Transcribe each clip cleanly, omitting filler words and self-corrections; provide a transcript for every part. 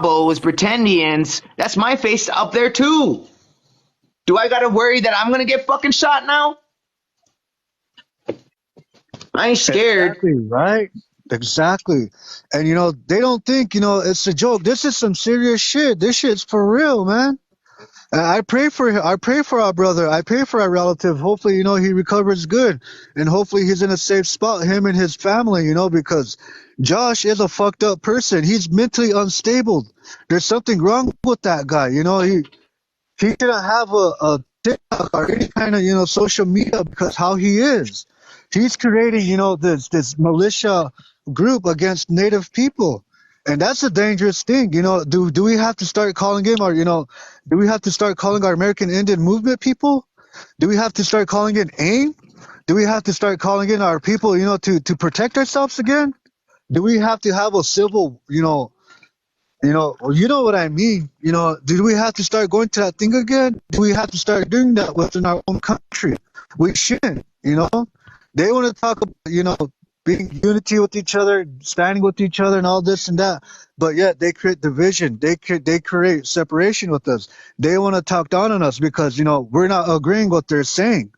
Bravo's, Pretendians, that's my face up there too. Do I gotta worry that I'm gonna get fucking shot now? I ain't scared. Exactly, right? Exactly. And they don't think, it's a joke. This is some serious shit. This shit's for real, man. I pray for him. I pray for our brother. I pray for our relative. Hopefully, he recovers good, and hopefully he's in a safe spot. Him and his family, because Josh is a fucked up person. He's mentally unstable. There's something wrong with that guy. He shouldn't have a TikTok or any kind of social media because how he is. He's creating this militia group against Native people. And that's a dangerous thing. Do we have to start calling him, or do we have to start calling our American Indian movement people? Do we have to start calling it AIM? Do we have to start calling in our people, to protect ourselves again? Do we have to have a civil, what I mean? Do we have to start going to that thing again? Do we have to start doing that within our own country? We shouldn't. They want to talk about, being unity with each other, standing with each other, and all this and that. But yet they create division. They create separation with us. They want to talk down on us because we're not agreeing what they're saying.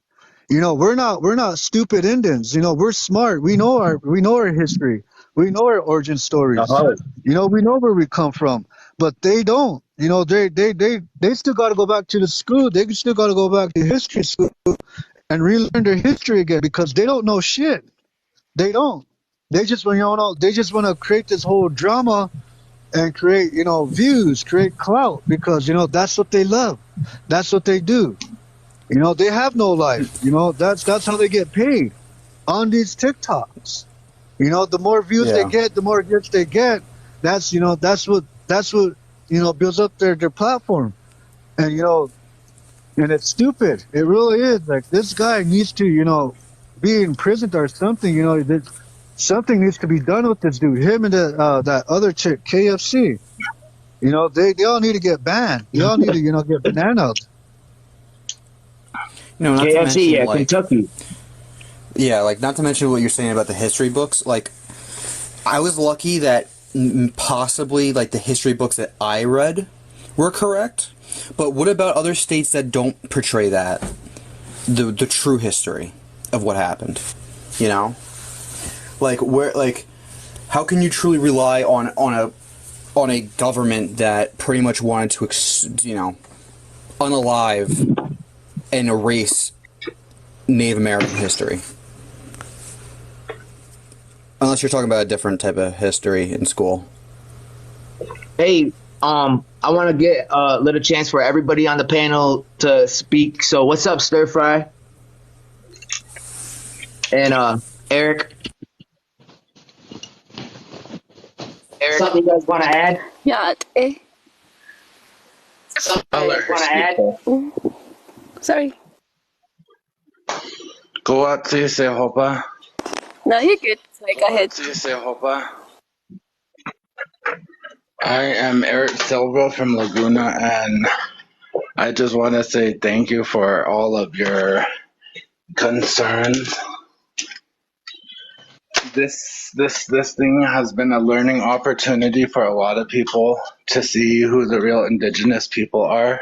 We're not stupid Indians. We're smart. We know our history. We know our origin stories. Uh-huh. We know where we come from. But they don't. They still got to go back to the school. They still got to go back to history school and relearn their history again because they don't know shit. They don't. They just want to create this whole drama and create, views, create clout because, that's what they love. That's what they do. They have no life. That's how they get paid on these TikToks. The more views they get, the more hits they get. That's what builds up their platform. And, and it's stupid. It really is. Like, this guy needs to, be imprisoned or something. Something needs to be done with this dude. Him and that other chick, KFC. They all need to get banned. They all need to, get bananas. Not KFC, to mention, yeah, Kentucky. Yeah, not to mention what you're saying about the history books. I was lucky that possibly, the history books that I read were correct. But what about other states that don't portray that? The true history of what happened, how can you truly rely on a government that pretty much wanted to unalive and erase Native American history, unless you're talking about a different type of history in school? Hey, I want to get a little chance for everybody on the panel to speak. So what's up, Stir Fry? And Eric? Something you guys want to add? Yeah. Something you guys want to add? Sorry. Go out to say hopa. No, you're good. Sorry, go ahead. Say hopa. I am Eric Silva from Laguna, and I just want to say thank you for all of your concerns. This thing has been a learning opportunity for a lot of people to see who the real indigenous people are.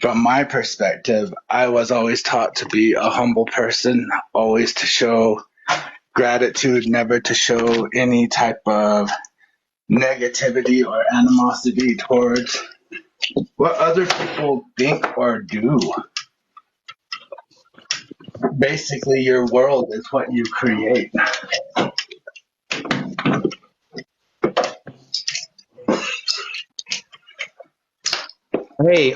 From my perspective, I was always taught to be a humble person, always to show gratitude, never to show any type of negativity or animosity towards what other people think or do. Basically, your world is what you create. Hey,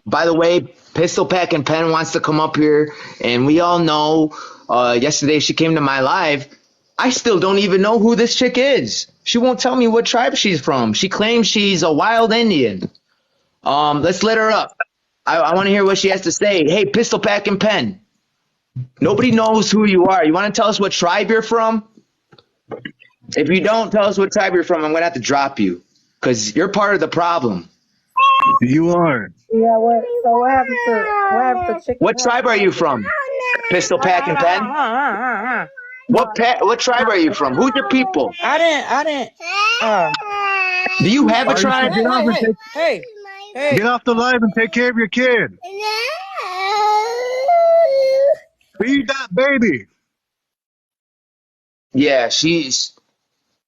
by the way, Pistol Pack and Pen wants to come up here, and we all know, yesterday she came to my live. I still don't even know who this chick is. She won't tell me what tribe she's from. She claims she's a wild Indian. Let's let her up. I want to hear what she has to say. Hey, Pistol Pack and Pen. Nobody knows who you are. You want to tell us what tribe you're from? If you don't tell us what tribe you're from, I'm going to have to drop you because you're part of the problem. You are. Yeah, what happened to chicken? What tribe are you from? Pistol Pack and Pen? What tribe are you from? Who's your people? I didn't. Do you have a Why you should tribe? get off and take Hey. get off the live and take care of your kid. Feed that baby. Yeah, she's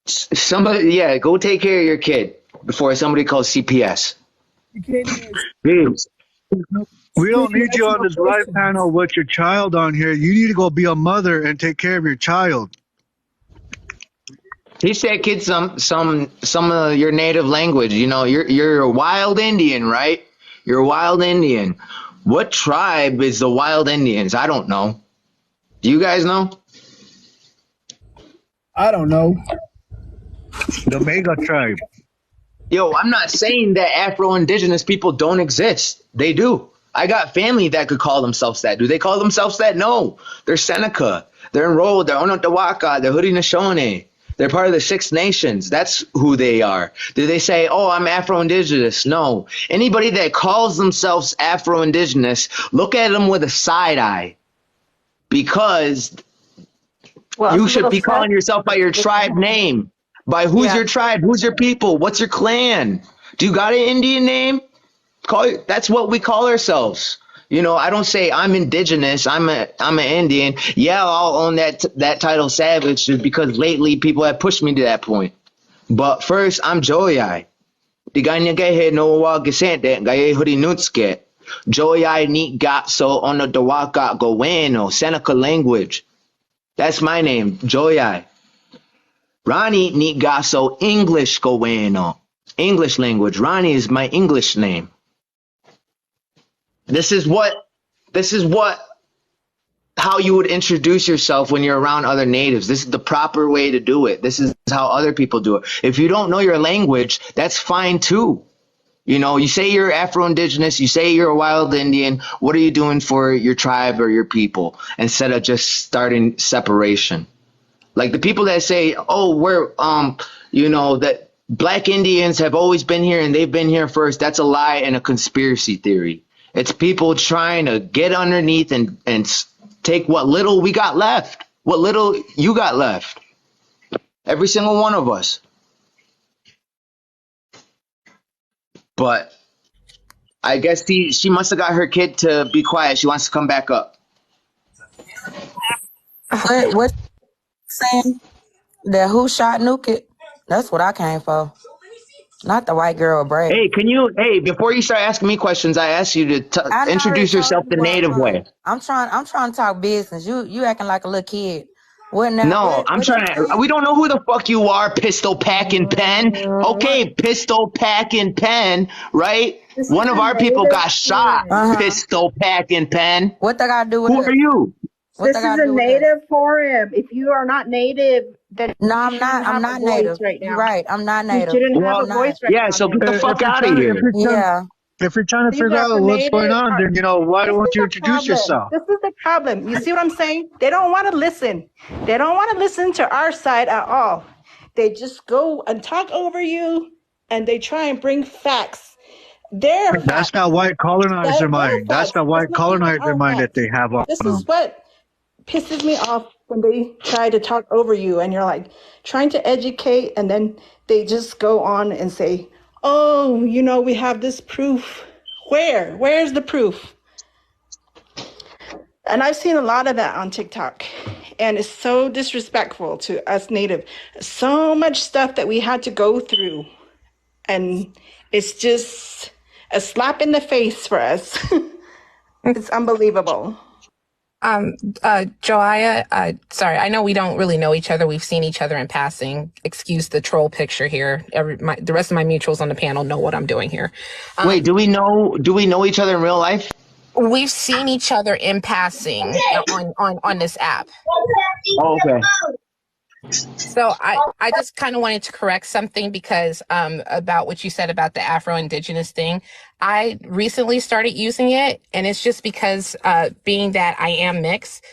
somebody. Yeah, go take care of your kid before somebody calls CPS. You can't even Jeez. We don't need ask you on no this live questions. panel with your child on here. You need to go be a mother and take care of your child. Teach that kid some of your native language. You know, you're a wild Indian, right? You're a wild Indian. What tribe is the wild Indians? I don't know. Do you guys know? I don't know. The mega tribe. Yo, I'm not saying that Afro-Indigenous people don't exist. They do. I got family that could call themselves that. Do they call themselves that? No. They're Seneca. They're enrolled. They're Onondaga. They're Haudenosaunee. They're part of the Six Nations. That's who they are. Do they say, oh, I'm Afro-Indigenous? No. Anybody that calls themselves Afro-Indigenous, look at them with a side eye. Because Well, you it's a should little be calling yourself by your tribe name. By who's your tribe? Who's your people? What's your clan? Do you got an Indian name? That's what we call ourselves. You know, I don't say I'm indigenous. I'm an Indian. Yeah, I'll own that title, savage, because lately people have pushed me to that point. But first, I'm Joyai. The guy nagahe no wa gesente gaye huri nutske. Joyai ni got so on the dawaka goeno Seneca language. That's my name, Joyai. Ronnie ni got so English goeno. English language. Ronnie is my English name. This is how you would introduce yourself when you're around other natives. This is the proper way to do it. This is how other people do it. If you don't know your language, that's fine too. You know, you say you're Afro-Indigenous, you say you're a wild Indian. What are you doing for your tribe or your people instead of just starting separation? Like the people that say, oh, we're, that black Indians have always been here and they've been here first. That's a lie and a conspiracy theory. It's people trying to get underneath and take what little we got left, what little you got left. Every single one of us. But I guess she must have got her kid to be quiet. She wants to come back up. What saying? That who shot Nuke? That's what I came for. Not the white girl Brady. Hey, before you start asking me questions, I asked you to I introduce yourself the native way. I'm trying to talk business. You acting like a little kid. What now? No, I'm trying to. We don't know who the fuck you are, pistol packing pen. Okay, pistol packing pen, right? One of our people got shot. Pistol packing pen. What they gotta do with Who are you? This is a native forum. If you are not native, then no, I'm not. I'm not native. Right now. You're right. I'm not native. You shouldn't have a voice right now. Yeah, so get the fuck out of here. If you're trying to figure out what's going on, then why don't you introduce yourself? This is the problem. You see what I'm saying? They don't want to listen. They don't want to listen to our side at all. They just go and talk over you, and they try and bring facts. That's not white colonizer mind. That's not white colonizer mind that they have on This them. is what pisses me off when they try to talk over you and you're like trying to educate, and then they just go on and say, oh, we have this proof. Where's the proof? And I've seen a lot of that on TikTok, and it's so disrespectful to us native. So much stuff that we had to go through, and it's just a slap in the face for us. It's unbelievable. Joia, sorry, I know we don't really know each other. We've seen each other in passing. Excuse the troll picture here. The rest of my mutuals on the panel know what I'm doing here. Wait, do we know each other in real life? We've seen each other in passing on this app. Oh, okay. So I just kind of wanted to correct something because about what you said about the Afro-Indigenous thing. I recently started using it, and it's just because being that I am mixed,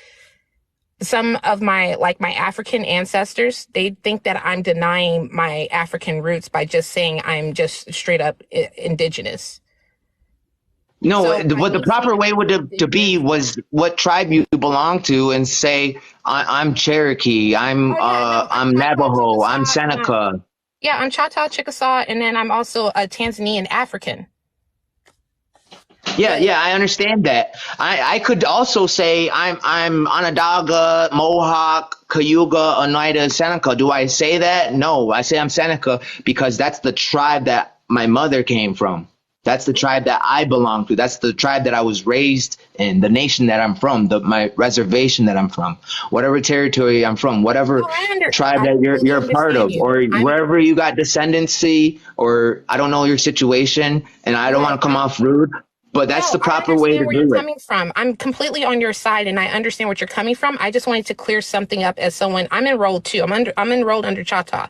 some of my African ancestors, they think that I'm denying my African roots by just saying I'm just straight up indigenous. No, what the proper way would to be was what tribe you belong to, and say I'm Cherokee, I'm Navajo, I'm Seneca. Yeah, I'm Choctaw, Chickasaw, and then I'm also a Tanzanian African. Yeah, But yeah, I understand that. I could also say I'm Onondaga, Mohawk, Cayuga, Oneida, Seneca. Do I say that? No, I say I'm Seneca because that's the tribe that my mother came from. That's the tribe that I belong to. That's the tribe that I was raised in, the nation that I'm from, my reservation that I'm from, whatever territory I'm from, whatever no, tribe I that completely you're a part understand of, you. or I'm wherever you got descendancy, or I don't know your situation, and I don't no, want to come I'm off rude, but that's no, the I proper way understand to where you're do it. coming from. I'm completely on your side, and I understand what you're coming from. I just wanted to clear something up as someone. I'm enrolled too. I'm enrolled under Choctaw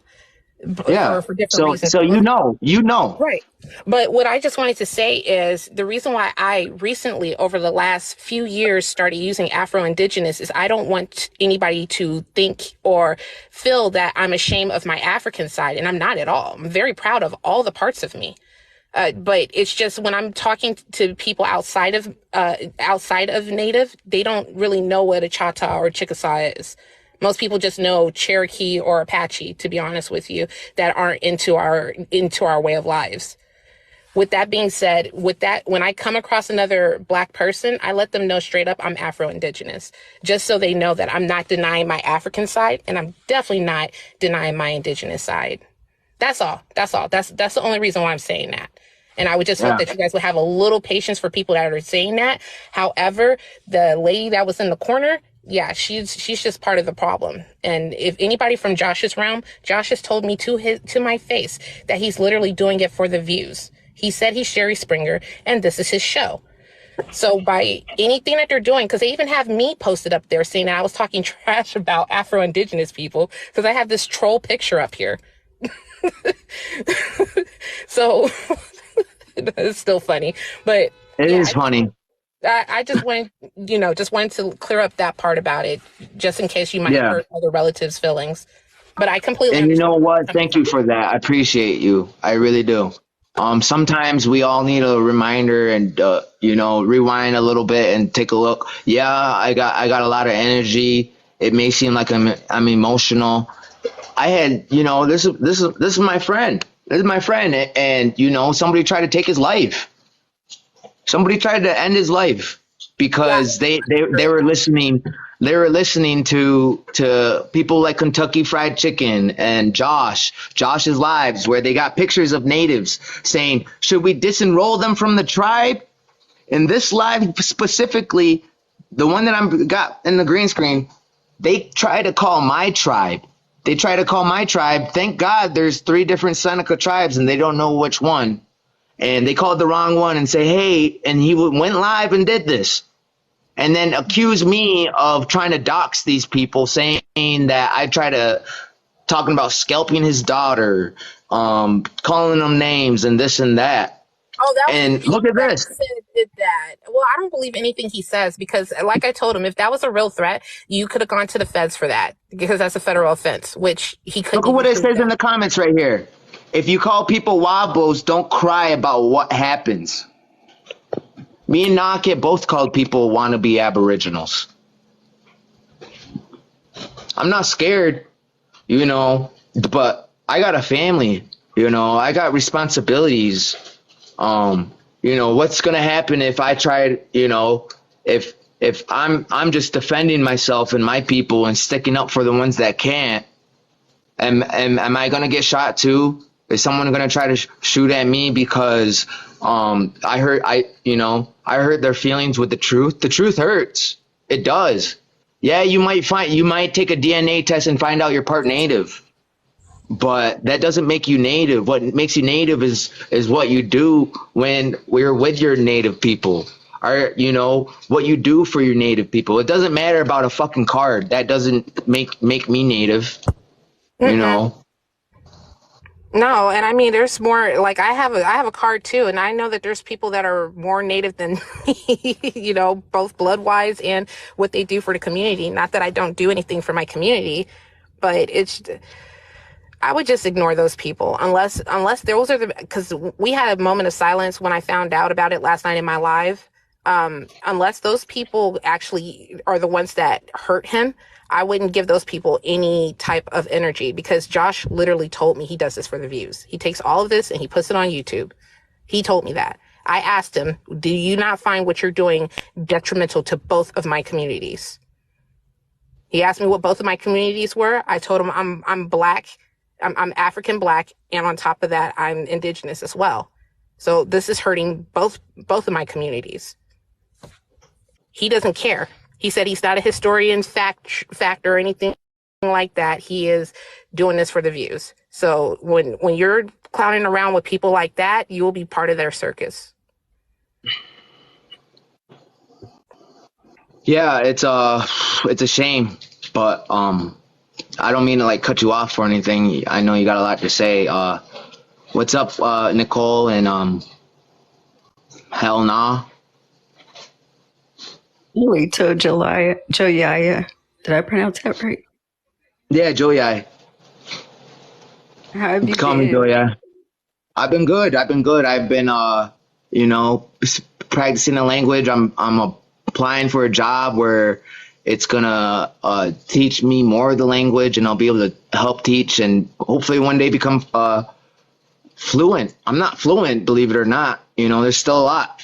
Yeah. for different So reasons. you know. Right. But what I just wanted to say is the reason why I recently, over the last few years, started using Afro Indigenous is I don't want anybody to think or feel that I'm ashamed of my African side. And I'm not at all. I'm very proud of all the parts of me. But it's just when I'm talking to people outside of Native, they don't really know what a Choctaw or Chickasaw is. Most people just know Cherokee or Apache, to be honest with you, that aren't into our way of lives. With that being said, when I come across another Black person, I let them know straight up I'm Afro-Indigenous, just so they know that I'm not denying my African side, and I'm definitely not denying my Indigenous side. That's all. That's all. That's the only reason why I'm saying that. And I would just hope Yeah. that you guys would have a little patience for people that are saying that. However, the lady that was in the corner, yeah, she's just part of the problem. And if anybody from Josh's realm, Josh has told me to my face that he's literally doing it for the views. He said he's Sherry Springer, and this is his show. So by anything that they're doing, because they even have me posted up there saying that I was talking trash about Afro-Indigenous people, because I have this troll picture up here. So it's still funny, but It yeah, is funny. I just wanted, just wanted to clear up that part about it, just in case you might Yeah. hurt other relatives' feelings. But I completely And you understand know where what? you're coming Thank you from. for that. I appreciate you. I really do. Sometimes we all need a reminder and rewind a little bit and take a look. Yeah, I got a lot of energy. It may seem like I'm emotional. I had, this is my friend. This is my friend, and somebody tried to take his life. Somebody tried to end his life Yeah, because they were listening. They were listening to people like Kentucky Fried Chicken and Josh's Lives, where they got pictures of natives saying, should we disenroll them from the tribe? In this live specifically, the one that I'm got in the green screen, they try to call my tribe. They try to call my tribe. Thank God there's 3 different Seneca tribes and they don't know which one. And they called the wrong one and say, hey, and he went live and did this. And then accused me of trying to dox these people, saying that I try to talking about scalping his daughter, calling them names and this and that. oh, that was And you look at that this. said did that. Well, I don't believe anything he says because, like I told him, if that was a real threat, you could have gone to the feds for that because that's a federal offense, which he couldn't Look at what even it prove says in that. the comments right here. If you call people wobbles, don't cry about what happens. Me and Nakit both called people wannabe aboriginals. I'm not scared, but I got a family, I got responsibilities. What's gonna happen if I try, if I'm just defending myself and my people and sticking up for the ones that can't, am I gonna get shot too? Is someone gonna try to shoot at me because I hurt their feelings with the truth? The truth hurts. It does. Yeah, you might take a DNA test and find out you're part native, but that doesn't make you native. What makes you native is what you do when we're with your native people. Or what you do for your native people. It doesn't matter about a fucking card. That doesn't make me native. You Mm-mm. know. No, and I mean, there's more. Like I have a card too, and I know that there's people that are more native than me. Both blood wise and what they do for the community. Not that I don't do anything for my community, but I would just ignore those people unless those are because we had a moment of silence when I found out about it last night in my live. unless those people actually are the ones that hurt him, I wouldn't give those people any type of energy, because Josh literally told me he does this for the views. He takes all of this and he puts it on YouTube. He told me that. I asked him, do you not find what you're doing detrimental to both of my communities? He asked me what both of my communities were. I told him I'm black, I'm African black, and on top of that, I'm indigenous as well. So this is hurting both of my communities. He doesn't care. He said he's not a historian fact or anything like that. He is doing this for the views. So when you're clowning around with people like that, you will be part of their circus. Yeah, it's a shame, but I don't mean to like cut you off or anything. I know you got a lot to say. What's up, Nicole and Hell Nah? Wait till Joyaya. Did I pronounce that right? Yeah, Joey. How have you Call me been? Joey. I've been good. I've been practicing the language. I'm applying for a job where it's gonna teach me more of the language, and I'll be able to help teach and hopefully one day become fluent. I'm not fluent, believe it or not. There's still a lot.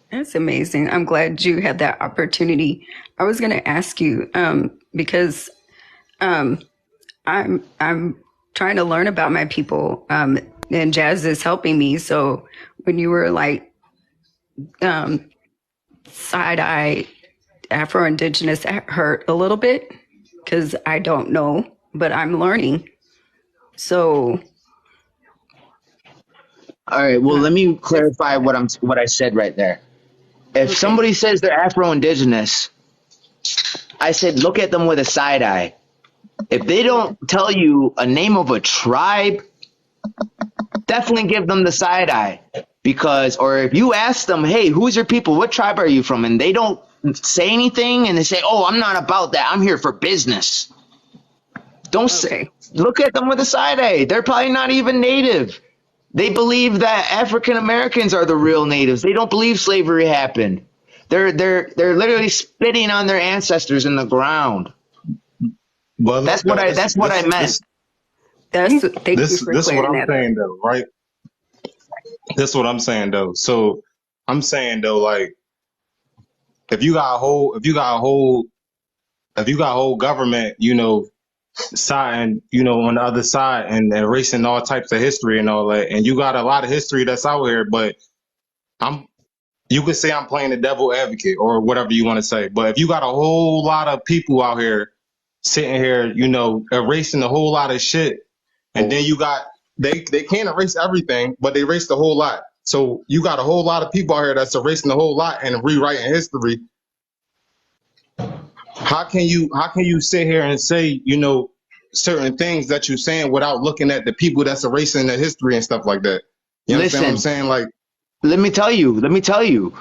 That's amazing. I'm glad you had that opportunity. I was going to ask you because I'm trying to learn about my people, and Jazz is helping me. So when you were like side eye Afro Indigenous, that hurt a little bit because I don't know, but I'm learning. So All right. Well, let me clarify what I said right there. If somebody says they're Afro-Indigenous, I said look at them with a side eye. If they don't tell you a name of a tribe, definitely give them the side eye. Or if you ask them, hey, who's your people? What tribe are you from? And they don't say anything and they say, oh, I'm not about that. I'm here for business. Don't say, look at them with a side eye. They're probably not even native. They believe that African Americans are the real natives. They don't believe slavery happened. They're literally spitting on their ancestors in the ground. But that's what I meant. Thank you for this is what I'm saying that. though, right? This is what I'm saying though. So I'm saying though, like, if you got a whole government, side, on the other side and erasing all types of history and all that, and you got a lot of history that's out here, but you could say I'm playing the devil advocate or whatever you want to say, but if you got a whole lot of people out here sitting here, erasing a whole lot of shit, and then you got they can't erase everything, but they erased a whole lot. So you got a whole lot of people out here that's erasing a whole lot and rewriting history. How can you sit here and say, certain things that you're saying without looking at the people that's erasing the history and stuff like that? You understand what I'm saying? Like, let me tell you.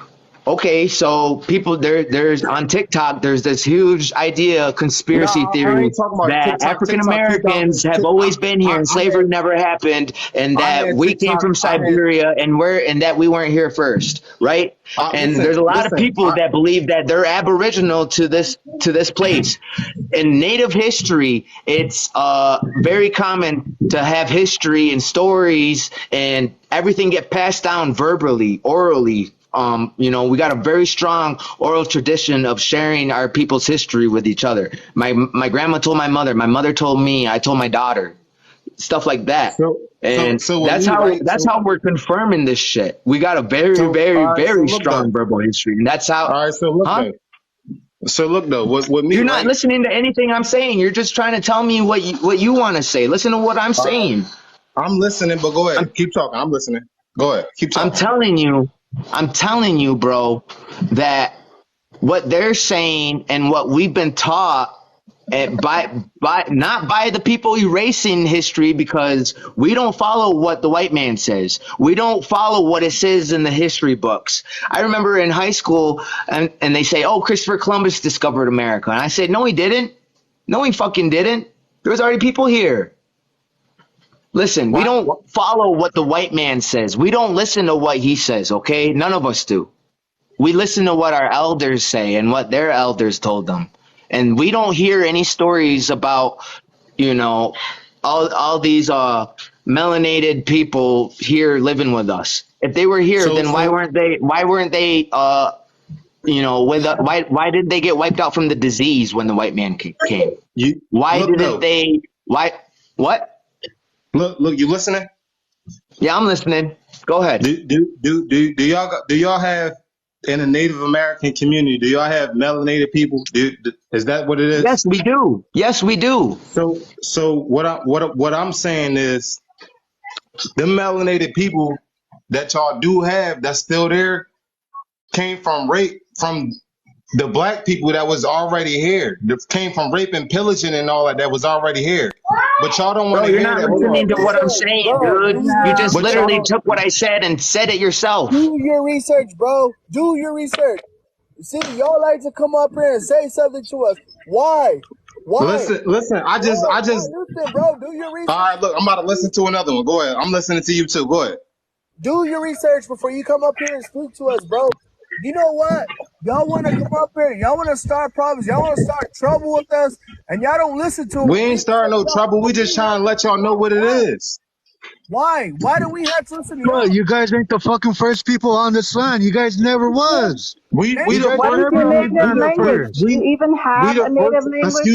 Okay, so people there's on TikTok, there's this huge conspiracy theory that African Americans have always been here and slavery never happened, and that we came from Siberia and that we weren't here first, right? And there's a lot of people that believe that they're aboriginal to this place. In Native history, it's very common to have history and stories and everything get passed down verbally, orally. We got a very strong oral tradition of sharing our people's history with each other. My grandma told my mother told me, I told my daughter, stuff like that. That's how we're confirming this shit. We got a very strong verbal history, and that's how. All right, so look though, what me? You're not listening to anything I'm saying. You're just trying to tell me what you want to say. Listen to what I'm saying. I'm listening, but go ahead. Keep talking. I'm listening. Go ahead. Keep talking. I'm telling you, bro, that what they're saying and what we've been taught not by the people erasing history, because we don't follow what the white man says. We don't follow what it says in the history books. I remember in high school and they say, oh, Christopher Columbus discovered America. And I said, no, he didn't. No, he fucking didn't. There was already people here. Listen, we don't follow what the white man says. We don't listen to what he says, okay? None of us do. we listen to what our elders say and what their elders told them, and we don't hear any stories about, you know, all these melanated people here living with us. If they were here, So then why weren't they? Why weren't they? Why did they get wiped out from the disease when the white man came? you Why look didn't though. they? Why? What? Look, you listening? Yeah, I'm listening. Go ahead. Do y'all have in the Native American community? Do y'all have melanated people? Is that what it Yes, is? we do. Yes, we do. So what I'm saying is, them melanated people that y'all do have that's still there came from rape from the black people that was already here. That came from rape and pillaging and all that was already here. But y'all don't want Bro, to you're hear not that. Hold listening on. to what I'm Research, saying, bro. dude. You just But y'all literally don't. took what I said and said it yourself. Do your research, bro. Do your research. See, y'all like to come up here and say something to us. Why? Why? Listen. I just. Listen, bro. Do your All research. right, look. I'm about to listen to another one. Go ahead. I'm listening to you too. Go ahead. Do your research before you come up here and speak to us, bro. You know what? Y'all want to come up here. Y'all want to start problems. Y'all want to start trouble with us, and y'all don't listen to We what we ain't starting say. no trouble. We just trying to let y'all know what it Why? is. Why? Why do we have to listen to Bro, y'all? you guys ain't the fucking first people on this land. You guys never was. We You the guys What were is first never your on people. this native We land the at first. language? first. Do you even We have the a native first. language?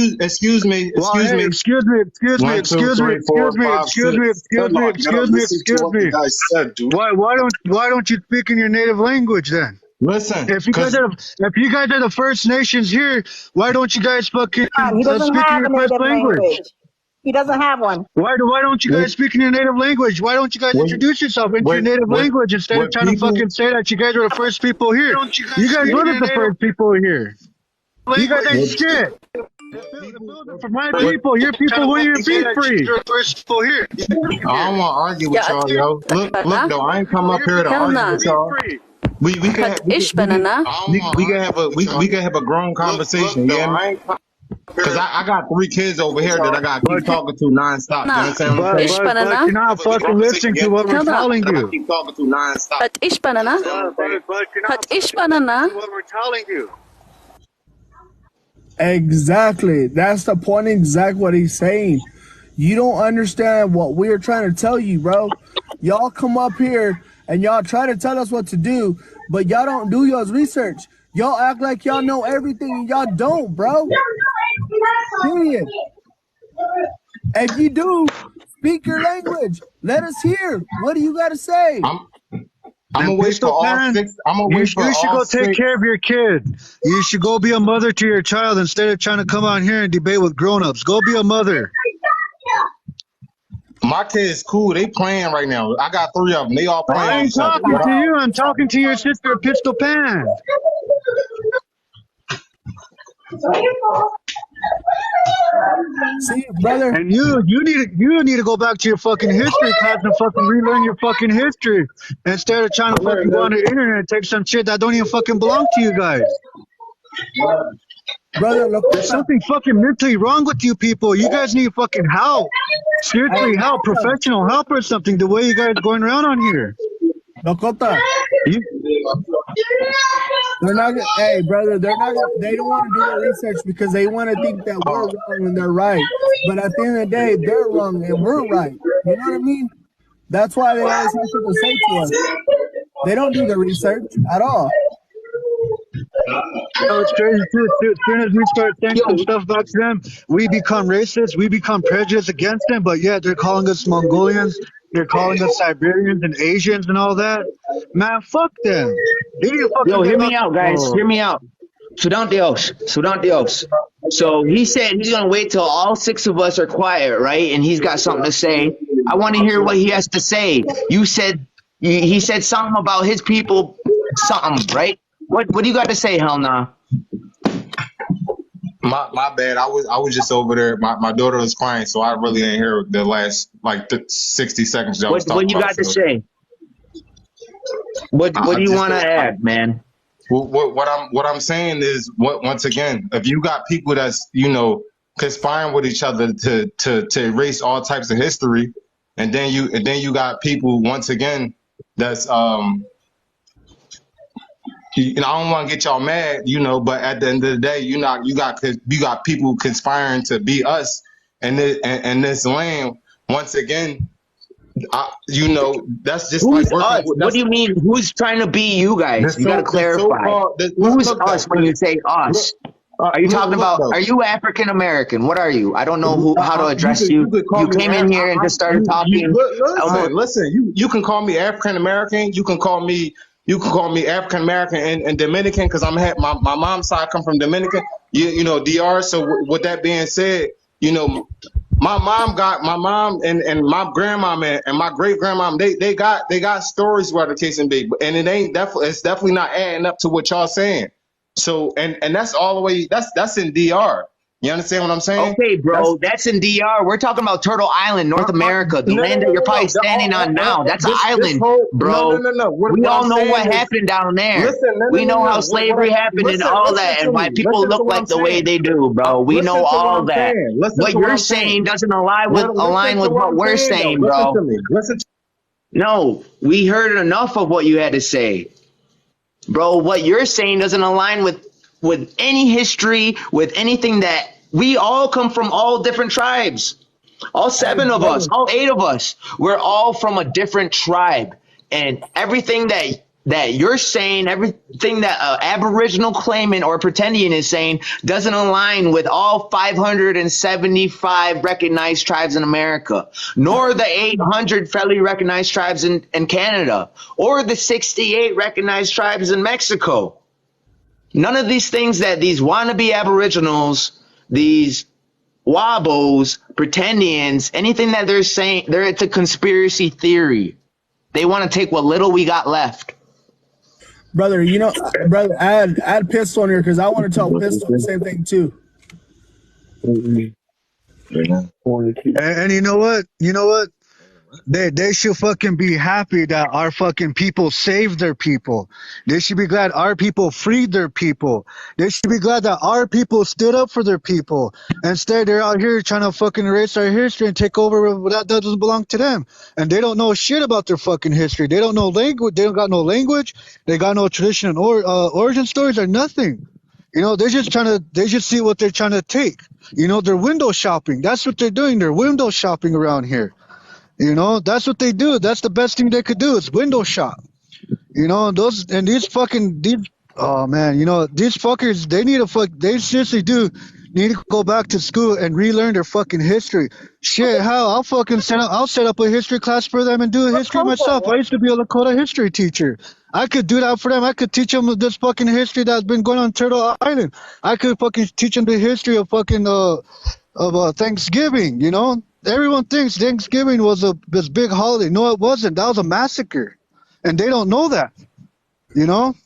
Well, Excuse hey, me. excuse me, excuse me, One, two, excuse me, three, excuse four, me, five, excuse me, six. excuse Come me, on, you gotta excuse me, listen to excuse what the me. guy said, dude. Why don't you speak in your native language then? Listen, If you guys cause are if you guys are the first nations here, why don't you guys fucking He doesn't speak in have your a first native language? language. He doesn't have one. Why don't you what guys speak in your native language? Why don't you guys what introduce yourself into your what native what language instead of what trying to people fucking say that you guys are the first people Why here? don't you You guys guys speak in wasn't your the native first people here. You guys ain't what shit. If it people wasn't for my what people, your trying people to wouldn't even fucking say be that free. you're the first people here? I don't want to argue with يا y'all, yo. Look though, I ain't come up here to argue with هلنا y'all. We can have هات إيش بنانا we can have a we can have a grown conversation. You hear me? Cause I got 3 kids over here that I gotta keep But talking to nonstop. You نا understand what I'm إيش saying? but بنانا you're not fucking listening to what we're هلنا telling you. Keep talking to nonstop. هات إيش بنانا But you're not هات إيش fucking listening بنانا to what we're telling you. Exactly. That's the point. Exact what he's saying. You don't understand what we're trying to tell you, bro. Y'all come up here and y'all try to tell us what to do, but y'all don't do y'all's research. Y'all act like y'all know everything and y'all don't, bro. Period. If you do, speak your language. Let us hear. What do you got to say? I'm I'm And gonna wait for Pistol all Pan, six. I'm gonna you, wait for you should all go take six. care of your kid. You should go be a mother to your child instead of trying to come on here and debate with grown-ups. Go be a mother. My kids cool. They playing right now. I got 3 of them. They all playing I with ain't each other. talking to you. I'm talking to your sister, Pistol Pan. See, brother, And you need to go back to your fucking history class and fucking relearn your fucking history instead of trying to fucking go on the internet and take some shit that don't even fucking belong to you guys. brother, There's Lakota. something fucking mentally wrong with you people. You guys need fucking help. Hey, Seriously, help, Lakota. professional help or something. The way you guys going around on here. Lakota. You, They're not. Hey, brother, they're not. They don't want to do their research because they want to think that we're Oh, wrong and they're right. But at the end of the day, they're wrong and we're right. You know what I mean? That's why they always have something to say to us. They don't do the research at all. it's crazy too. As soon as we start saying some Yo, stuff back to them, we become racist. We become prejudiced against them. But yeah, they're calling us Mongolians. They're calling us Siberians and Asians and all that. Man, fuck them. They need to fucking yo, get hear back. me out, guys. Oh. Hear me out. Sudan Dios. Sudan Dios. So he said he's gonna wait till all 6 of us are quiet, right? And he's got something to say. I want to hear what he has to say. You said he said something about his people, something, right? What do you got to say, hell nah? my bad. I was just over there. My daughter was crying, so I really didn't hear the last like 60 seconds that I was What talking you about. got to So say? What I do you just want to add, man? what I'm saying is once again, if you got people that's conspiring with each other to erase all types of history, and then you got people once again that's I don't want to get y'all mad, but at the end of the day, you got people conspiring to be us and this land once again. That's just like Who's working us? with What do you mean? Who's trying to be you guys? You got to the clarify. so-called. Who's Look us though, when you say look, us? Are you talking look about? though. Are you African American? What are you? I don't know how to address You you. could call You me. came in here and just started talking. Almost. Listen. You can call me African American. You can call me African American and Dominican because my mom's side come from Dominican. DR. So with that being said, you know my mom and my grandmom and my great grandmom they got stories where the case and big, and it's definitely not adding up to what y'all saying. So and that's all the way that's in DR. You understand what I'm saying? Okay, That's bro. That's in DR. We're talking about Turtle Island, North America, the no, no, land no, that you're no, probably no. standing on now. That's an This island, whole no, bro. no, no. We What I'm all know what saying is, happened down there. listen, no, no, We no, know no. how slavery happened and all Listen that, to and why me. people Listen to look what I'm like the way saying. they do, bro. We know Listen to what all I'm that. saying. Listen What to what you're I'm saying. saying doesn't align Listen to with what what I'm we're saying, though. saying, Listen to bro. me. Listen. No, we heard enough of what you had to say, bro. What you're saying doesn't align with any history, with anything that we all come from all different tribes. All Hey, seven of us, brother. all eight of us, we're all from a different tribe. And everything that you're saying, everything that Aboriginal claimant or pretending is saying doesn't align with all 575 recognized tribes in America, nor the 800 federally recognized tribes in Canada, or the 68 recognized tribes in Mexico. None of these things that these wannabe Aboriginals, these wobbles, pretendians, anything that they're saying, it's a conspiracy theory. They want to take what little we got left. Brother, brother, add Pistol on here because I want to tell Pistol the same thing too. And you know what? You know what? They should fucking be happy that our fucking people saved their people. They should be glad our people freed their people. They should be glad that our people stood up for their people. Instead, they're out here trying to fucking erase our history and take over that doesn't belong to them. And they don't know shit about their fucking history. They don't know language. They don't got no language. They got no tradition or origin stories or nothing. They just see what they're trying to take. They're window shopping. That's what they're doing. They're window shopping around here. That's what they do. That's the best thing they could do is window shop. These oh man, these fuckers, they seriously do need to go back to school and relearn their fucking history. Shit, hell, I'll set up a history class for them and do a history myself. I used to be a Lakota history teacher. I could do that for them. I could teach them this fucking history that's been going on Turtle Island. I could fucking teach them the history of fucking Thanksgiving. Everyone thinks Thanksgiving was this big holiday. No, it wasn't. That was a massacre, and they don't know that. You know.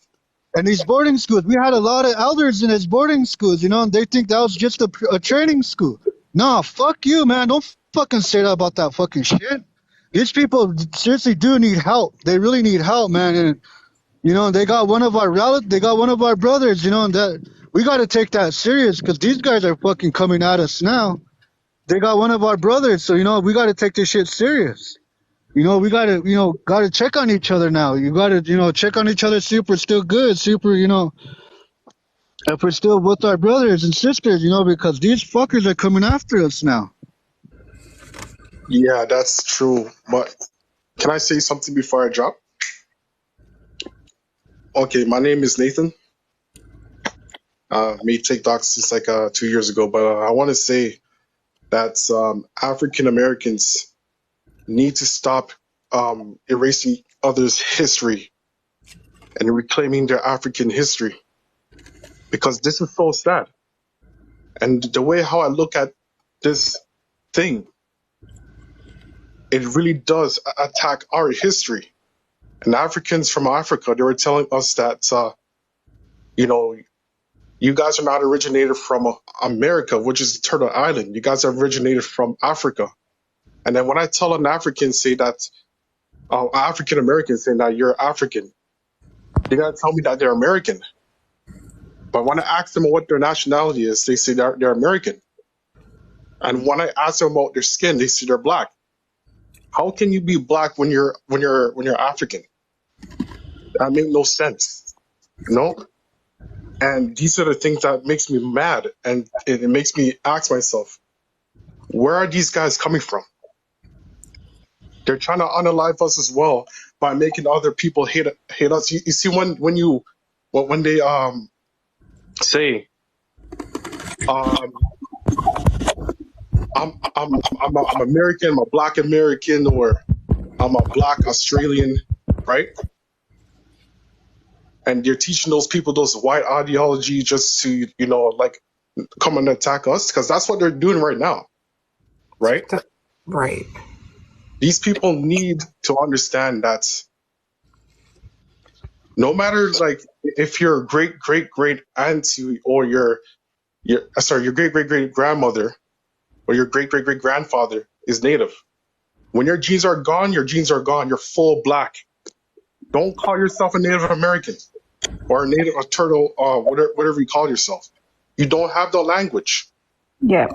And these boarding schools, we had a lot of elders in these boarding schools. And they think that was just a training school. Nah, fuck you, man. Don't fucking say that about that fucking shit. These people seriously do need help. They really need help, man. And they got one of our they got one of our brothers. And that we got to take that serious because these guys are fucking coming at us now. They got one of our brothers, so we got to take this shit serious. We gotta check on each other now. You gotta check on each other, see if we're still good, see if if we're still with our brothers and sisters, because these fuckers are coming after us now. Yeah, that's true. But can I say something before I drop? Okay, my name is Nathan. Made TikTok since like 2 years ago, but I want to say that African Americans need to stop erasing others' history and reclaiming their African history, because this is so sad. And the way how I look at this thing, it really does attack our history. And Africans from Africa, they were telling us that, you guys are not originated from America, which is Turtle Island. You guys are originated from Africa. And then when I tell an African, say that, African American saying that you're African, they gotta tell me that they're American. But when I ask them what their nationality is, they say they're American. And when I ask them about their skin, they say they're black. How can you be black when you're African? That makes no sense. You know, and these are the things that makes me mad, and it makes me ask myself, where are these guys coming from? They're trying to unalive us as well by making other people hate us. You see, when they say um I'm American, I'm a Black American, or I'm a Black Australian, right? And they're teaching those people those white ideology just to like come and attack us, because that's what they're doing right now, right? Right. These people need to understand that no matter, like, if your great great great auntie or your great great great grandmother or your great great great grandfather is native, when your genes are gone, your genes are gone. You're full black. Don't call yourself a Native American or a turtle, whatever you call yourself. You don't have the language. Yeah,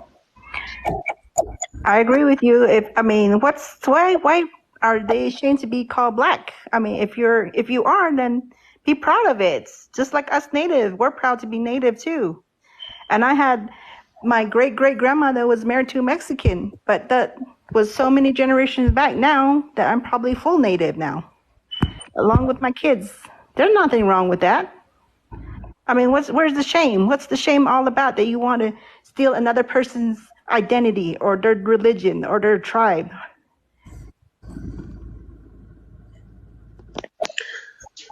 I agree with you. Why are they ashamed to be called black? I mean, if you are, then be proud of it. Just like us native, we're proud to be native too. And I had my great great grandmother was married to a Mexican, but that was so many generations back now that I'm probably full native now, along with my kids. There's nothing wrong with that. I mean, where's the shame? What's the shame all about that you want to steal another person's identity or their religion or their tribe?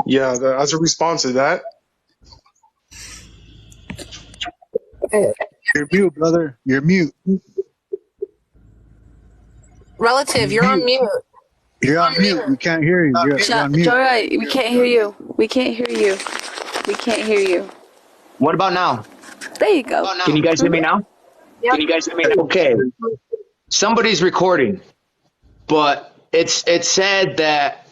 Yeah, as a response to that, You're mute, brother. You're mute. Relative, You're you're on mute. mute. You're on mute. We can't hear you. You're on mute. Joy, we can't hear you. We can't hear you. We can't hear you. What about now? There you go. Can you guys hear me now? Yep. Okay. Somebody's recording, but it's said that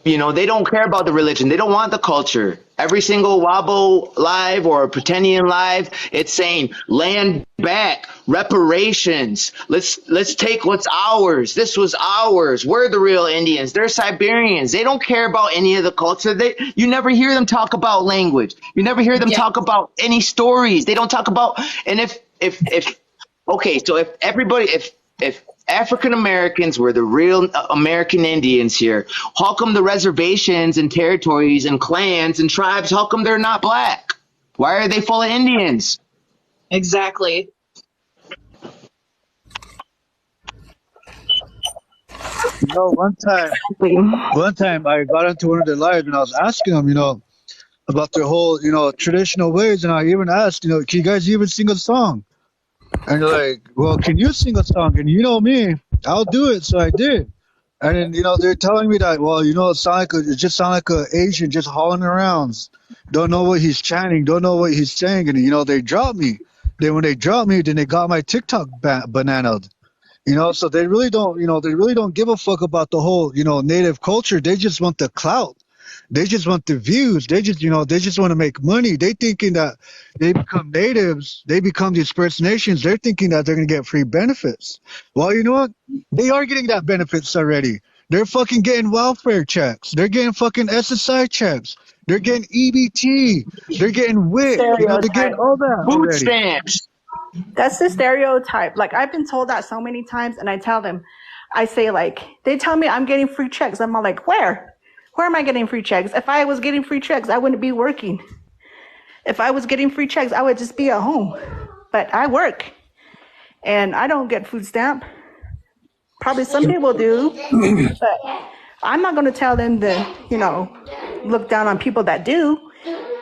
they don't care about the religion. They don't want the culture. Every single Wabo live or Pretendian live, it's saying land back, reparations. Let's take what's ours. This was ours. We're the real Indians. They're Siberians. They don't care about any of the culture. You never hear them talk about language. You never hear them Yeah. talk about any stories. They don't talk about. And if okay, so if African Americans were the real American Indians here, how come the reservations and territories and clans and tribes, how come they're not black? Why are they full of Indians? Exactly. One time I got into one of their lives and I was asking them, about their whole, traditional ways, and I even asked, can you guys even sing a song? And they're like, well, can you sing a song? And me, I'll do it. So I did. And then, they're telling me that, well, it just sound like a Asian just hauling around. Don't know what he's chanting, don't know what he's saying. And, they dropped me. Then when they dropped me, then they got my TikTok bananaed. So they really don't give a fuck about the whole, native culture. They just want the clout. They just want the views. They just want to make money. They thinking that they become natives, they become these First Nations. They're thinking that they're gonna get free benefits. Well, you know what? They are getting that benefits already. They're fucking getting welfare checks. They're getting fucking SSI checks. They're getting EBT. They're getting WIC. They're getting all that Food already. stamps. That's the stereotype. Like, I've been told that so many times, and I tell them, I say, like, they tell me I'm getting free checks. I'm all like, where? Where am I getting free checks? If I was getting free checks, I wouldn't be working. If I was getting free checks, I would just be at home. But I work, and I don't get food stamp. Probably some people do, but I'm not going to tell them to, look down on people that do,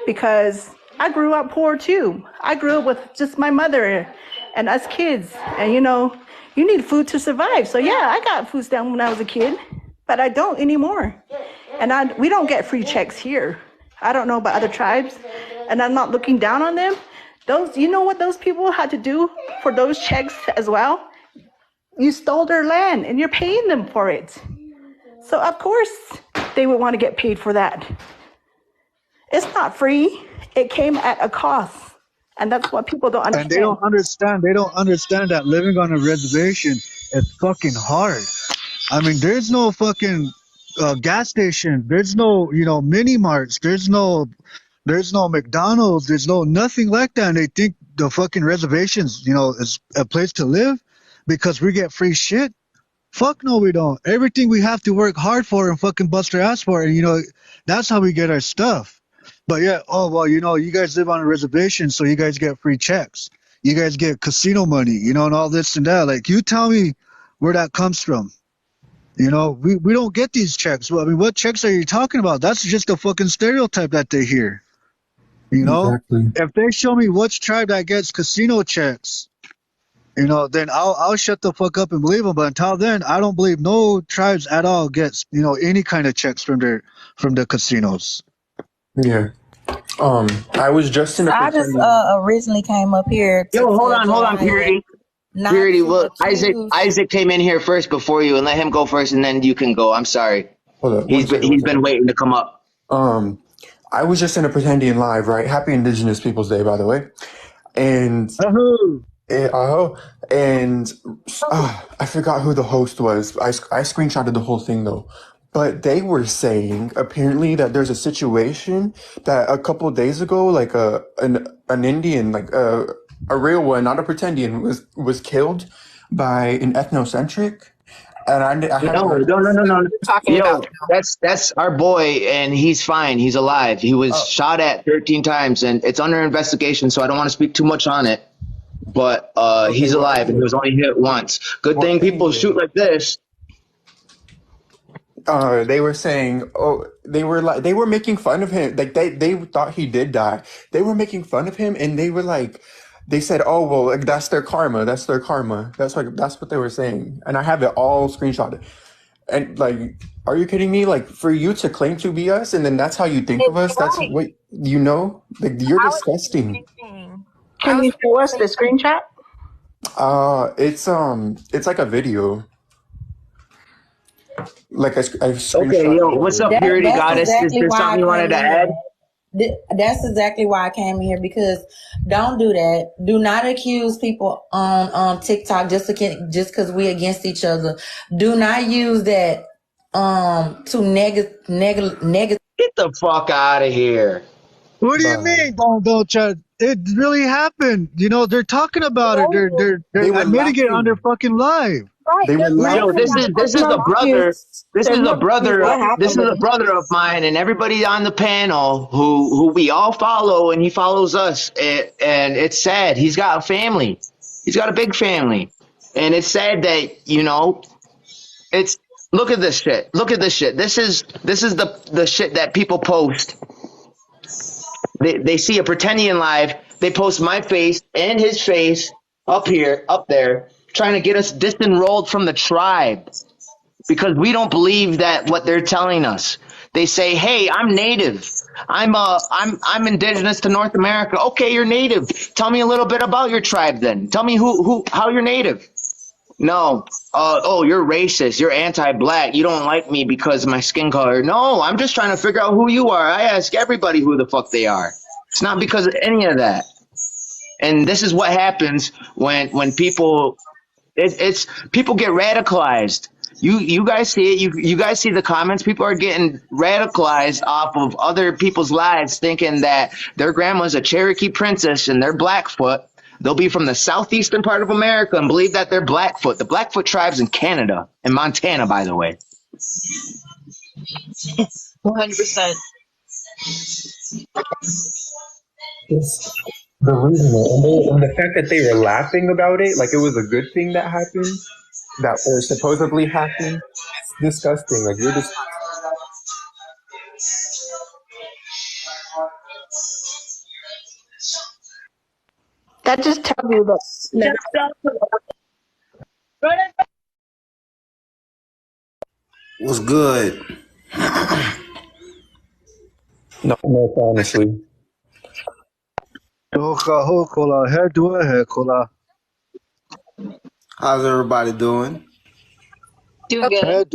because I grew up poor too. I grew up with just my mother and us kids, and you need food to survive. So yeah, I got food stamp when I was a kid, but I don't anymore. And we don't get free checks here. I don't know about other tribes, and I'm not looking down on them. You know what those people had to do for those checks as well? You stole their land and you're paying them for it. So of course they would want to get paid for that. It's not free. It came at a cost. And that's what people don't understand. And they don't understand that living on a reservation is fucking hard. I mean, there's no fucking gas station. There's no, mini marts. There's no There's no McDonald's. There's no nothing like that. And they think the fucking reservations, is a place to live because we get free shit. Fuck no, we don't. Everything we have to work hard for and fucking bust our ass for, and that's how we get our stuff. But yeah, oh well, you guys live on a reservation, so you guys get free checks. You guys get casino money, and all this and that. Like, you tell me where that comes from. We don't get these checks. Well, I mean, what checks are you talking about? That's just a fucking stereotype that they hear. Exactly. If they show me which tribe that gets casino checks, then I'll shut the fuck up and believe them. But until then, I don't believe no tribes at all gets any kind of checks from the casinos. Yeah. I was just in a I just pretending. originally came up here Yo, to hold tell on, Josiah Purity. not Purity, to well, accuse. Isaac came in here first before you, and let him go first, and then you can go. I'm sorry. Hold up, He's been, one he's been second. waiting to come up. I was just in a pretending live, right? Happy Indigenous Peoples Day, by the way. And Ahoo. and I forgot who the host was. I screenshotted the whole thing though. But they were saying apparently that there's a situation that a couple of days ago, like an Indian, like a real one, not a pretendian, was killed by an ethnocentric, and I haven't No, heard. no, no, no, no. Talking about Yo, that's our boy, and he's fine. He's alive. He was Oh, shot at 13 times, and it's under investigation, so I don't want to speak too much on it. But okay. he's Well, alive, and he anyway. was only hit once. Good Well, thing people anyway. shoot like this. They were saying, oh, they were making fun of him. Like they thought he did die. They were making fun of him, and they were like, they said, oh well, like that's their karma. That's their karma. That's what they were saying, and I have it all screenshotted. And like, are you kidding me? Like, for you to claim to be us, and then that's how you think of us. That's Right. what Like, you're I was thinking the disgusting. same thing. I Can was you thinking show the us the same thing. screenshot? It's like a video. Like I Okay, screenshot yo, the what's up, video. Purity That's Goddess? Is exactly there why I something you wanted came to in add? here. That's exactly why I came in here, because don't do that. Do not accuse people on TikTok just because we against each other. Do not use that to negative. Get the fuck out of here. What do you Bro, mean? Don't try? It really happened. They're talking about it. They're they were admitting it on their laughing. fucking live. Right, They they're were saying Yo, it this on is laughing. the this is No a brother. excuse. This is There's a no excuse. brother. What This happened? is a brother of mine, and everybody on the panel who we all follow, and he follows us. And it's sad. He's got a family. He's got a big family, and it's sad that it's. Look at this shit. Look at this shit. This is the shit that people post. They see a pretendian live. They post my face and his face up here, up there, trying to get us disenrolled from the tribe because we don't believe that what they're telling us. They say, "Hey, I'm native. I'm indigenous to North America." Okay, you're native. Tell me a little bit about your tribe then. Tell me how you're native. No. Oh, you're racist. You're anti-black. You don't like me because of my skin color. No, I'm just trying to figure out who you are. I ask everybody who the fuck they are. It's not because of any of that. And this is what happens when people it's people get radicalized. You guys see it. You guys see the comments. People are getting radicalized off of other people's lives, thinking that their grandma's a Cherokee princess and they're Blackfoot. They'll be from the southeastern part of America and believe that they're Blackfoot. The Blackfoot tribe's in Canada and Montana, by the way. 100%. Just the reason, and the fact that they were laughing about it, like it was a good thing that happened, that or supposedly happened. It's disgusting. Like, you're just. That just tells you that never. What's good? No, honestly. How's everybody doing? Doing good.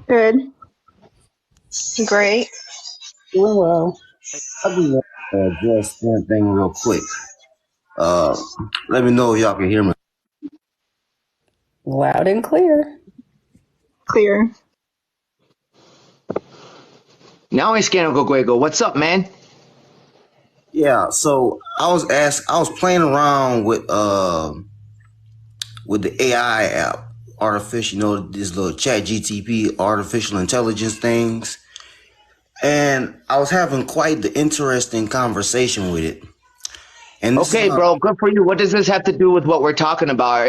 Good. Great. Doing well. I just want to address one thing real quick. Let me know if y'all can hear me. Loud and clear. Clear. Now I scan Go. What's up, man? Yeah, so I was playing around with the AI app, artificial, this little Chat GTP, artificial intelligence things, and I was having quite the interesting conversation with it. And this is Okay, how, bro, good for you. What does this have to do with what we're talking about? Are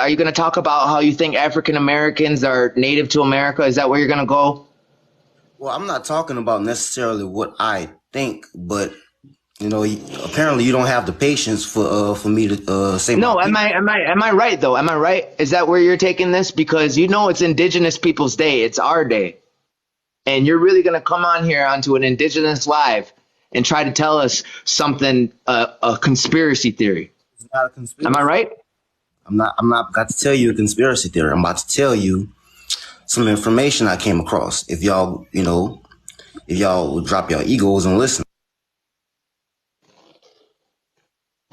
you gonna talk about how you think African Americans are native to America? Is that where you're gonna go? well, I'm not talking about necessarily what I think, but apparently you don't have the patience for me to say my No, piece. am I right though? Am I right? Is that where you're taking this? Because it's Indigenous Peoples Day. It's our day. And you're really gonna come on here onto an Indigenous live and try to tell us something, a conspiracy theory. It's not a Am I conspiracy. right? I'm not got to tell you a conspiracy theory. I'm about to tell you some information I came across. If y'all would drop your egos and listen.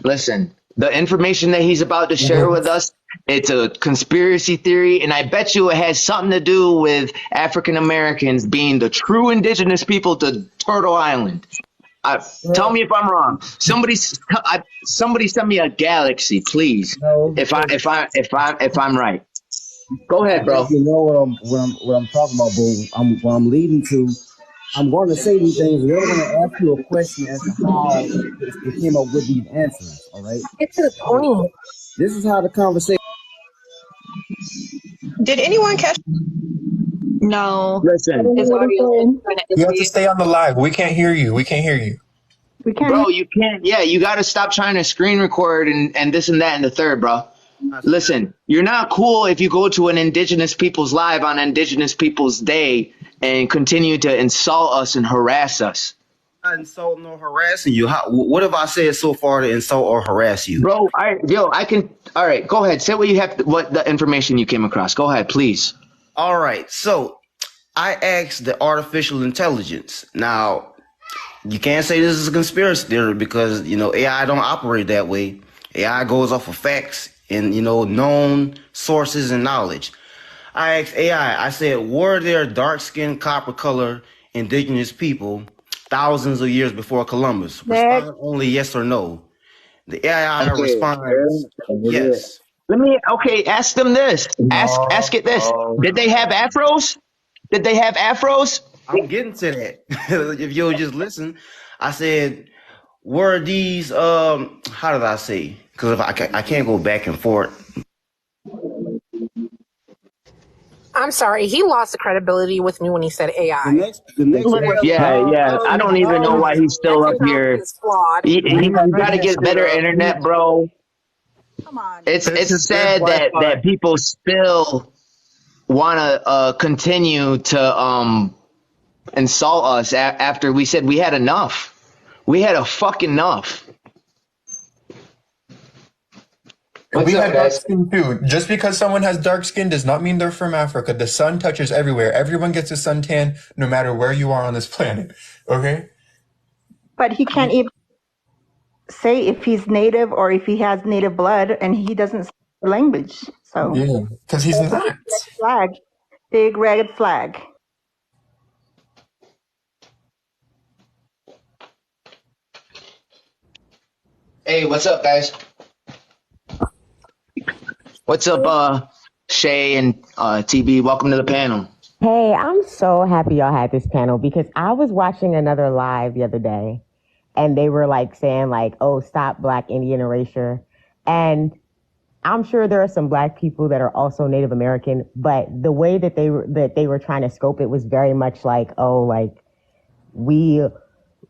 Listen, the information that he's about to share with us, it's a conspiracy theory, and I bet you it has something to do with African Americans being the true indigenous people to Turtle Island. Tell me if I'm wrong. Somebody send me a galaxy, please. No, If I'm right. Go I ahead, think bro. you know what I'm talking about, but what I'm leading to. I'm going to say these things, and then I'm going to ask you a question as to how they came up with these answers. All right. Get to the So point. this is how the conversation. Did anyone catch? No. Listen, His audio is kind of You have to iffy. stay on the live. We can't hear you. We can't hear you. We can't hear. bro, you can't. Yeah, you got to stop trying to screen record and this and that and the third, bro. Listen, you're not cool if you go to an Indigenous Peoples Live on Indigenous Peoples Day and continue to insult us and harass us. Not insulting or harassing you. What have I said so far to insult or harass you? Bro, I can. All right, go ahead. Say what you have. What the information you came across. Go ahead, please. All right. So I asked the artificial intelligence. Now, you can't say this is a conspiracy theory because, AI don't operate that way. AI goes off of facts and, known sources and knowledge. I asked AI, I said, were there dark-skinned, copper-color indigenous people thousands of years before Columbus? Next. Respond only yes or no. The AI Okay. responds yes. Ask them this. Ask it this. Did they have afros? Did they have afros? I'm getting to that. If you'll just listen, I said, were these how did I say? Because if I can't go back and forth. I'm sorry, he lost the credibility with me when he said AI. The next question. Yeah. I don't even know why he's still up here. Is flawed. You got to get better internet, bro. Come on. It's is sad good that Wi-Fi. people still want to continue to insult us after we said we had enough. We had a fucking enough. We had dark skin too. Just because someone has dark skin does not mean they're from Africa. The sun touches everywhere. Everyone gets a suntan no matter where you are on this planet. Okay? But he can't even say if he's native or if he has native blood, and he doesn't speak the language. So Yeah. Because he's not. flag, big red flag. Hey, what's up, guys? What's up, Shay and TB? Welcome to the panel. Hey, I'm so happy y'all had this panel because I was watching another live the other day and they were like saying like, oh, stop Black Indian erasure. And I'm sure there are some Black people that are also Native American, but the way that they were trying to scope it was very much like, oh, like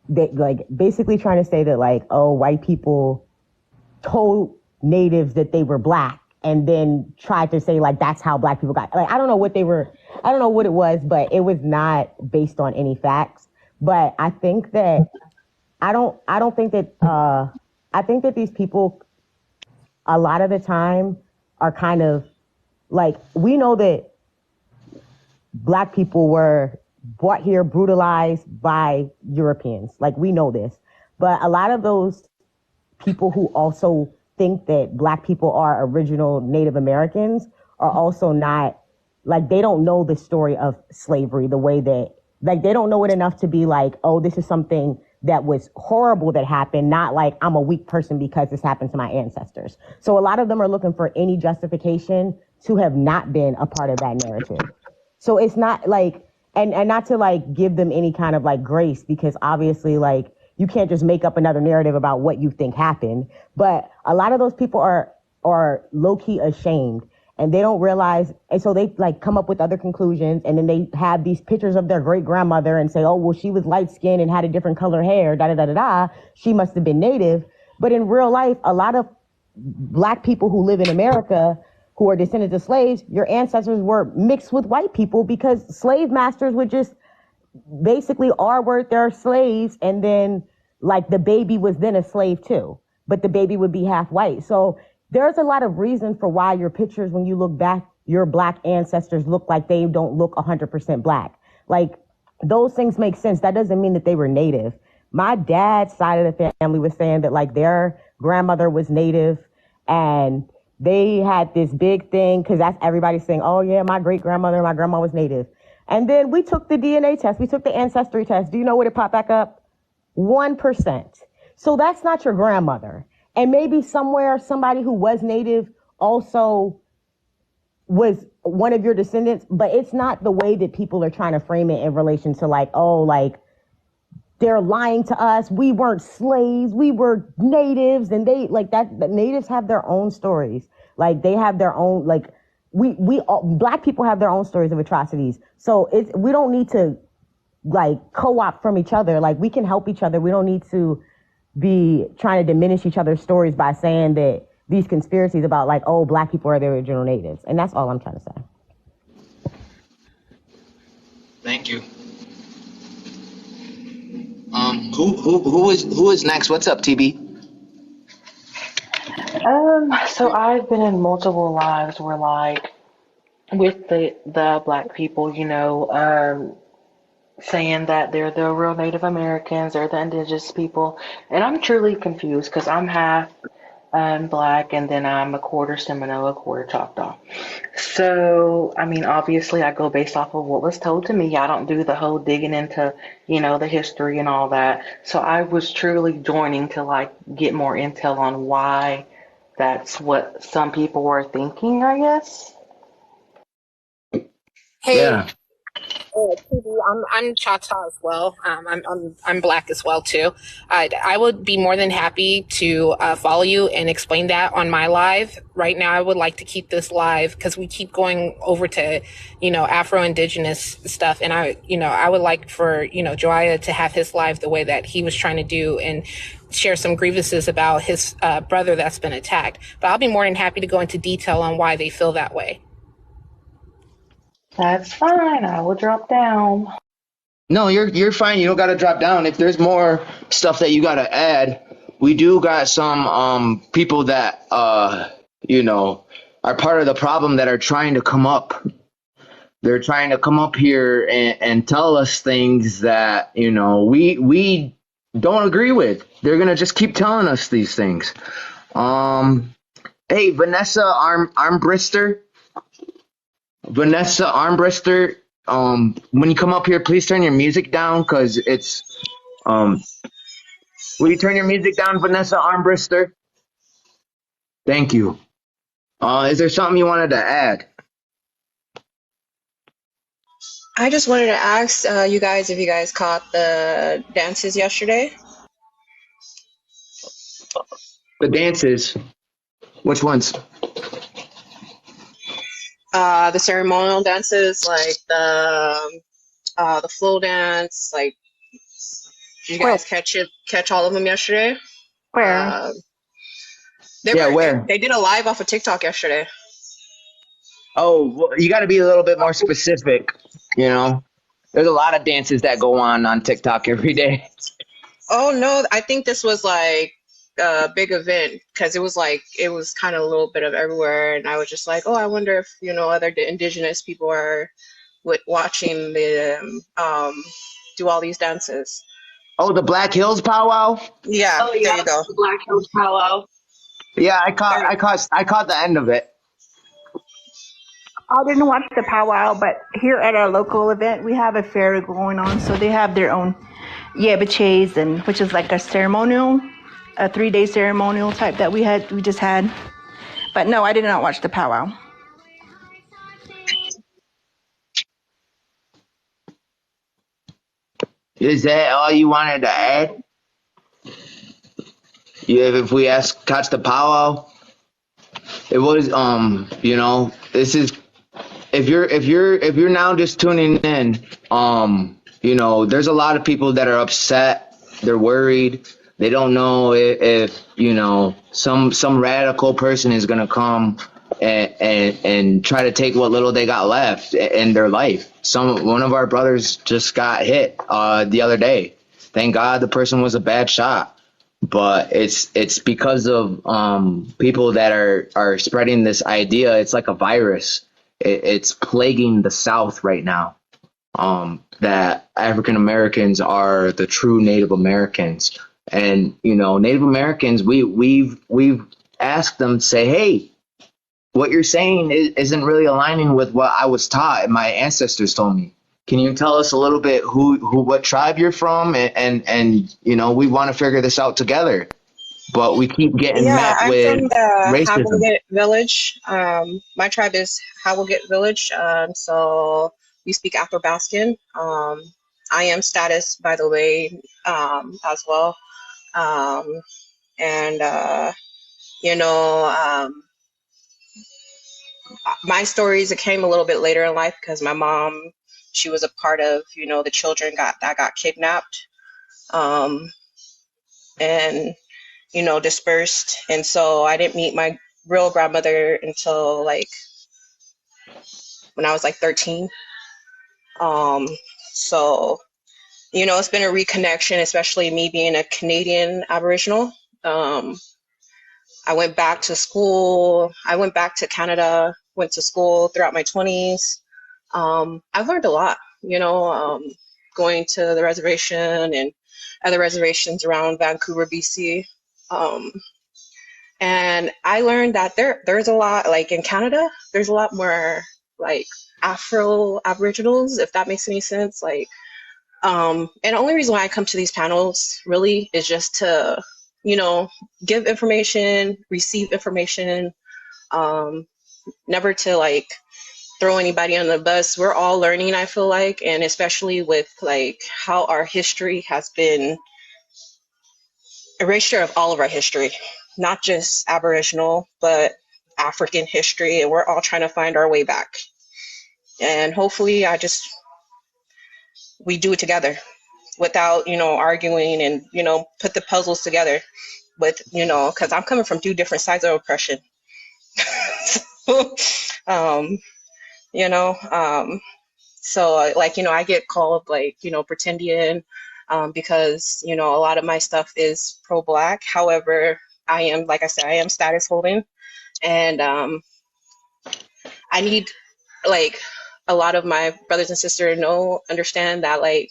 like basically trying to say that like, oh, white people told natives that they were Black and then tried to say like that's how Black people got, like I don't know what it was, but it was not based on any facts. But I think that I think that these people a lot of the time are kind of like, we know that Black people were brought here brutalized by Europeans, like we know this, but a lot of those people who also think that Black people are original Native Americans are also not, like, they don't know the story of slavery the way that Like, they don't know it enough to be like, oh, this is something that was horrible that happened, not like I'm a weak person because this happened to my ancestors. So a lot of them are looking for any justification to have not been a part of that narrative. So it's not like, and not to like give them any kind of like grace, because obviously like you can't just make up another narrative about what you think happened. But a lot of those people are low key ashamed, and they don't realize, and so they like come up with other conclusions, and then they have these pictures of their great grandmother and say, oh, well, she was light skinned and had a different color hair, da da da da da. She must have been native. But in real life, a lot of Black people who live in America who are descendants of slaves, your ancestors were mixed with white people because slave masters would just basically R-word their slaves, and then like the baby was then a slave too, but the baby would be half white. So there's a lot of reason for why your pictures, when you look back, your Black ancestors look like they don't look 100% Black. Like, those things make sense. That doesn't mean that they were native. My dad's side of the family was saying that like their grandmother was native, and they had this big thing because that's everybody saying, oh yeah, my great grandmother, my grandma was native. And then we took the DNA test, we took the ancestry test. Do you know what it popped back up? 1%. So that's not your grandmother. And maybe somewhere somebody who was native also was one of your descendants, but it's not the way that people are trying to frame it in relation to like, oh, like they're lying to us. We weren't slaves. We were natives. And they like that. The natives have their own stories. Like they have their own, like we all, Black people have their own stories of atrocities. So we don't need to like co-opt from each other. Like we can help each other. We don't need to be trying to diminish each other's stories by saying that these conspiracies about like, oh, Black people are the original natives. And that's all I'm trying to say. Thank you. Who is next? What's up, TB? So I've been in multiple lives where like with the Black people, saying that they're the real Native Americans, they're the indigenous people, and I'm truly confused because I'm half Black, and then I'm a quarter Seminole, a quarter Choctaw. So, I mean, obviously, I go based off of what was told to me. I don't do the whole digging into, the history and all that. So I was truly joining to like get more intel on why that's what some people were thinking, I guess. Hey, Yeah. TD, I'm Choctaw as well. I'm Black as well too. I would be more than happy to follow you and explain that on my live. Right now, I would like to keep this live because we keep going over to, Afro-Indigenous stuff, and I would like for Joia to have his live the way that he was trying to do and share some grievances about his brother that's been attacked. But I'll be more than happy to go into detail on why they feel that way. That's fine. I will drop down. No, you're fine. You don't got to drop down. If there's more stuff that you got to add, we do got some people that are part of the problem that are trying to come up. They're trying to come up here and tell us things that we don't agree with. They're gonna just keep telling us these things. Hey, Armbrister. Vanessa Armbrister, when you come up here, please turn your music down because it's will you turn your music down, Vanessa Armbrister? Thank you. Is there something you wanted to add? I just wanted to ask you guys if you guys caught the dances yesterday. The dances. Which ones? The ceremonial dances, like the flow dance. Like, did you guys catch all of them yesterday? Where? Where? They did a live off of TikTok yesterday. Oh, well, you got to be a little bit more specific. There's a lot of dances that go on TikTok every day. Oh no, I think this was like a big event because it was kind of a little bit of everywhere, and I was just like, oh, I wonder if other indigenous people are watching the do all these dances. Oh, the Black Hills powwow. Yeah. Oh yeah, there you go. the Black Hills powwow. Yeah, I caught the end of it. I didn't watch the powwow, but here at our local event, we have a fair going on, so they have their own yebiches, and which is like a ceremonial, a 3-day ceremonial type that we just had. But no, I did not watch the powwow. Is that all you wanted to add? If we ask catch the powwow, it was this is if you're now just tuning in, there's a lot of people that are upset. They're worried. They don't know if some radical person is gonna come and try to take what little they got left in their life. One of our brothers just got hit the other day. Thank God the person was a bad shot, but it's because of people that are spreading this idea. It's like a virus. It's plaguing the South right now. That African Americans are the true Native Americans, and Native Americans, we've asked them, say, hey, what you're saying isn't really aligning with what I was taught and my ancestors told me. Can you tell us a little bit what tribe you're from? And we want to figure this out together. But we keep getting Yeah, met I'm from with the racism. Hawawit village. My tribe is Hawawit village. So we speak Afro-Basque. I am status, by the way, as well. Um, and you know, my stories, it came a little bit later in life because my mom, she was a part of the children that got kidnapped, um, and dispersed, and so I didn't meet my real grandmother until like when I was like 13. Um, so it's been a reconnection, especially me being a Canadian Aboriginal. Um, I went back to school. I went back to Canada, went to school throughout my 20s. I've learned a lot, going to the reservation and other reservations around Vancouver, BC. Um, and I learned that there's a lot, like in Canada, there's a lot more like Afro Aboriginals, if that makes any sense. Like, and the only reason why I come to these panels really is just to, give information, receive information, um, never to like throw anybody on the bus. We're all learning, I feel like, and especially with like how our history has been erasure of all of our history, not just Aboriginal, but African history, and we're all trying to find our way back. And hopefully, we do it together without, arguing and, put the puzzles together with, because I'm coming from two different sides of oppression. um, you know, um, so like, I get called like, pretendian, because, a lot of my stuff is pro-Black. However, I am, like I said, I am status holding, and I need like a lot of my brothers and sisters understand that like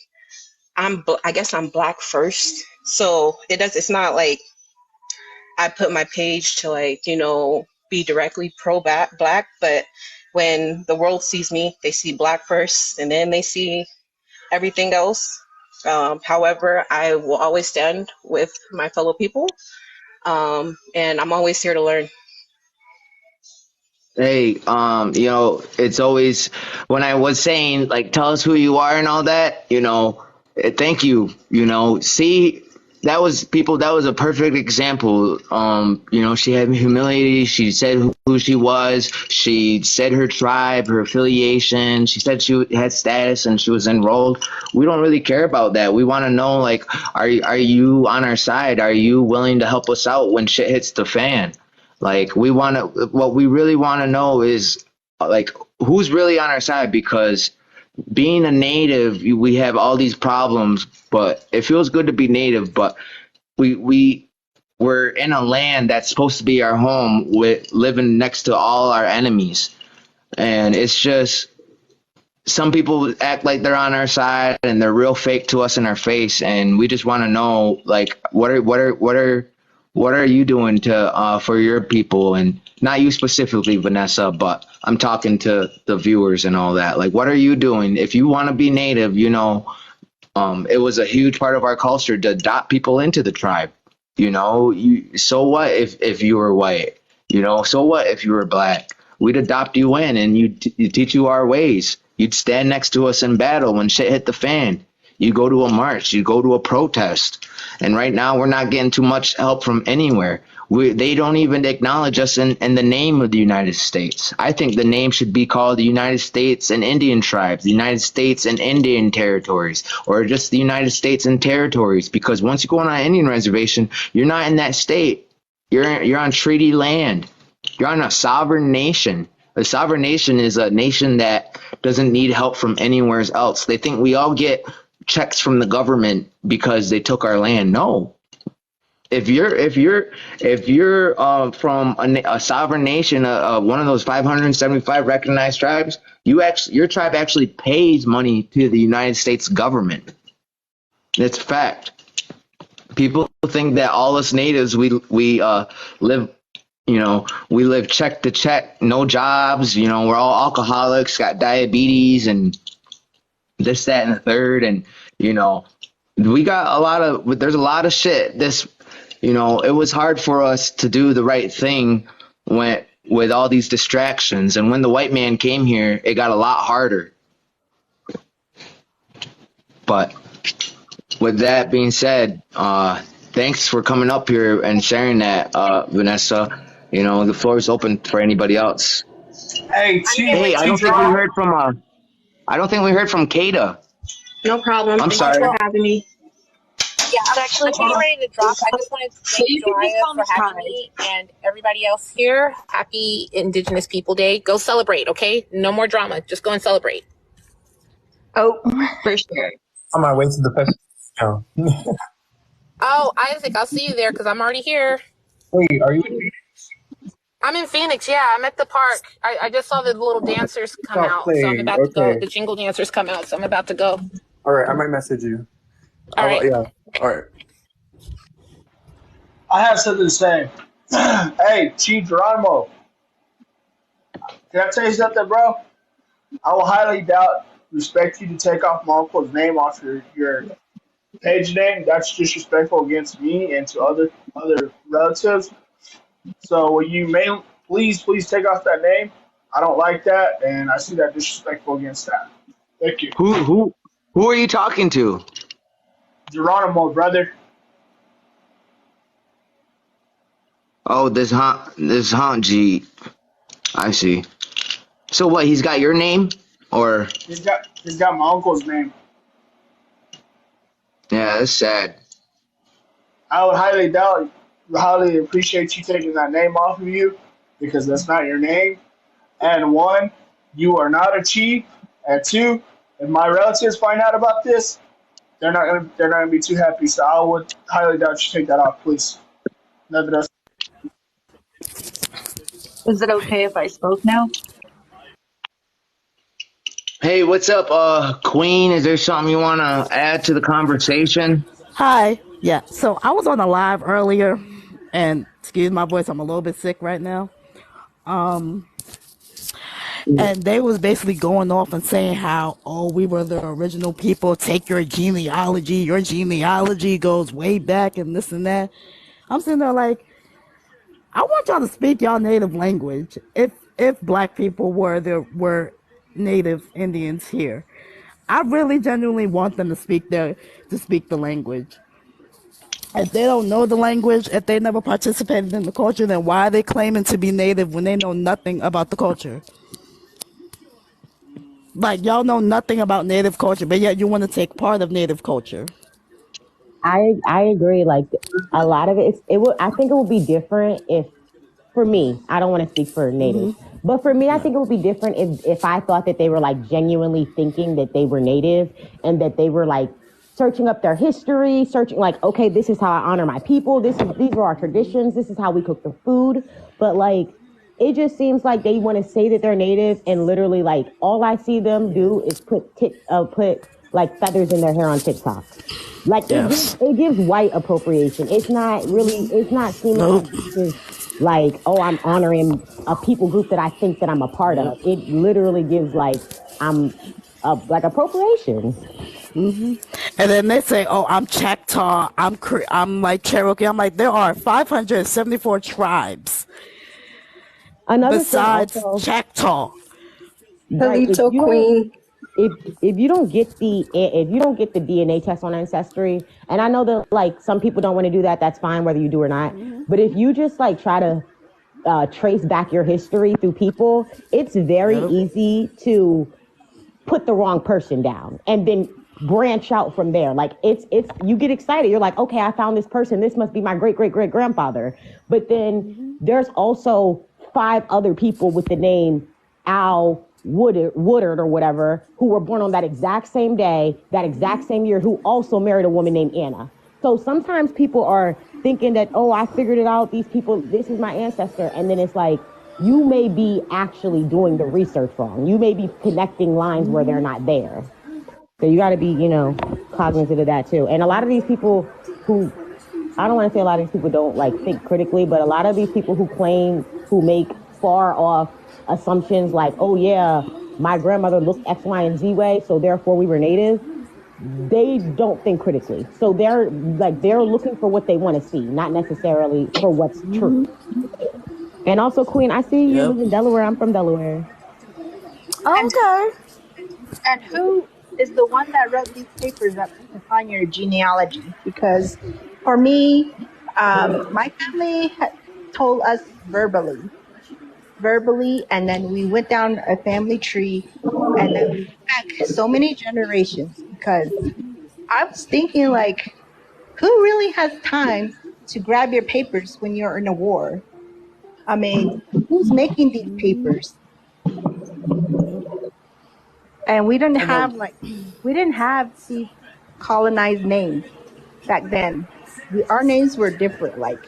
I guess I'm Black first. So it's not like I put my page to like, be directly Black, but when the world sees me, they see Black first and then they see everything else. However, I will always stand with my fellow people. And I'm always here to learn. Hey, it's always when I was saying like, tell us who you are and all that, thank you, see, that was a perfect example. She had humility. She said who she was. She said her tribe, her affiliation. She said she had status and she was enrolled. We don't really care about that. We want to know, like, are you on our side? Are you willing to help us out when shit hits the fan? Like what we really want to know is like who's really on our side, because being a native, we have all these problems, but it feels good to be native. But we're in a land that's supposed to be our home, with living next to all our enemies, and it's just some people act like they're on our side and they're real fake to us in our face, and we just want to know like what are What are you doing to for your people, and not you specifically, Vanessa, but I'm talking to the viewers and all that. Like, what are you doing if you want to be native? It was a huge part of our culture to adopt people into the tribe. So what if you were white? So what if you were black? We'd adopt you in, and you teach you our ways. You'd stand next to us in battle when shit hit the fan. You go to a march, you go to a protest, and right now we're not getting too much help from anywhere. They don't even acknowledge us in the name of the United States. I think the name should be called the United States and Indian Tribes, the United States and Indian Territories, or just the United States and Territories. Because once you go on an Indian reservation, you're not in that state. You're on treaty land. You're on a sovereign nation. A sovereign nation is a nation that doesn't need help from anywhere else. They think we all get checks from the government because they took our land. No, if you're from a sovereign nation, one of those 575 recognized tribes, your tribe actually pays money to the United States government. It's a fact. People think that all us natives live, we live check to check, no jobs. We're all alcoholics, got diabetes, and this, that, and the third, and we got there's a lot of shit. It was hard for us to do the right thing with all these distractions, and when the white man came here, it got a lot harder. But with that being said, thanks for coming up here and sharing that, Vanessa. The floor is open for anybody else. Hey, Hey, I don't think we heard from Kada. No problem. I'm Thank sorry. you for having me. Yeah, I'm getting ready to drop. I just wanted to thank Joraya for having me and everybody else here. Happy Indigenous People Day. Go celebrate, okay? No more drama. Just go and celebrate. Oh, for sure. On my way to the festival. Oh, Isaac, I'll see you there because I'm already here. Wait, are you? I'm in Phoenix. Yeah, I'm at the park. I just saw the little dancers come Stop out, so I'm playing. about to go. Okay. The jingle dancers come out, so I'm about to go. All right, I might message you. All right. Yeah. All right. I have something to say. Hey, Chief Geronimo, can I tell you something, bro? I will highly respect you to take off my uncle's name off your page name. That's disrespectful against me and to other relatives. So will you please take off that name? I don't like that, and I see that disrespectful against that. Thank you. Who are you talking to? Geronimo, brother. Oh, this G. I see. So what? He's got your name, or He's got my uncle's name. yeah, that's sad. I would highly appreciate you taking that name off of you because that's not your name. And one, you are not a chief. And two, if my relatives find out about this, they're not gonna be too happy. So I would highly doubt you take that off, please. Nothing else. Is it okay if I spoke now? Hey, what's up, Queen? Is there something you want to add to the conversation? Hi. Yeah. So I was on a live earlier, and excuse my voice, I'm a little bit sick right now. And they was basically going off and saying how, oh, we were the original people. Take your genealogy. Your genealogy goes way back, and this and that. I'm sitting there like, I want y'all to speak y'all native language. If black people were native Indians here, I really genuinely want them to speak the language. If they don't know the language, if they never participated in the culture, then why are they claiming to be native when they know nothing about the culture? Like, y'all know nothing about native culture, but yet you want to take part of native culture. I agree. Like a lot of I think it would be different if, for me, I don't want to speak for natives, but for me, I think it would be different if I thought that they were like genuinely thinking that they were native and that they were like searching up their history, searching like, okay, this is how I honor my people. These are our traditions. This is how we cook the food. But like, it just seems like they want to say that they're native and literally like all I see them do is put like feathers in their hair on TikTok. Like Yes. it gives white appropriation. It's not really, it's not seeming Nope. as this is like, oh, I'm honoring a people group that I think that I'm a part Yep. of. It literally gives like I'm like appropriation. And then they say, "Oh, I'm Choctaw. I'm like Cherokee." I'm like, there are 574 tribes Another thing besides also, Choctaw. right? Palito Queen. If you don't get the DNA test on Ancestry, and I know that like some people don't want to do that, that's fine whether you do or not. But if you just like try to trace back your history through people, it's very Yep. easy to put the wrong person down and then branch out from there. Like it's you get excited. You're like, okay, I found this person. This must be my great great great grandfather. But then there's also 5 other people with the name Al Woodard or whatever who were born on that exact same day, that exact same year, who also married a woman named Anna. So sometimes people are thinking that, oh, I figured it out. These people, this is my ancestor. And then it's like, you may be actually doing the research wrong. You may be connecting lines where they're not there. So you got to be, cognizant of that too. And a lot of these people who, I don't want to say a lot of these people don't like think critically, but a lot of these people who make far off assumptions like, oh yeah, my grandmother looked X, Y, and Z way, so therefore we were native. They don't think critically. So they're looking for what they want to see, not necessarily for what's true. And also, Queen, I see you Yep. live in Delaware. I'm from Delaware. And Okay. and who is the one that wrote these papers up to find your genealogy? Because for me, my family told us verbally, and then we went down a family tree, and then we went back so many generations. Because I was thinking, like, who really has time to grab your papers when you're in a war? I mean, who's making these papers? And And then, we didn't have these colonized names back then. Our names were different. Like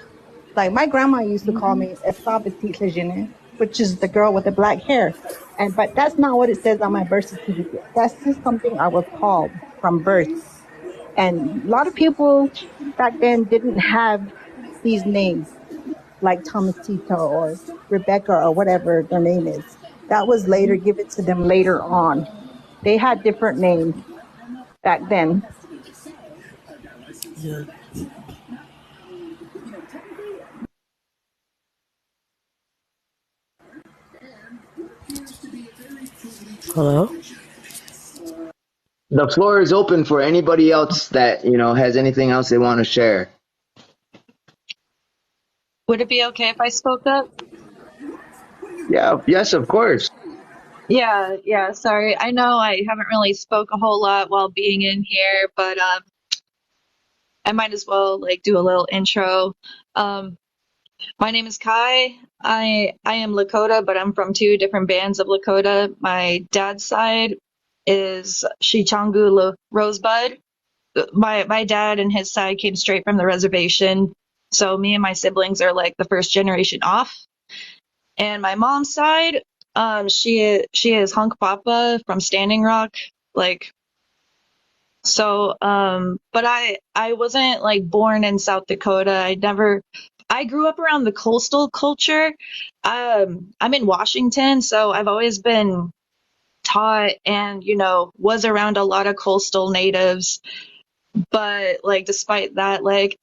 my grandma used to call me Estabititlegene, which is the girl with the black hair. But that's not what it says on my birth certificate. That's just something I was called from birth. And a lot of people back then didn't have these names like Thomasito or Rebecca or whatever their name is. That was later given to them later on. They had different names back then. yeah. Hello. The floor is open for anybody else that has anything else they want to share. Would it be okay if I spoke up? Yeah, yes, of course. Yeah, sorry. I know I haven't really spoke a whole lot while being in here, but I might as well like do a little intro. Um, my name is Kai. I am Lakota, but I'm from 2 different bands of Lakota. My dad's side is Shichangu Rosebud. My dad and his side came straight from the reservation, so me and my siblings are like the first generation off. And my mom's side, she is Hunk Papa from Standing Rock, like so. But I wasn't like born in South Dakota. I grew up around the coastal culture. I'm in Washington, so I've always been taught and was around a lot of coastal natives. But like despite that, like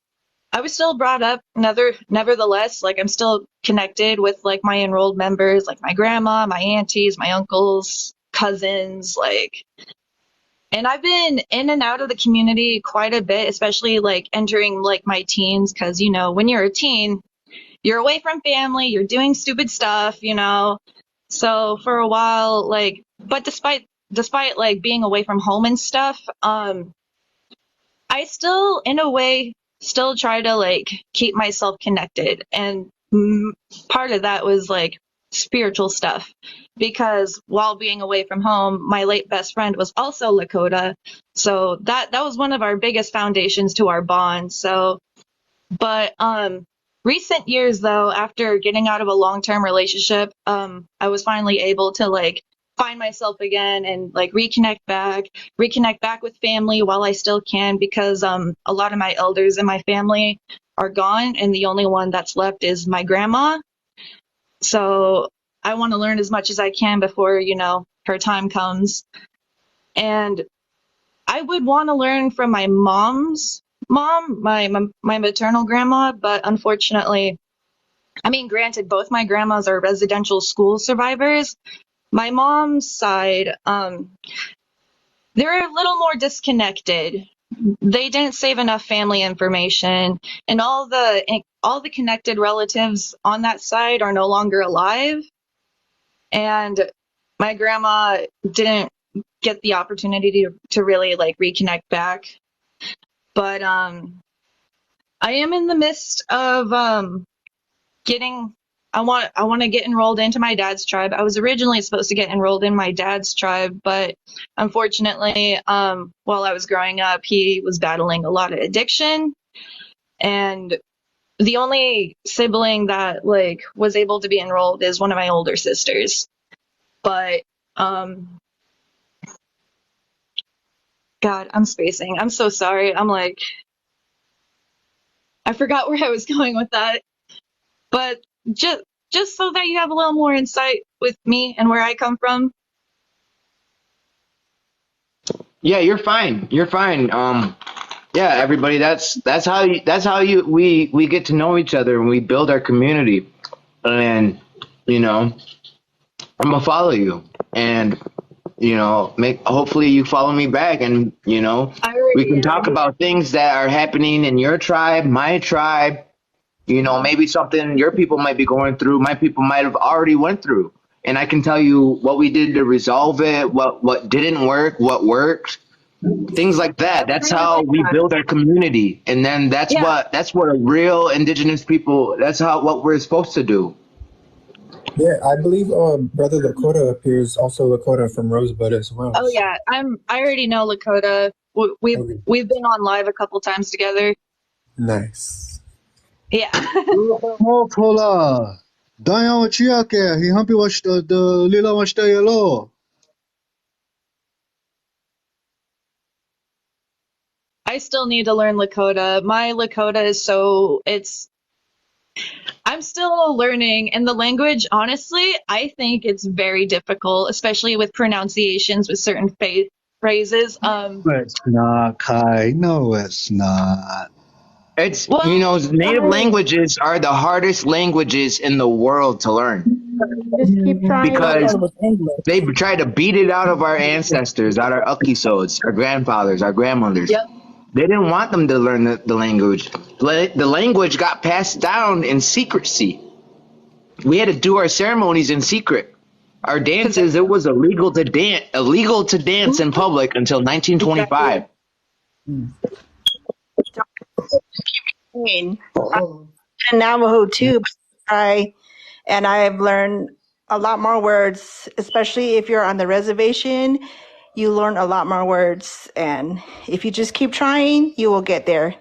I was still brought up nevertheless, like I'm still connected with like my enrolled members, like my grandma, my aunties, my uncles, cousins, like, and I've been in and out of the community quite a bit, especially like entering like my teens, because when you're a teen, you're away from family, you're doing stupid stuff. So for a while, like, but despite like being away from home and stuff, I still, in a way, still try to like keep myself connected. And part of that was like spiritual stuff because while being away from home, my late best friend was also Lakota. So that was one of our biggest foundations to our bond. So, but, recent years though, after getting out of a long-term relationship, I was finally able to like find myself again and like reconnect back with family while I still can, because a lot of my elders in my family are gone and the only one that's left is my grandma. So I want to learn as much as I can before, her time comes. And I would want to learn from my mom's mom, my maternal grandma, but unfortunately, I mean, granted, both my grandmas are residential school survivors. My mom's side, they're a little more disconnected. They didn't save enough family information, and all the connected relatives on that side are no longer alive. And my grandma didn't get the opportunity to really like reconnect back. But I am in the midst of getting I want to get enrolled into my dad's tribe. I was originally supposed to get enrolled in my dad's tribe, but unfortunately, while I was growing up, he was battling a lot of addiction, and the only sibling that like was able to be enrolled is one of my older sisters. But God, I'm spacing. I'm so sorry. I forgot where I was going with that. But just so that you have a little more insight with me and where I come from. Yeah, you're fine. You're fine. Yeah, everybody. We get to know each other and we build our community. And you know, I'm gonna follow you, and hopefully you follow me back, and we can talk about things that are happening in your tribe, my tribe. Maybe something your people might be going through, my people might have already went through, and I can tell you what we did to resolve it, what didn't work, what worked, things like that. That's how we build our community, and then that's what a real indigenous people. That's what we're supposed to do. Yeah, I believe Brother Lakota appears also Lakota from Rosebud as well. Oh yeah, I already know Lakota. We've been on live a couple times together. Nice. Yeah. Hola. Dayan wachiake. He humpy watch the lila watch the yellow. I still need to learn Lakota. My Lakota is I'm still learning, and the language, honestly, I think it's very difficult, especially with pronunciations with certain phrases. It's not, Kai. No, it's not. It's native languages are the hardest languages in the world to learn. Just keep trying. Because they tried to beat it out of our ancestors, out our ukisodes, our grandfathers, our grandmothers. Yep. They didn't want them to learn the language. The language got passed down in secrecy. We had to do our ceremonies in secret. Our dances, it was illegal to dance in public until 1925. In Navajo too, and I've learned a lot more words, especially if you're on the reservation. You learn a lot more words, and if you just keep trying, you will get there.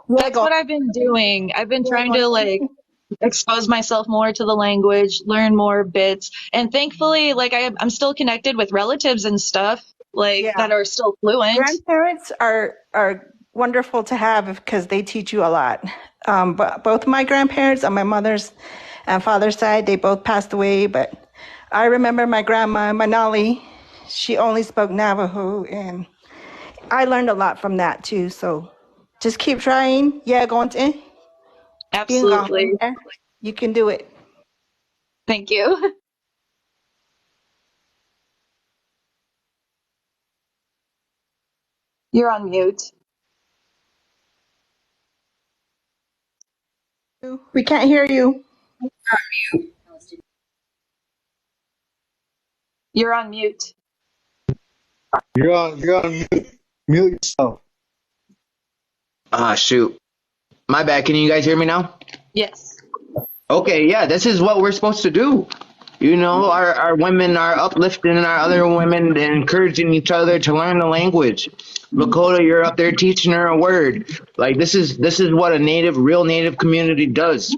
That's what I've been doing. I've been trying to expose myself more to the language, learn more bits, and thankfully, I'm still connected with relatives and stuff that are still fluent. Grandparents are wonderful to have because they teach you a lot. But both my grandparents on my mother's and father's side, they both passed away. But I remember my grandma, Manali. She only spoke Navajo, and I learned a lot from that too. So just keep trying. Yeah, go on to. Absolutely. You can do it. Thank you. You're on mute. We can't hear you. You're on mute. You're on mute. Mute yourself. Ah, shoot. My bad. Can you guys hear me now? Yes. Okay, yeah, this is what we're supposed to do. Our women are uplifting our other women and encouraging each other to learn the language. Lakota, you're up there teaching her a word. Like this is what a real native community does.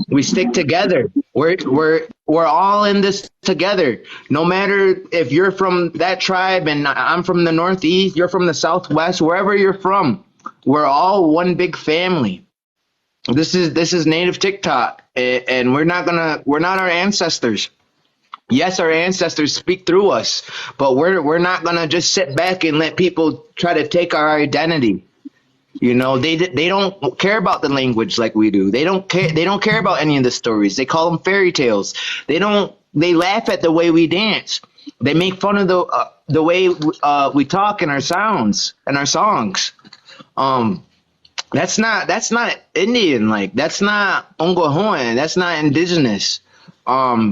We stick together. We're we're all in this together. No matter if you're from that tribe and I'm from the Northeast, you're from the Southwest, wherever you're from, we're all one big family. This is native TikTok, and we're not our ancestors. Yes, our ancestors speak through us, but we're not gonna just sit back and let people try to take our identity. You know, they don't care about the language like we do. They don't care about any of the stories. They call them fairy tales. They laugh at the way we dance. They make fun of the way we talk and our sounds and our songs. Um, that's not Indian, like that's not Ongohoan, that's not indigenous.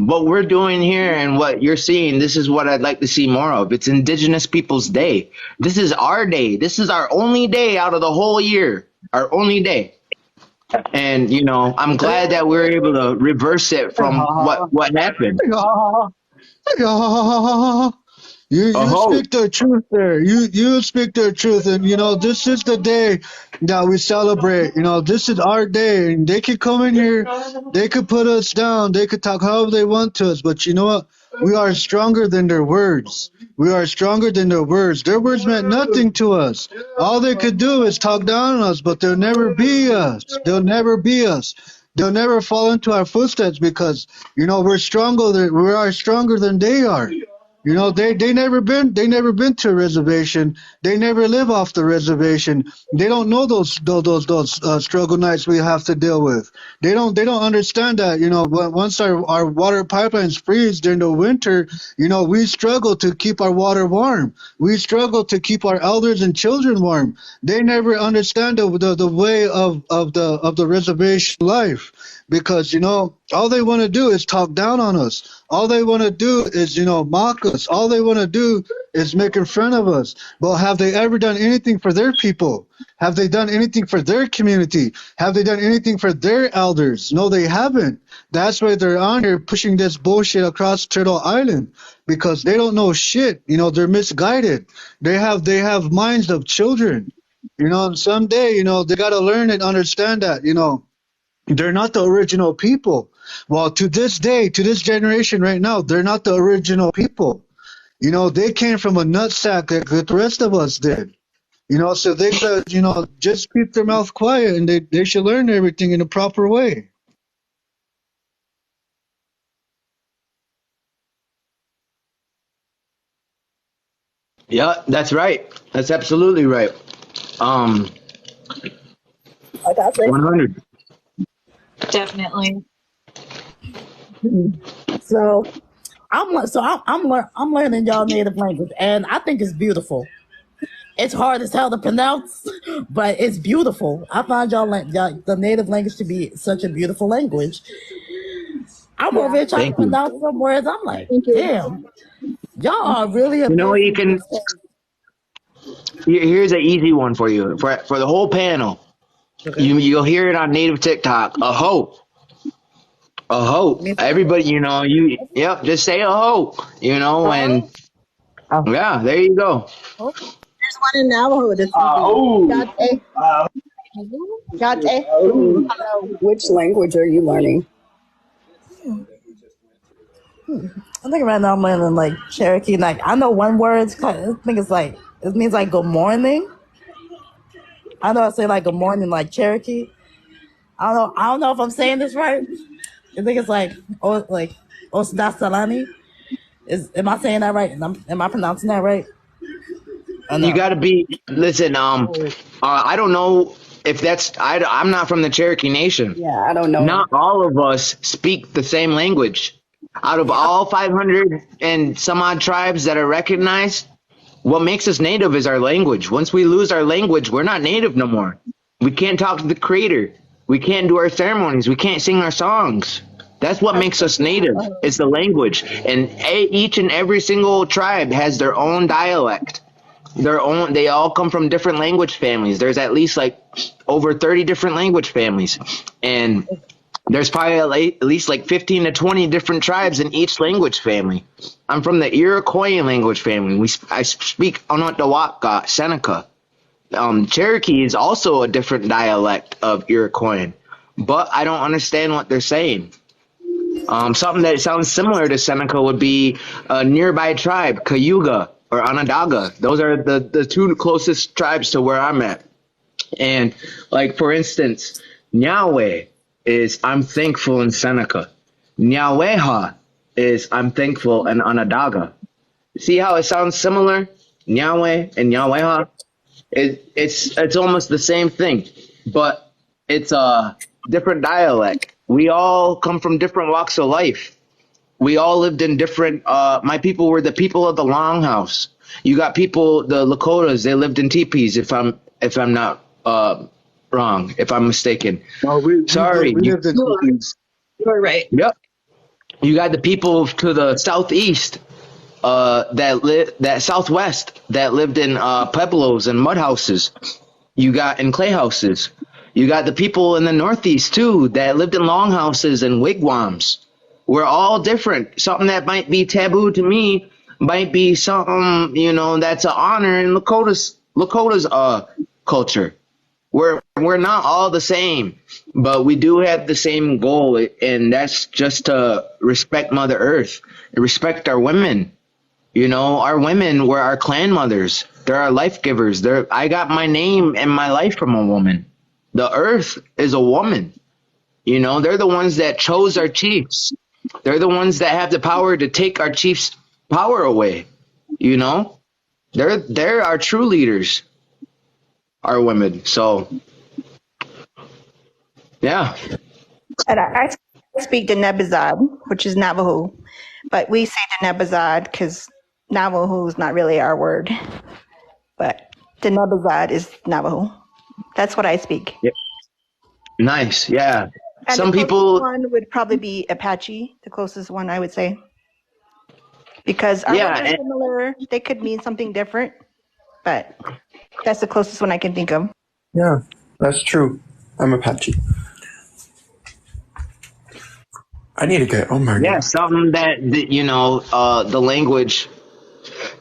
What we're doing here and what you're seeing, this is what I'd like to see more of. It's Indigenous Peoples Day. This is our day. This is our only day out of the whole year. Our only day. And I'm glad that we're able to reverse it from what happened. You Oh, speak the truth there. You speak the truth, and this is the day that we celebrate. This is our day, and they could come in here, they could put us down, they could talk however they want to us, but you know what? We are stronger than their words. We are stronger than their words. Their words meant nothing to us. All they could do is talk down on us, but they'll never be us. They'll never be us. They'll never fall into our footsteps because we're stronger. We are stronger than they are. They never been to a reservation. They never live off the reservation. They don't know those struggle nights we have to deal with. They don't understand that once our water pipelines freeze during the winter, we struggle to keep our water warm. We struggle to keep our elders and children warm. They never understand the way of the reservation life because all they want to do is talk down on us. All they want to do is mock us. All they want to do is make fun of us. But have they ever done anything for their people? Have they done anything for their community? Have they done anything for their elders? No, they haven't. That's why they're on here pushing this bullshit across Turtle Island because they don't know shit. They're misguided. They have minds of children. And someday, they got to learn and understand that, they're not the original people. Well, to this day, to this generation right now, they're not the original people. They came from a nutsack like the rest of us did. So they gotta, just keep their mouth quiet and they should learn everything in a proper way. yeah, that's right. That's absolutely right. Um, I got you. 100. Definitely. So I'm learning y'all native language, and I think it's beautiful. It's hard as hell to pronounce, but it's beautiful. I find y'all the native language to be such a beautiful language. I'm over here trying to Thank you. pronounce some words. I'm like, Thank you. damn, y'all are really You know, you amazing. can. Here's an easy one for you for the whole panel. You'll hear it on native TikTok. A hoe. Everybody, yep. Just say a hoe. And yeah, there you go. There's one in Navajo that's easy. Got a. Which language are you learning? I think right now I'm learning like Cherokee. Like I know one word. I think it means like good morning. I know I say like good morning like Cherokee. I don't know if I'm saying this right. I think it's like Osdasalani. Am I saying that right? Am I pronouncing that right? Or You no? got to be. Listen. I don't know if that's. I'm not from the Cherokee Nation. Yeah, I don't know. Not all of us speak the same language. Out of all 500 and some odd tribes that are recognized, what makes us native is our language. Once we lose our language, we're not native no more. We can't talk to the creator. We can't do our ceremonies. We can't sing our songs. That's what makes us native. It's the language. And each and every single tribe has their own dialect. They all come from different language families. There's at least like over 30 different language families. And there's probably at least like 15 to 20 different tribes in each language family. I'm from the Iroquoian language family. I speak Onondaga, Seneca. Cherokee is also a different dialect of Iroquoian, but I don't understand what they're saying. Something that sounds similar to Seneca would be a nearby tribe, Cayuga or Onondaga. Those are the two closest tribes to where I'm at. And like for instance, Nyawe is I'm thankful in Seneca. Nyaweha is I'm thankful in Onondaga. See how it sounds similar? Nyawe and Nyaweha? It's almost the same thing, but it's a different dialect. We all come from different walks of life. We all lived in different. My people were the people of the longhouse. You got people, the Lakotas. They lived in teepees. If I'm not wrong, if I'm mistaken. No, Sorry. we lived in teepees. You're right. Yep. You got the people to the southeast that southwest that lived in pueblos and mud houses. You got in clay houses. You got the people in the northeast too that lived in longhouses and wigwams. We're all different. Something that might be taboo to me might be something that's an honor in Lakota's culture. We're not all the same, but we do have the same goal, and that's just to respect Mother Earth and respect our women. Our women were our clan mothers. They're our life givers. I got my name and my life from a woman. The earth is a woman. They're the ones that chose our chiefs. They're the ones that have the power to take our chiefs' power away. They're our true leaders, our women. So, yeah. And I speak the Nebazad, which is Navajo, but we say the Nebazad because Navajo is not really our word, but the Nebazad is Navajo. That's what I speak. Yep. Nice. Yeah. And Some the closest people. one would probably be Apache, the closest one I would say, because our Yeah. words are similar. They could mean something different, but that's the closest one I can think of. Yeah, that's true. I'm Apache. I need to get on my Yeah. Something that the language.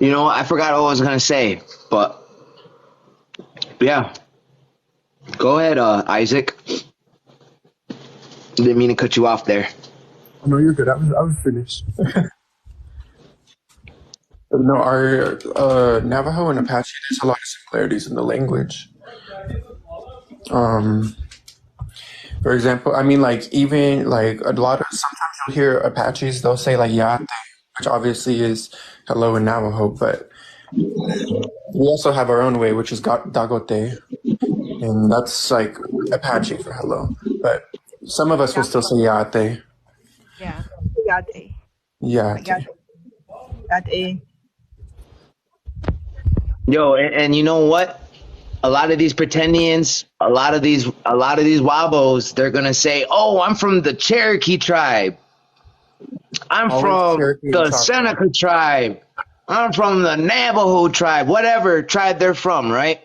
I forgot what I was gonna say, but yeah. Go ahead, Isaac. Didn't mean to cut you off there. Oh, no, you're good. I was finished. No, our Navajo and Apache, there's a lot of similarities in the language. For example, I mean, like even like a lot of sometimes you'll hear Apaches, they'll say like yate, which obviously is hello in Navajo, but we also have our own way, which is dagote, and that's like Apache for hello. But some of us will still say yate. Yeah, Yate. Yate. Yate. Yo, and you know what? A lot of these pretendians, a lot of these wabos, they're gonna say, "Oh, I'm from the Cherokee tribe. I'm Always from Cherokee and the Choctaw. Seneca tribe. I'm from the Navajo tribe. Whatever tribe they're from, right?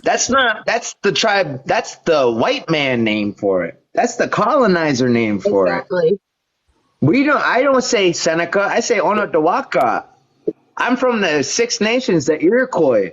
That's the tribe. That's the white man name for it. That's the colonizer name for it. Exactly. I don't say Seneca. I say Onondaga. I'm from the Six Nations, the Iroquois.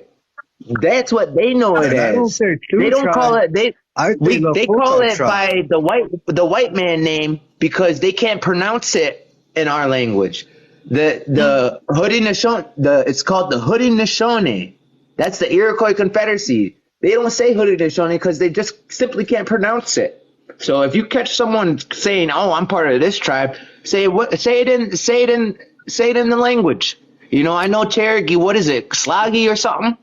That's what they know it And I don't as. say two They don't call tribe. it I say they call Lakota it tribe. by the white man name because they can't pronounce it in our language. The Haudenosaunee, it's called the Haudenosaunee. That's the Iroquois Confederacy. They don't say Haudenosaunee because they just simply can't pronounce it. So if you catch someone saying, "Oh, I'm part of this tribe," say it in the language. I know Cherokee. What is it, Slaggy or something?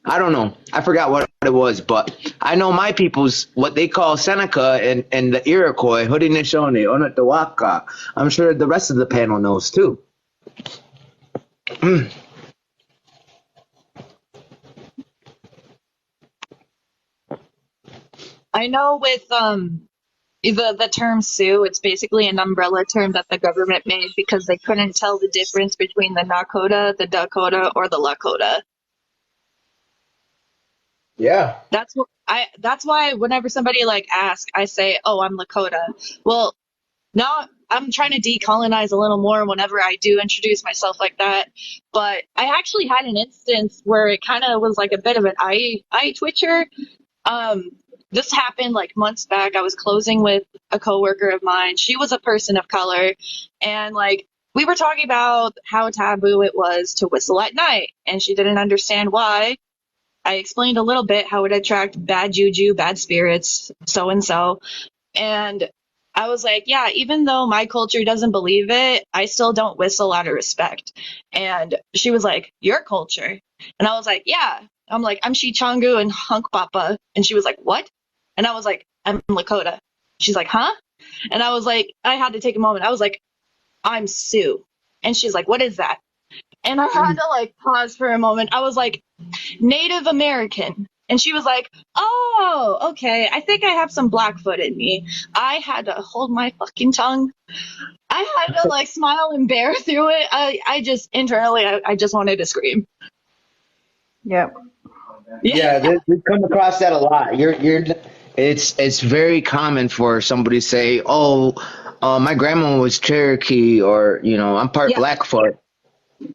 I don't know. I forgot what it was, but I know my people's what they call Seneca and the Iroquois, Haudenosaunee, Onondaga. I'm sure the rest of the panel knows too. I know with the term Sioux, it's basically an umbrella term that the government made because they couldn't tell the difference between the Nakota, the Dakota, or the Lakota. Yeah. That's why whenever somebody like asks, I say, "Oh, I'm Lakota." Well, now I'm trying to decolonize a little more whenever I do introduce myself like that. But I actually had an instance where it kind of was like a bit of an eye twitcher. this happened like months back. I was closing with a coworker of mine. She was a person of color, and like we were talking about how taboo it was to whistle at night, and she didn't understand why. I explained a little bit how it would attract bad juju, bad spirits, so and so. And I was like, yeah, even though my culture doesn't believe it, I still don't whistle out of respect. And she was like, your culture? And I was like, yeah. I'm like, I'm Chichangu and Hunk Papa. And she was like, what? And I was like, I'm Lakota. She's like, huh? And I was like, I had to take a moment. I was like, I'm Sioux. And she's like, what is that? And I had to like pause for a moment. I was like, Native American. And she was like, oh, okay. I think I have some Blackfoot in me. I had to hold my fucking tongue. I had to like smile and bear through it. I just internally, I just wanted to scream. Yep. Yeah, we come across that a lot. It's very common for somebody to say, "Oh, my grandma was Cherokee," or I'm part Blackfoot.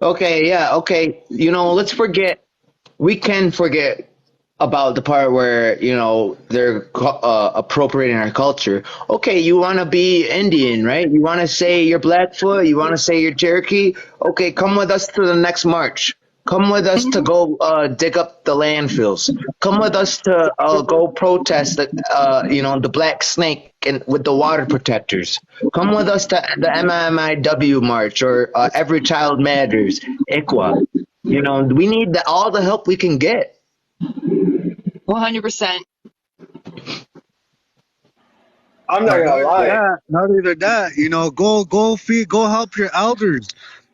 Okay, yeah, okay. Let's forget. We can forget about the part where they're appropriating our culture. Okay, you want to be Indian, right? You want to say you're Blackfoot. You want to say you're Cherokee. Okay, come with us to the next march. Come with us to go dig up the landfills. Come with us to go protest the black snake and with the water protectors. Come with us to the MMIW march or Every Child Matters, ICWA. We need all the help we can get. 100%. I'm not gonna lie. Not even that. Go help your elders.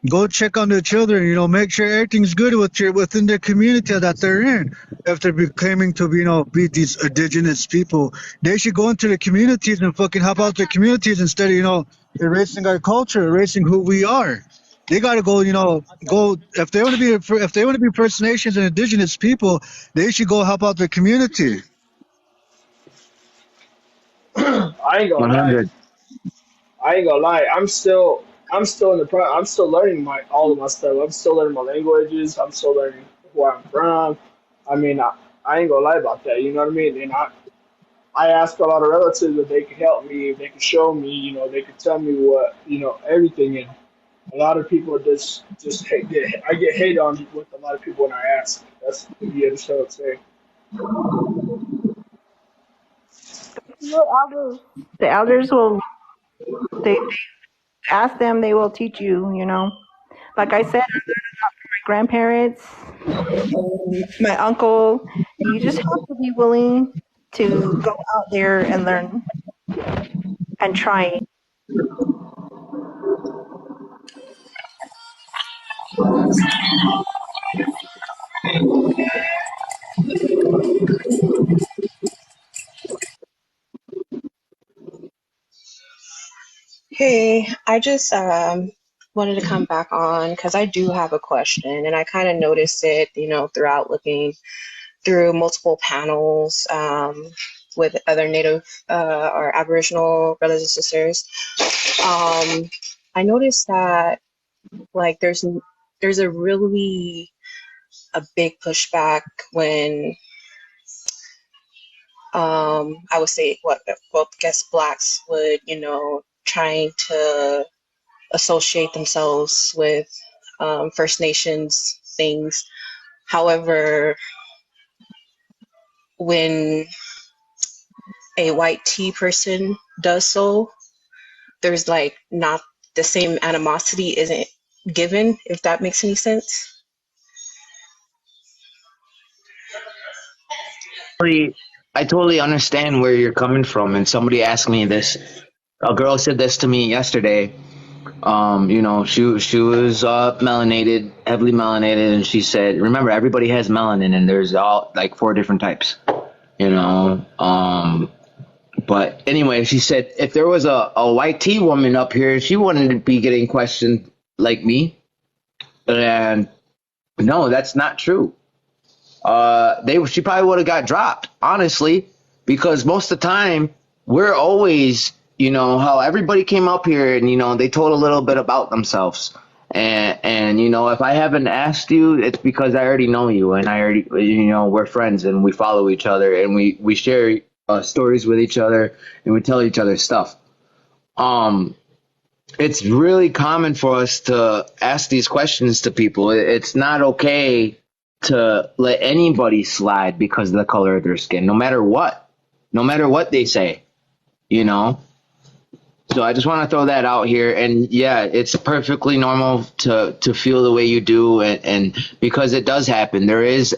Go check on the children. Make sure everything's good within their community that they're in. If they're claiming to be these indigenous people, they should go into the communities and fucking help out their communities instead of erasing our culture, erasing who we are. They gotta go. If they want to be First Nations and indigenous people, they should go help out their community. I ain't gonna lie. 100. I ain't gonna lie. I'm still in the I'm still learning all of my stuff. I'm still learning my languages. I'm still learning where I'm from. I mean, I ain't gonna lie about that. You know what I mean? And I ask a lot of relatives if they can help me, if they can show me. They can tell me what everything. And a lot of people I get hate on with a lot of people when I ask. That's you understand what I'm saying. Your elders. The elders will. They ask them. They will teach you. Like I said, I learned a lot from my grandparents, my uncle. You just have to be willing to go out there and learn and try. Hey, I just wanted to come back on because I do have a question, and I kind of noticed it, throughout looking through multiple panels with other Native or Aboriginal brothers and sisters. I noticed that like there's a big pushback when I would say I guess blacks would trying to associate themselves with First Nations things. However, when a white tea person does so, there's like not the same animosity isn't given, if that makes any sense. I totally understand where you're coming from. And somebody asked me this. A girl said this to me yesterday. She was melanated, heavily melanated, and she said, "Remember, everybody has melanin, and there's all like 4 different types." But anyway, she said if there was a white tea woman up here, she wouldn't be getting questioned like me. And no, that's not true. She probably would have got dropped, honestly, because most of the time we're always, how everybody came up here and they told a little bit about themselves, and if I haven't asked you, it's because I already know you, and I already we're friends and we follow each other and we share stories with each other, and we tell each other stuff. Um, it's really common for us to ask these questions to people. It's not okay to let anybody slide because of the color of their skin, no matter what they say, you know? So I just want to throw that out here. And yeah, it's perfectly normal to feel the way you do. And because it does happen, there is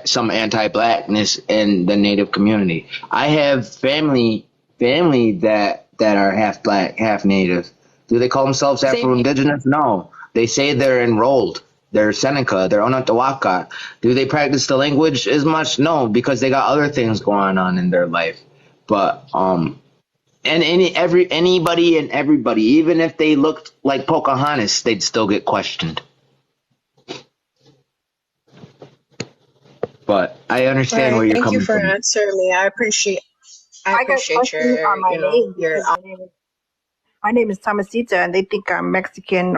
some anti-blackness in the Native community. I have family that are half black, half Native. Do they call themselves Same here. Afro-Indigenous? No. They say they're enrolled. They're Seneca. They're Onondaga. Do they practice the language as much? No, because they got other things going on in their life. But and anybody and everybody, even if they looked like Pocahontas, they'd still get questioned. But I All understand right, where you're thank you coming for from. answering me. I I get appreciate questions your, on my name your. because my name is Tomasita, and they think I'm Mexican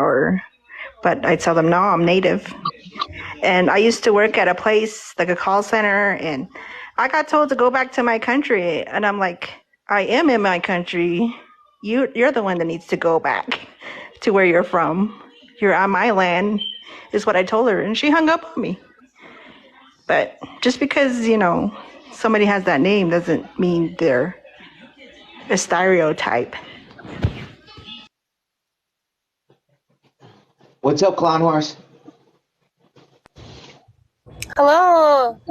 but I tell them no, I'm Native. And I used to work at a place like a call center, and I got told to go back to my country, and I'm like, I am in my country. You're the one that needs to go back to where you're from. You're on my land, is what I told her, and she hung up on me. But just because somebody has that name doesn't mean they're a stereotype. What's up, Clown Horse? Hello.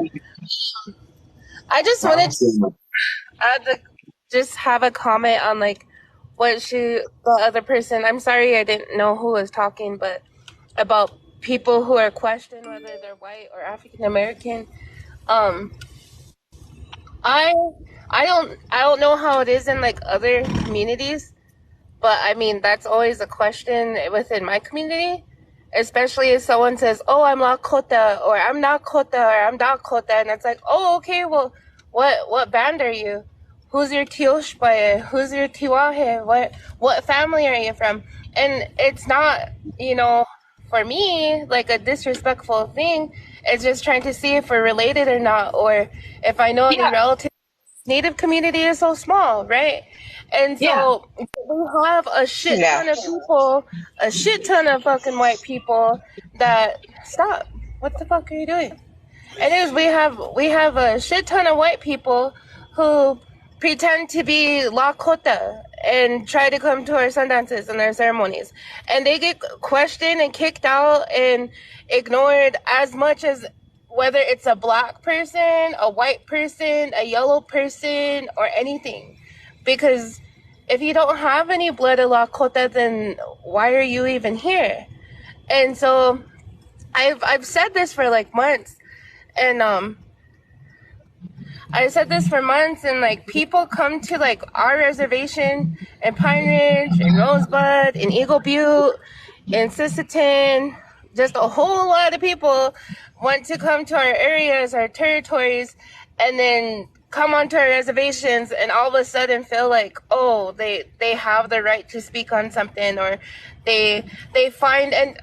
I just wanted to just have a comment on like the other person. I'm sorry I didn't know who was talking, but about people who are questioned whether they're white or African American. Um, I I don't know how it is in like other communities, but I mean that's always a question within my community. Especially if someone says, "Oh, I'm Lakota," or "I'm Nakota," or "I'm Dakota," and it's like, "Oh, okay. Well, what band are you? Who's your Tioshpaye? Who's your Tiwahe? What family are you from?" And it's not, for me, like a disrespectful thing. It's just trying to see if we're related or not, or if I know any relatives. Native community is so small, right? And so we have a shit Yeah. ton of people, a shit ton of fucking white people that stop. What the fuck are you doing? Anyways, we have a shit ton of white people who pretend to be Lakota and try to come to our sundances and our ceremonies, and they get questioned and kicked out and ignored as much as whether it's a black person, a white person, a yellow person, or anything, because if you don't have any blood of Lakota, then why are you even here? And so I've said this for like months, and I said this for months, and like people come to like our reservation in Pine Ridge, in Rosebud, in Eagle Butte, in Sisseton. Just a whole lot of people want to come to our areas, our territories, and then come onto our reservations and all of a sudden feel like, oh, they have the right to speak on something, or they find, and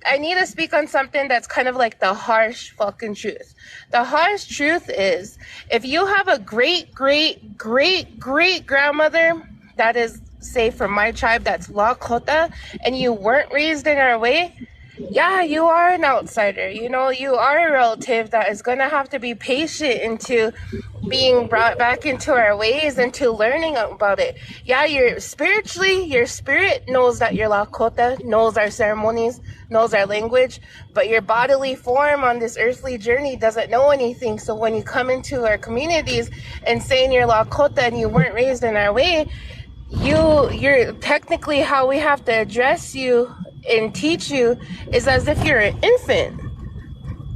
I need to speak on something that's kind of like the harsh fucking truth. The harsh truth is, if you have a great great great great grandmother that is, say, from my tribe, that's Lakota, and you weren't raised in our way, yeah, you are an outsider. You are a relative that is going to have to be patient into being brought back into our ways and to learning about it. Yeah, your spirit knows that you're Lakota, knows our ceremonies, knows our language, but your bodily form on this earthly journey doesn't know anything. So when you come into our communities and saying you're Lakota and you weren't raised in our way, you're technically, how we have to address you and teach you is as if you're an infant.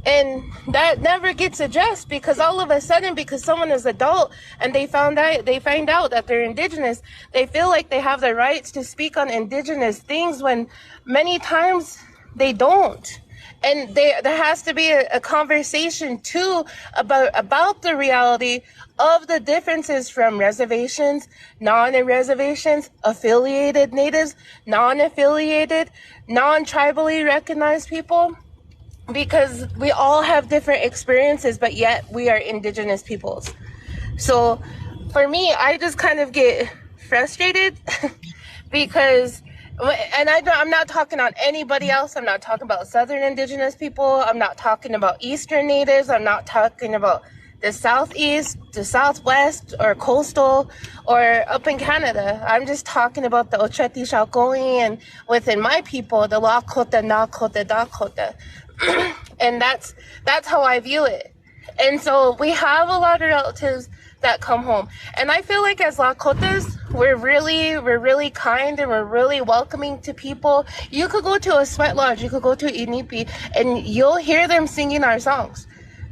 And that never gets addressed, because all of a sudden, because someone is adult and they find out that they're indigenous, they feel like they have the rights to speak on indigenous things when many times they don't. And there has to be a conversation too about the reality of the differences from reservations, non-reservations, affiliated natives, non-affiliated, non-tribally recognized people, because we all have different experiences, but yet we are indigenous peoples. So for me, I just kind of get frustrated because, and I'm not talking on anybody else. I'm not talking about Southern Indigenous people. I'm not talking about Eastern Natives. I'm not talking about the Southeast, the Southwest, or coastal, or up in Canada. I'm just talking about the Ocheti Shalkowi and within my people, the Lakota, Nakota, Dakota. And that's how I view it. And so we have a lot of relatives that come home. And I feel like as Lakotas, we're really kind and we're really welcoming to people. You could go to a sweat lodge, you could go to Inipi, and you'll hear them singing our songs.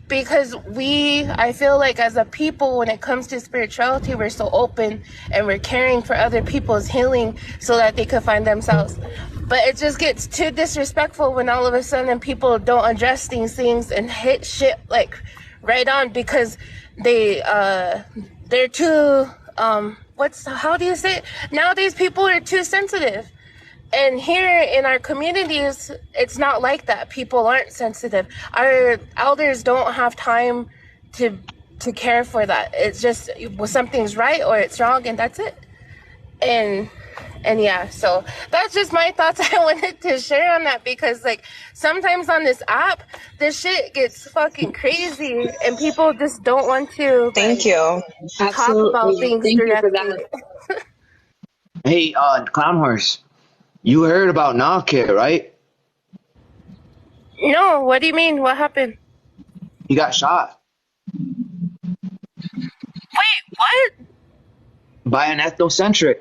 Because I feel like as a people, when it comes to spirituality, we're so open and we're caring for other people's healing so that they could find themselves. But it just gets too disrespectful when all of a sudden people don't address these things and hit shit like right on because they're too how do you say it? Nowadays people are too sensitive. And here in our communities, it's not like that. People aren't sensitive. Our elders don't have time to care for that. It's just something's right or it's wrong, and that's it. And yeah, so that's just my thoughts I wanted to share on that, because like sometimes on this app, this shit gets fucking crazy and people just don't want to Thank you. talk about Absolutely. things Thank you for directly. that. Hey, Clown Horse, you heard about Kid, right? No, what do you mean? What happened? He got shot Wait, what? by an ethnocentric.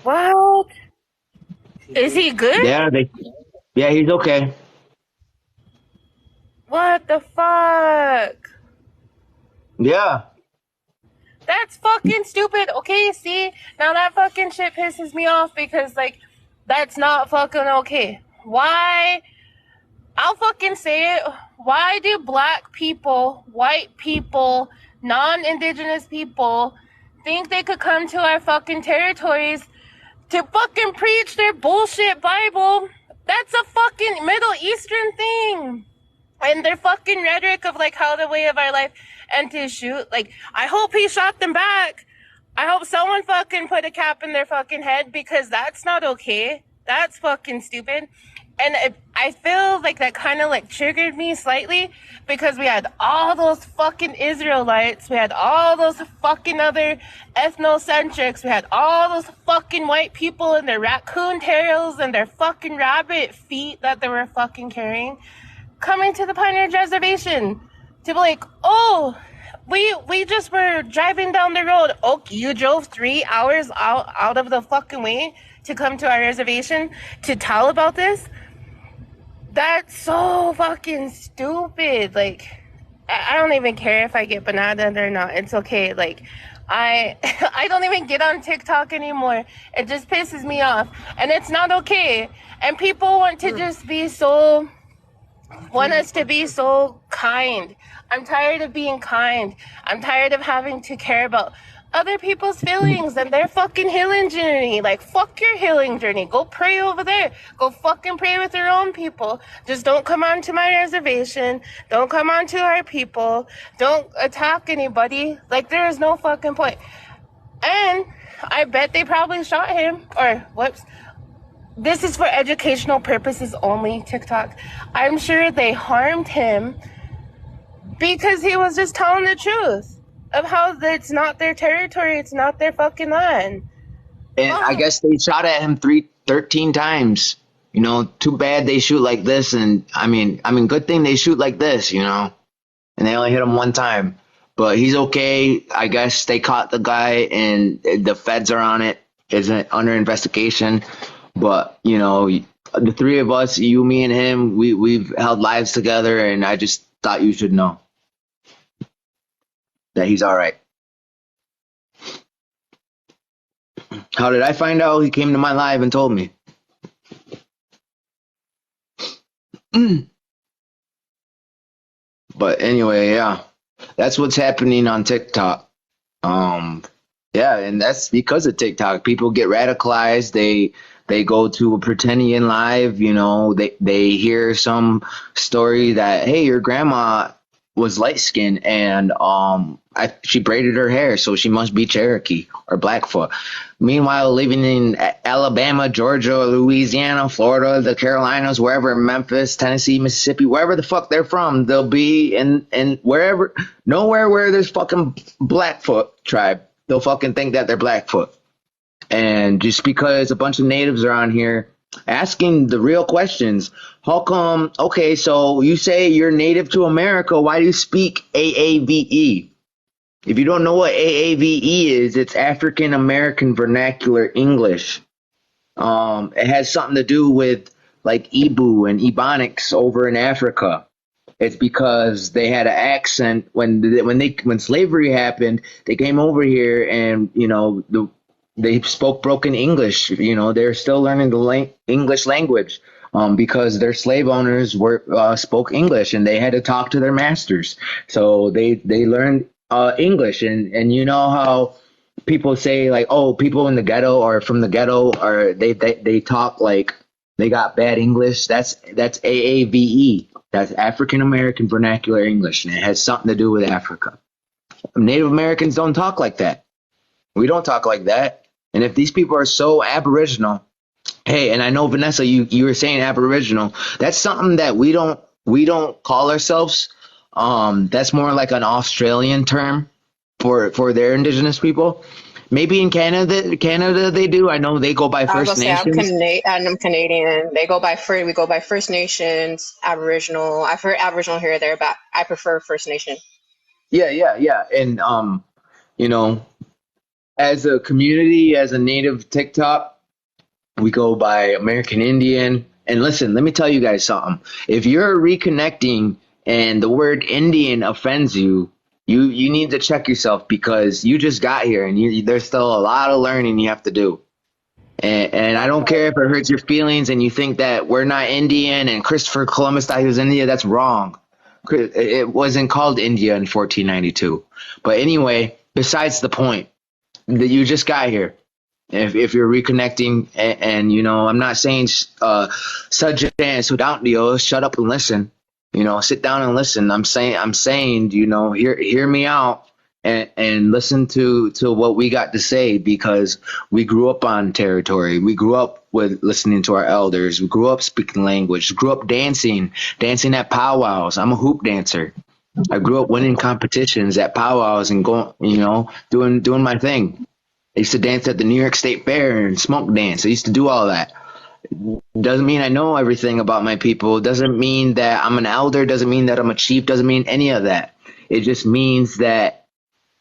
What? Is he good? Yeah, he's okay. What the fuck? Yeah. That's fucking stupid. Okay, see? Now that fucking shit pisses me off because, like, that's not fucking okay. Why? I'll fucking say it. Why do black people, white people, non-indigenous people think they could come to our fucking territories to fucking preach their bullshit Bible? That's a fucking Middle Eastern thing. And their fucking rhetoric of like how the way of our life and to shoot. Like, I hope he shot them back. I hope someone fucking put a cap in their fucking head, because that's not okay. That's fucking stupid. And I feel like that kind of like triggered me slightly, because we had all those fucking Israelites, we had all those fucking other ethnocentrics, we had all those fucking white people in their raccoon tails and their fucking rabbit feet that they were fucking carrying, coming to the Pioneer Reservation to be like, oh, we just were driving down the road. Oh, you drove 3 hours out of the fucking way to come to our reservation to tell about this? That's so fucking stupid. Like, I don't even care if I get banana or not. It's okay. Like, I don't even get on TikTok anymore. It just pisses me off. And it's not okay. And people want to just want us to be so kind. I'm tired of being kind. I'm tired of having to care about other people's feelings and their fucking healing journey. Like, fuck your healing journey. Go pray over there. Go fucking pray with your own people. Just don't come onto my reservation. Don't come onto our people. Don't attack anybody. Like, there is no fucking point. And I bet they probably shot him. Or, whoops. This is for educational purposes only, TikTok. I'm sure they harmed him because he was just telling the truth of how it's not their territory, it's not their fucking land. And I guess they shot at him 13 times. You know, too bad they shoot like this. And I mean, good thing they shoot like this, you know, and they only hit him one time. But he's okay. I guess they caught the guy and the feds are on it. It's under investigation. But, you know, the three of us, you, me, and him, we've held lives together, and I just thought you should know that he's all right. How did I find out? He came to my live and told me. But anyway, yeah, that's what's happening on TikTok. Yeah, and that's because of TikTok. People get radicalized. They go to a pretending live, you know, they hear some story that, hey, your grandma was light skinned, and she braided her hair, so she must be Cherokee or Blackfoot. Meanwhile, living in Alabama, Georgia, Louisiana, Florida, the Carolinas, wherever, Memphis, Tennessee, Mississippi, wherever the fuck they're from, they'll be in wherever, nowhere where there's fucking Blackfoot tribe, they'll fucking think that they're Blackfoot. And just because a bunch of natives are on here asking the real questions, how come, okay, so you say you're native to America, why do you speak AAVE? If you don't know what AAVE is, it's African American Vernacular English. It has something to do with like Ibu and Ebonics over in Africa. It's because they had an accent when slavery happened. They came over here, and they spoke broken English. They're still learning the English language because their slave owners spoke English, and they had to talk to their masters. So they learned English, and you know how people say like, oh, people in the ghetto or from the ghetto, or they talk like they got bad English. That's AAVE. That's African American Vernacular English, and it has something to do with Africa. Native Americans don't talk like that. We don't talk like that. And if these people are so Aboriginal, hey, and I know Vanessa, you were saying Aboriginal. That's something that we don't call ourselves. That's more like an Australian term for their indigenous people. Maybe in Canada they do. I know they go by I was First gonna say Nations. I'm Canadian. They go by we go by First Nations, Aboriginal. I've heard Aboriginal here or there, but I prefer First Nation. Yeah. And you know, as a community, as a native TikTok, we go by American Indian. And listen, let me tell you guys something. If you're reconnecting and the word Indian offends you, you need to check yourself, because you just got here, and there's still a lot of learning you have to do. And I don't care if it hurts your feelings and you think that we're not Indian and Christopher Columbus thought he was India. That's wrong. It wasn't called India in 1492. But anyway, besides the point, that you just got here. If you're reconnecting, and I'm not saying Sajjan Sudandio, shut up and listen. Sit down and listen. I'm saying, hear me out and listen to what we got to say, because we grew up on territory. We grew up with listening to our elders. We grew up speaking language. We grew up dancing at powwows. I'm a hoop dancer. I grew up winning competitions at powwows and going, doing my thing. I used to dance at the New York State Fair and smoke dance. I used to do all that. Doesn't mean I know everything about my people. Doesn't mean that I'm an elder. Doesn't mean that I'm a chief. Doesn't mean any of that. It just means that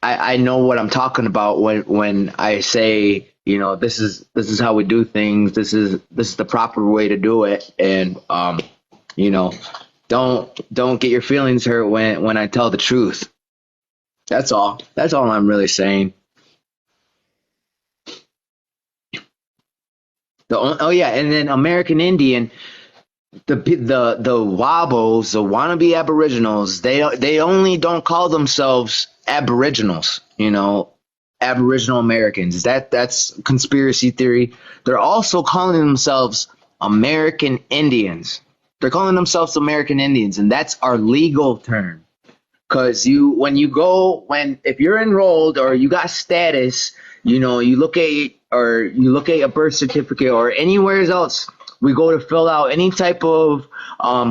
I know what I'm talking about when I say, this is how we do things. This is the proper way to do it. And don't get your feelings hurt when I tell the truth. That's all. That's all I'm really saying. And then American Indian, the Wabos, the wannabe Aboriginals, they only don't call themselves Aboriginals, Aboriginal Americans. That's conspiracy theory. They're also calling themselves American Indians. They're calling themselves American Indians, and that's our legal term. Because if you're enrolled or you got status, you look at a birth certificate or anywhere else, we go to fill out any type of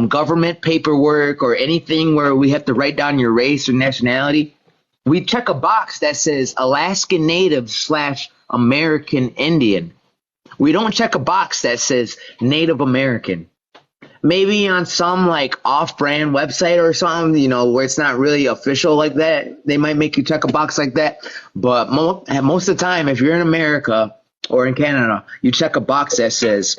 government paperwork or anything where we have to write down your race or nationality. We check a box that says Alaskan Native / American Indian. We don't check a box that says Native American. Maybe on some like off-brand website or something, where it's not really official like that, they might make you check a box like that. But most of the time, if you're in America or in Canada, you check a box that says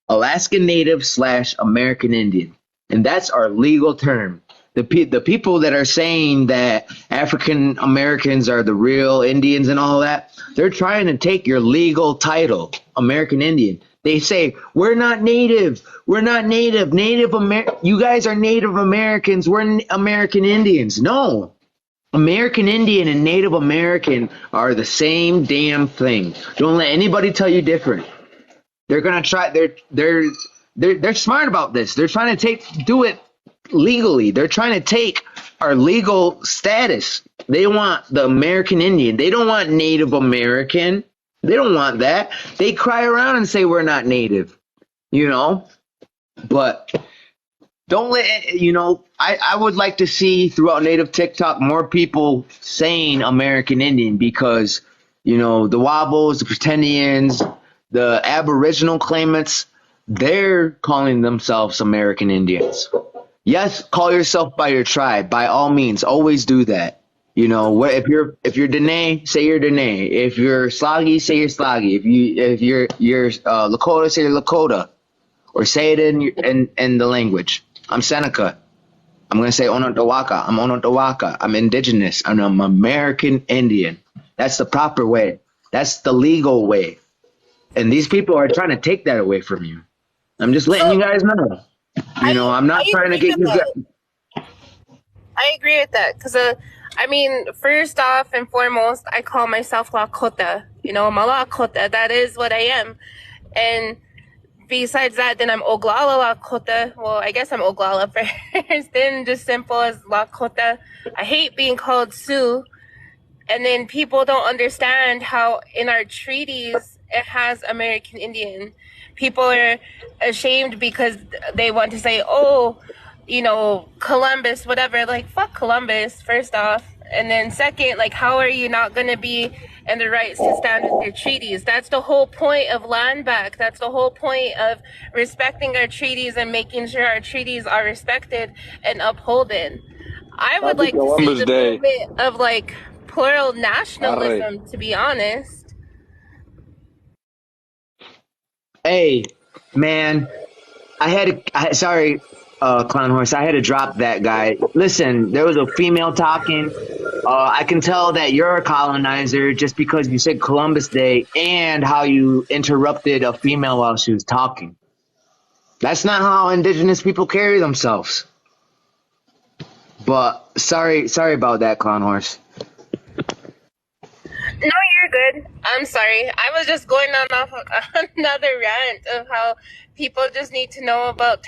Alaskan Native / American Indian. And that's our legal term. The people that are saying that African Americans are the real Indians and all that, they're trying to take your legal title, American Indian. They say, we're not native. We're not native. You guys are Native Americans. We're American Indians. No. American Indian and Native American are the same damn thing. Don't let anybody tell you different. They're gonna try. They're smart about this. They're trying to do it legally. They're trying to take our legal status. They want the American Indian. They don't want Native American. They don't want that. They cry around and say we're not Native, you know? But don't let, I would like to see throughout Native TikTok more people saying American Indian because, the Wobbles, the Pretendians, the Aboriginal claimants, they're calling themselves American Indians. Yes, call yourself by your tribe. By all means, always do that. If you're Dene, say you're Dene. If you're Slagi, say you're Slagi. If you're Lakota, say you're Lakota, or say it in the language. I'm Seneca. I'm gonna say Onondaga. I'm Onondaga. I'm indigenous. I'm an American Indian. That's the proper way. That's the legal way. And these people are trying to take that away from you. I'm just letting you guys know. I'm not trying to get you guys. I agree with that because, first off and foremost, I call myself Lakota. I'm a Lakota. That is what I am. And besides that, then I'm Oglala Lakota. Well, I guess I'm Oglala first. Then just simple as Lakota. I hate being called Sioux. And then people don't understand how in our treaties it has American Indian. People are ashamed because they want to say, Columbus, whatever. Like, fuck Columbus, first off. And then second, like, how are you not going to be in the rights to stand with your treaties? That's the whole point of land back. That's the whole point of respecting our treaties and making sure our treaties are respected and upholded. I would like to see the movement of, like, plural nationalism, to be honest. Hey, man, sorry, Clown Horse, I had to drop that guy. Listen, there was a female talking. I can tell that you're a colonizer just because you said Columbus Day and how you interrupted a female while she was talking. That's not how indigenous people carry themselves. But sorry about that, Clown Horse. No, you're good. I'm sorry. I was just going on off of another rant of how people just need to know about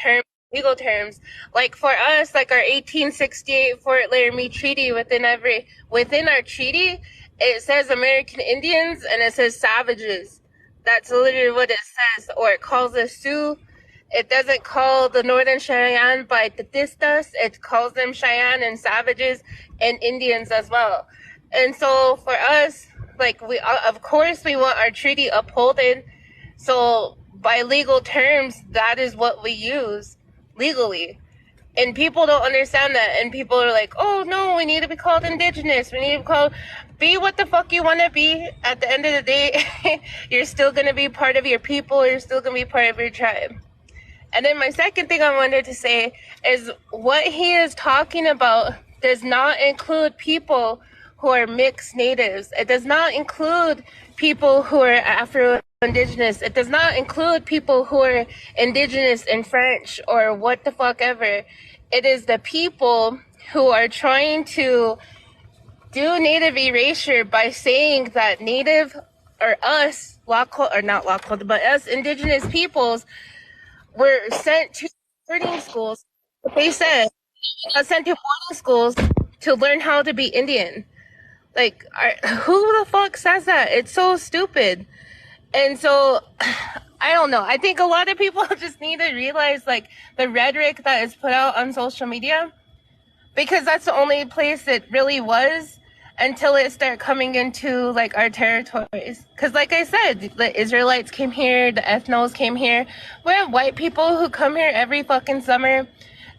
legal terms. Like for us, like our 1868 Fort Laramie Treaty, within our treaty, it says American Indians and it says savages. That's literally what it says. Or it calls us Sioux. It doesn't call the Northern Cheyenne by Tatistas. It calls them Cheyenne and savages and Indians as well. And so for us, like of course we want our treaty upholded. So by legal terms, that is what we use legally. And people don't understand that. And people are like, oh no, we need to be called indigenous. We need to be called, be what the fuck you want to be. At the end of the day, you're still going to be part of your people. You're still going to be part of your tribe. And then my second thing I wanted to say is what he is talking about does not include people who are mixed natives. It does not include people who are Afro-Indigenous. It does not include people who are Indigenous in French or what the fuck ever. It is the people who are trying to do native erasure by saying that native or us, or not Lakota, but us Indigenous peoples were sent to boarding schools. They said sent to boarding schools to learn how to be Indian. Like, who the fuck says that? It's so stupid. And so, I don't know. I think a lot of people just need to realize, like, the rhetoric that is put out on social media, because that's the only place it really was until it started coming into, like, our territories. Because, like I said, the Israelites came here, the ethnos came here. We have white people who come here every fucking summer.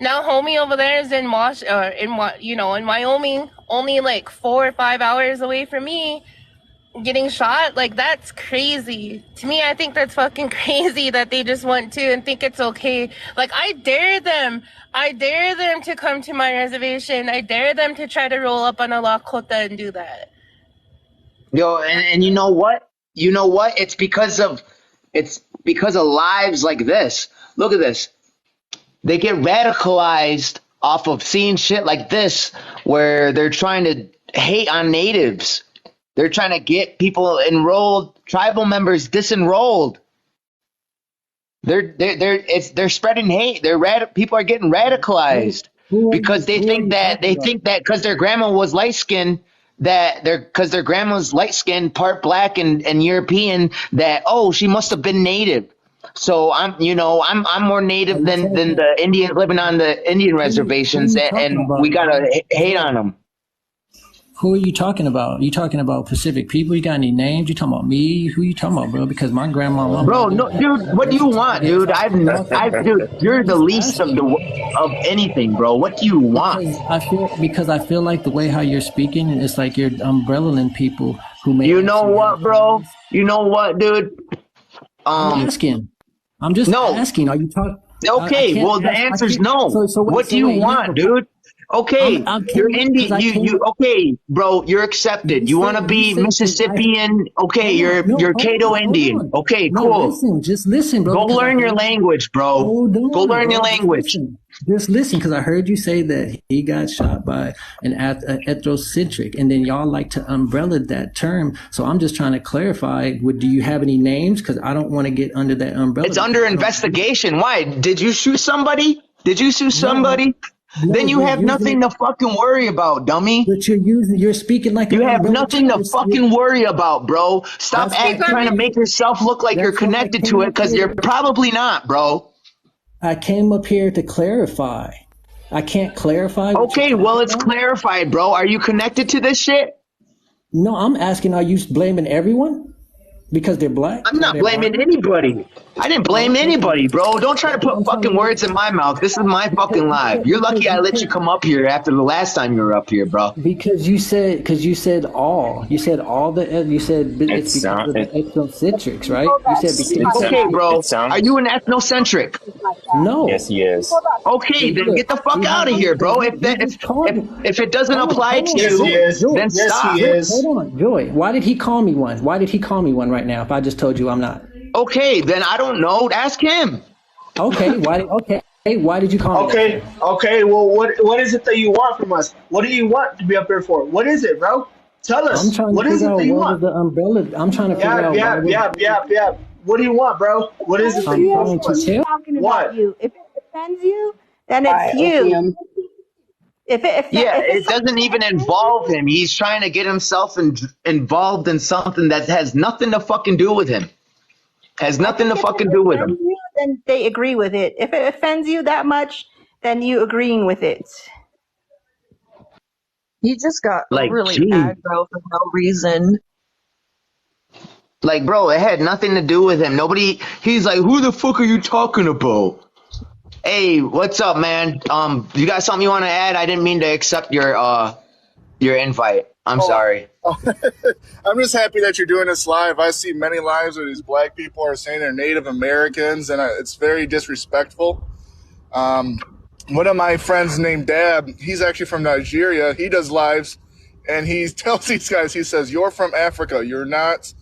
Now, homie over there is in Wyoming, only like 4 or 5 hours away from me, getting shot. Like, that's crazy. To me, I think that's fucking crazy that they just want to and think it's okay. Like, I dare them to come to my reservation. I dare them to try to roll up on a Lakota and do that. Yo, and you know what? It's because of lives like this. Look at this. They get radicalized off of seeing shit like this, where they're trying to hate on natives. They're trying to get people enrolled, tribal members disenrolled. They're spreading hate. People are getting radicalized. because they Who are think you that talking about? because their grandma was light skinned, that they're because their grandma's light skinned, part black and European, that she must have been native. So I'm more Are native you than talking? the Indians living on the Indian Who are reservations, you talking and we about, gotta bro? hate Joy. on them. Who are you talking about? You talking about Pacific people? You got any names? You talking about me? Who you talking about, bro? Because my grandma and my Bro, mother, no, dude, what do you want, they dude? talk Dude, you're I'm the just least of asking anything, bro. What do you want? because I feel like the way how you're speaking, it's like you're umbrellaing people who may You know actually have what, bro? class. You know what, dude? I'm Um, asking. I'm just no. asking. Are you talking? I Okay, can't well, the ask. I answer's can't. no. Wait. What do So you wait. No. want, dude? Okay, I you're came up because Indian. I came You up. okay, bro? You're You accepted. You want said to be because I Mississippian? Okay, hold on. No. you're Hold Cato on. Hold Indian. on. Okay, No. cool. Listen. Just listen, bro. Go Because I learn your heard. language, bro. Hold Go on, learn your bro. Just language. listen. Just listen, because I heard you say that he got shot by an ethnocentric, and then y'all like to umbrella that term. So I'm just trying to clarify. Do you have any names? Because I don't want to get under that umbrella It's because under I don't. investigation. Why? Did you shoot somebody? Did you shoot No, somebody? no. Then you You're have using nothing it, to fucking worry about, dummy. but you're speaking like an You have umbrella nothing term. to fucking worry about, bro. Stop That's what trying to make yourself look like you're That's what I connected to came it up because here you're to. probably not, bro. I came up here to clarify. I can't clarify what you're Okay, well, talking it's about. clarified, bro. Are you connected to this shit? No, I'm asking. Are you blaming everyone because they're black I'm or not they're blaming brown? anybody. I didn't blame Okay, anybody, bro. Don't try to that's what put I'm trying to fucking get. words in my mouth. This is my Because fucking live. You're lucky I you let you can't come up here after the last time you were up here, bro. because you said all you said it's because of the ethnocentrics, right? You said because you said Okay, bro. Are you an ethnocentric? no. Okay, See, then look, get the fuck see how out of here, because bro. you just called me. If it doesn't apply to Hold on, Yes, he you, Joy, is. Joy, then Yes, he stop. Joy, is. hold on, Joy. Why did he call me one? Why did he call me one right now? If I just told you I'm not. Okay, then I don't know. Ask him. Okay, why did you call me that, Okay, sir? okay. Well, what is it that you want from us? What do you want to be up here for? What is it, bro? Tell I'm us. trying to What is figure it out that you what was want? the umbrella. I'm trying to figure Yap, out why yap, was. yap, yap, yap. What do you want, bro? What is it that I'm you want trying from to us? tell. Talking about What? you. If it offends you, then All it's right, you. Opium. Yeah, If it's it something doesn't even that offends involve you, him. He's trying to get himself involved in something that has nothing to fucking do with him. Has I nothing think to if fucking it do with offends him. you, then they agree with it. If it offends you that much, then you agreeing with it. He just got Like, overly gee. aggro for no reason. Like, bro, it had nothing to do with him. He's like, who the fuck are you talking about? Hey, what's up, man? You got something you want to add? I didn't mean to accept your invite. I'm Oh, sorry. I'm just happy that you're doing this live. I see many lives where these black people are saying they're Native Americans, and it's very disrespectful. One of my friends named Dab, he's actually from Nigeria. He does lives, and he tells these guys, he says, "You're from Africa. You're not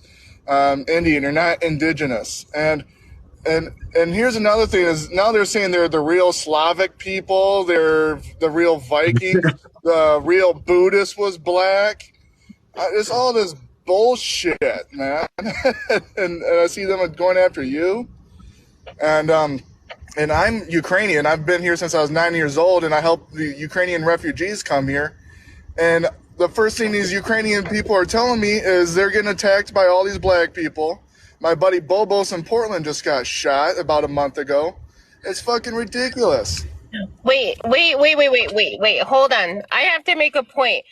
Indian. You're not indigenous." And here's another thing: is now they're saying they're the real Slavic people. They're the real Vikings. The real Buddhist was black. It's all this bullshit, man. and I see them going after you. And I'm Ukrainian. I've been here since I was 9 years old, and I help the Ukrainian refugees come here. And the first thing these Ukrainian people are telling me is they're getting attacked by all these black people. My buddy Bobos in Portland just got shot about a month ago. It's fucking ridiculous. Wait. Hold on. I have to make a point.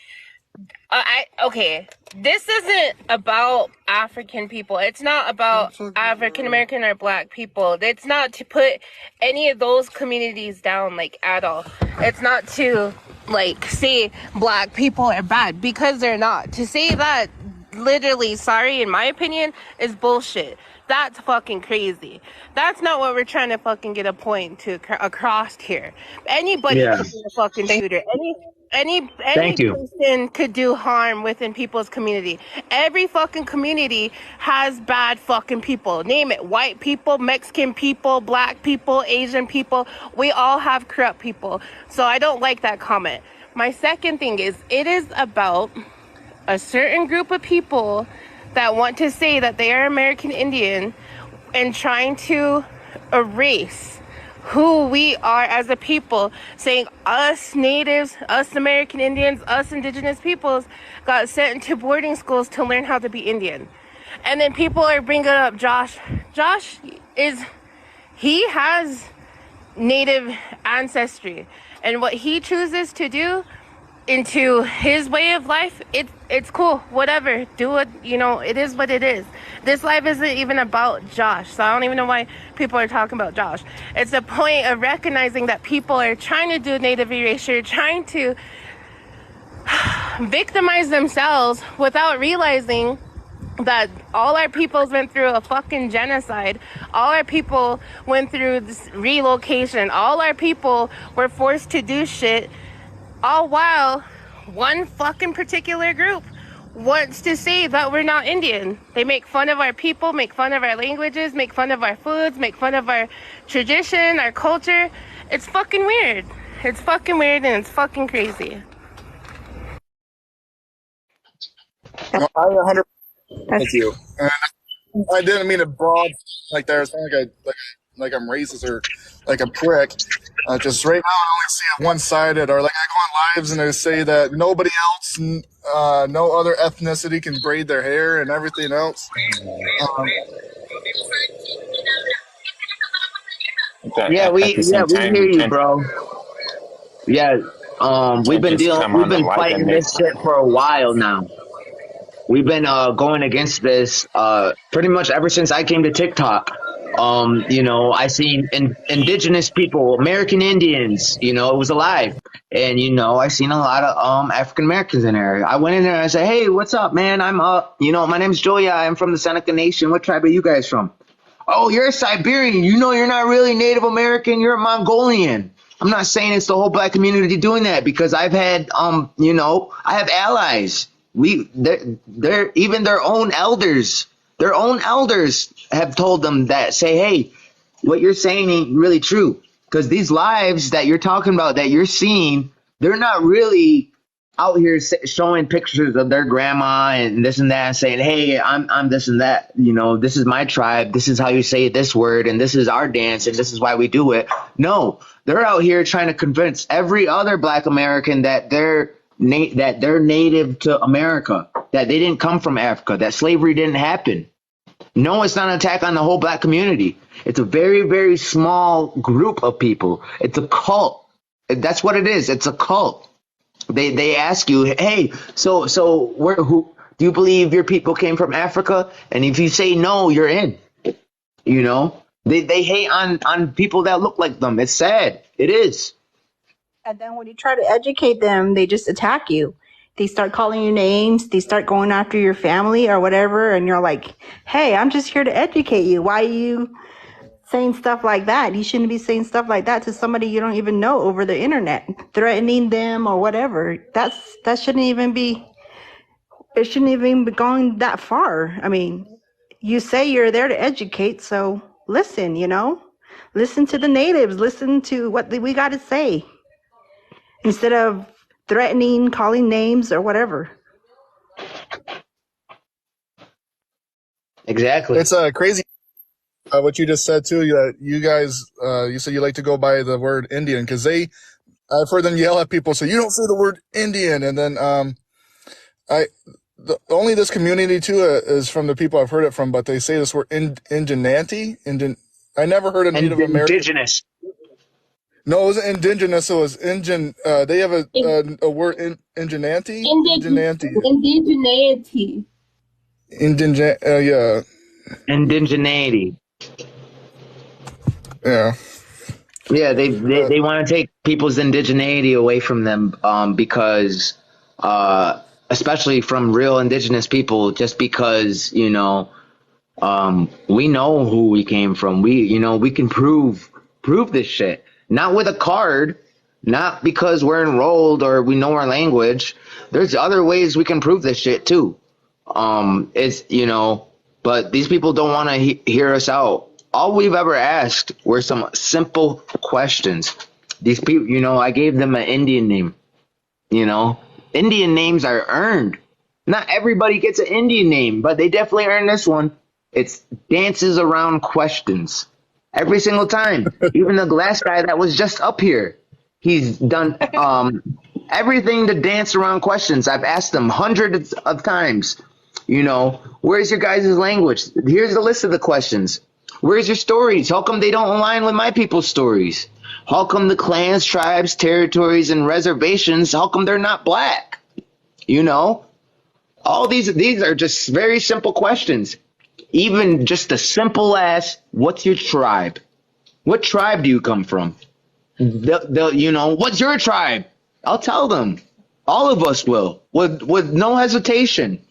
Okay. This isn't about African people. It's not about African American or black people. It's not to put any of those communities down, like, at all. It's not to, like, say black people are bad, because they're not. To say that, literally, sorry, in my opinion, is bullshit. That's fucking crazy. That's not what we're trying to fucking get a point to across here. Anybody Yeah. could be a fucking shooter. Any Thank you. person could do harm within people's community. Every fucking community has bad fucking people. Name it. White people, Mexican people, black people, Asian people. We all have corrupt people. So I don't like that comment. My second thing is, it is about a certain group of people that want to say that they are American Indian and trying to erase who we are as a people, saying us natives, us American Indians, us indigenous peoples got sent into boarding schools to learn how to be Indian. And then people are bringing up Josh. Josh he has native ancestry, and what he chooses to do into his way of life, it's cool, whatever, do it, it is what it is. This life isn't even about Josh, so I don't even know why people are talking about Josh. It's a point of recognizing that people are trying to do native erasure, trying to victimize themselves without realizing that all our peoples went through a fucking genocide. All our people went through this relocation. All our people were forced to do shit, all while one fucking particular group wants to say that we're not Indian. They make fun of our people, make fun of our languages, make fun of our foods, make fun of our tradition, our culture. It's fucking weird. It's fucking weird and it's fucking crazy. No, I 100. Thank you. And I didn't mean to broad like that. It's not like I'm racist or like a prick. Just right now, I only see it one-sided. Or like I go on lives and I say that nobody else, no other ethnicity can braid their hair and everything else. Yeah, we hear you, bro. Yeah, we've been fighting this shit for a while now. We've been going against this pretty much ever since I came to TikTok. I seen indigenous people, American Indians, it was alive. And, I seen a lot of African Americans in there. I went in there and I said, hey, what's up, man? I'm, my name's Joya. I'm from the Seneca Nation. What tribe are you guys from? Oh, you're a Siberian. You're not really Native American. You're a Mongolian. I'm not saying it's the whole black community doing that because I've had, I have allies. They're even their own elders have told them that, say, hey, what you're saying ain't really true. Because these lives that you're talking about, that you're seeing, they're not really out here showing pictures of their grandma and this and that and saying, hey, I'm this and that. This is my tribe. This is how you say this word. And this is our dance. And this is why we do it. No, they're out here trying to convince every other black American that they're native to America, that they didn't come from Africa, that slavery didn't happen. No, it's not an attack on the whole black community. It's a very, very small group of people. It's a cult. That's what it is. It's a cult. They ask you, hey, so who do you believe your people came from Africa? And if you say no, you're in. They hate on people that look like them. It's sad. It is. And then when you try to educate them, they just attack you. They start calling you names. They start going after your family or whatever. And you're like, hey, I'm just here to educate you. Why are you saying stuff like that? You shouldn't be saying stuff like that to somebody you don't even know over the internet, threatening them or whatever. That shouldn't even be, it shouldn't even be going that far. I mean, you say you're there to educate, so listen, listen to the natives, listen to what we got to say instead of threatening, calling names or whatever. Exactly. It's crazy what you just said too. That you guys, you said you like to go by the word Indian because I've heard them yell at people, so you don't say the word Indian, and then only this community too is from the people I've heard it from, but they say this word Indiananti. I never heard of Native American. Indigenous. No, it wasn't indigenous. It was they have a word Indiananti. Indigeneity. Yeah. Indigeneity. Yeah. Yeah, they want to take people's indigeneity away from them because especially from real indigenous people, just because we know who we came from. We can prove this shit. Not with a card, not because we're enrolled or we know our language. There's other ways we can prove this shit too. But these people don't want to hear us out. All we've ever asked were some simple questions. These people, I gave them an Indian name. Indian names are earned. Not everybody gets an Indian name, but they definitely earn this one. It's dances around questions. every single time. Even the last guy that was just up here, he's done everything to dance around questions. I've asked him hundreds of times. Where's your guys' language? Here's the list of the questions. Where's your stories? How come they don't align with my people's stories? How come the clans, tribes, territories, and reservations, how come they're not black? All these are just very simple questions. Even just a simple as, what's your tribe? What tribe do you come from? What's your tribe? I'll tell them. All of us will, with no hesitation.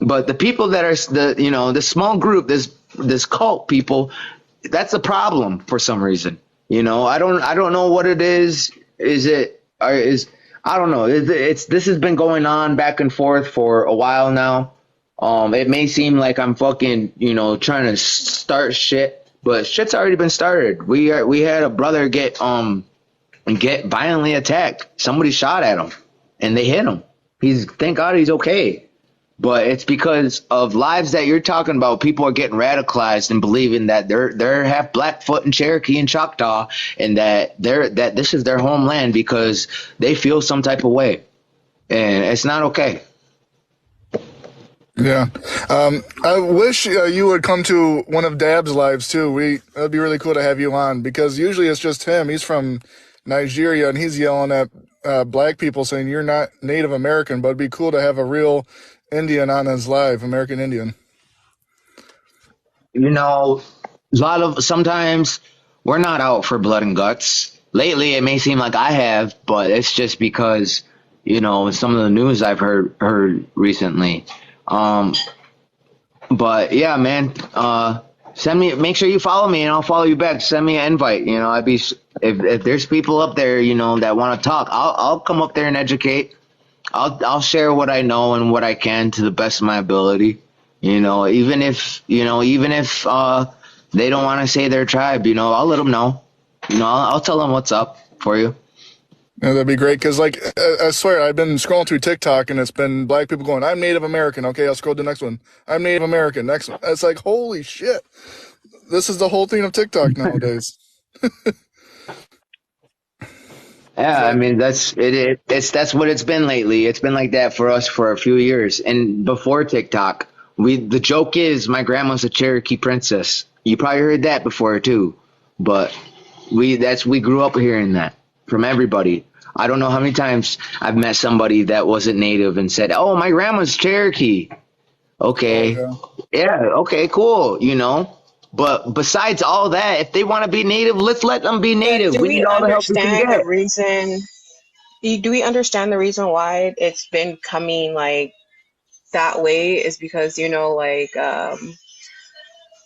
But the people that are the small group, this cult people, that's a problem for some reason. I don't know what it is. I don't know. This has been going on back and forth for a while now. It may seem like I'm fucking trying to start shit, but shit's already been started. We had a brother get violently attacked. Somebody shot at him, and they hit him. Thank God he's okay. But it's because of lives that you're talking about. People are getting radicalized and believing that they're half Blackfoot and Cherokee and Choctaw, and that this is their homeland because they feel some type of way, and it's not okay. Yeah. I wish you would come to one of Dab's lives too. It'd be really cool to have you on, because usually it's just him. He's from Nigeria and he's yelling at black people saying you're not Native American, but it'd be cool to have a real Indian on his live, American Indian. Sometimes we're not out for blood and guts. Lately, it may seem like I have, but it's just because some of the news I've heard recently. But yeah, man, make sure you follow me and I'll follow you back. Send me an invite. If there's people up there, that want to talk, I'll come up there and educate. I'll share what I know and what I can to the best of my ability. Even if they don't want to say their tribe, I'll let them know. I'll tell them what's up for you. Yeah, that'd be great, because I swear I've been scrolling through TikTok and it's been black people going, I'm Native American. Okay, I'll scroll to the next one. I'm Native American. Next one. It's like, holy shit. This is the whole thing of TikTok nowadays. Yeah, I mean that's it. That's what it's been lately. It's been like that for us for a few years. And before TikTok, the joke is my grandma's a Cherokee princess. You probably heard that before too. But we grew up hearing that from everybody. I don't know how many times I've met somebody that wasn't native and said, "Oh, my grandma's Cherokee." Okay. Oh, Yeah, okay, cool, But besides all that, if they want to be native, let's let them be But native. We need all the help we can get. do we understand the reason why it's been coming like that way is because, the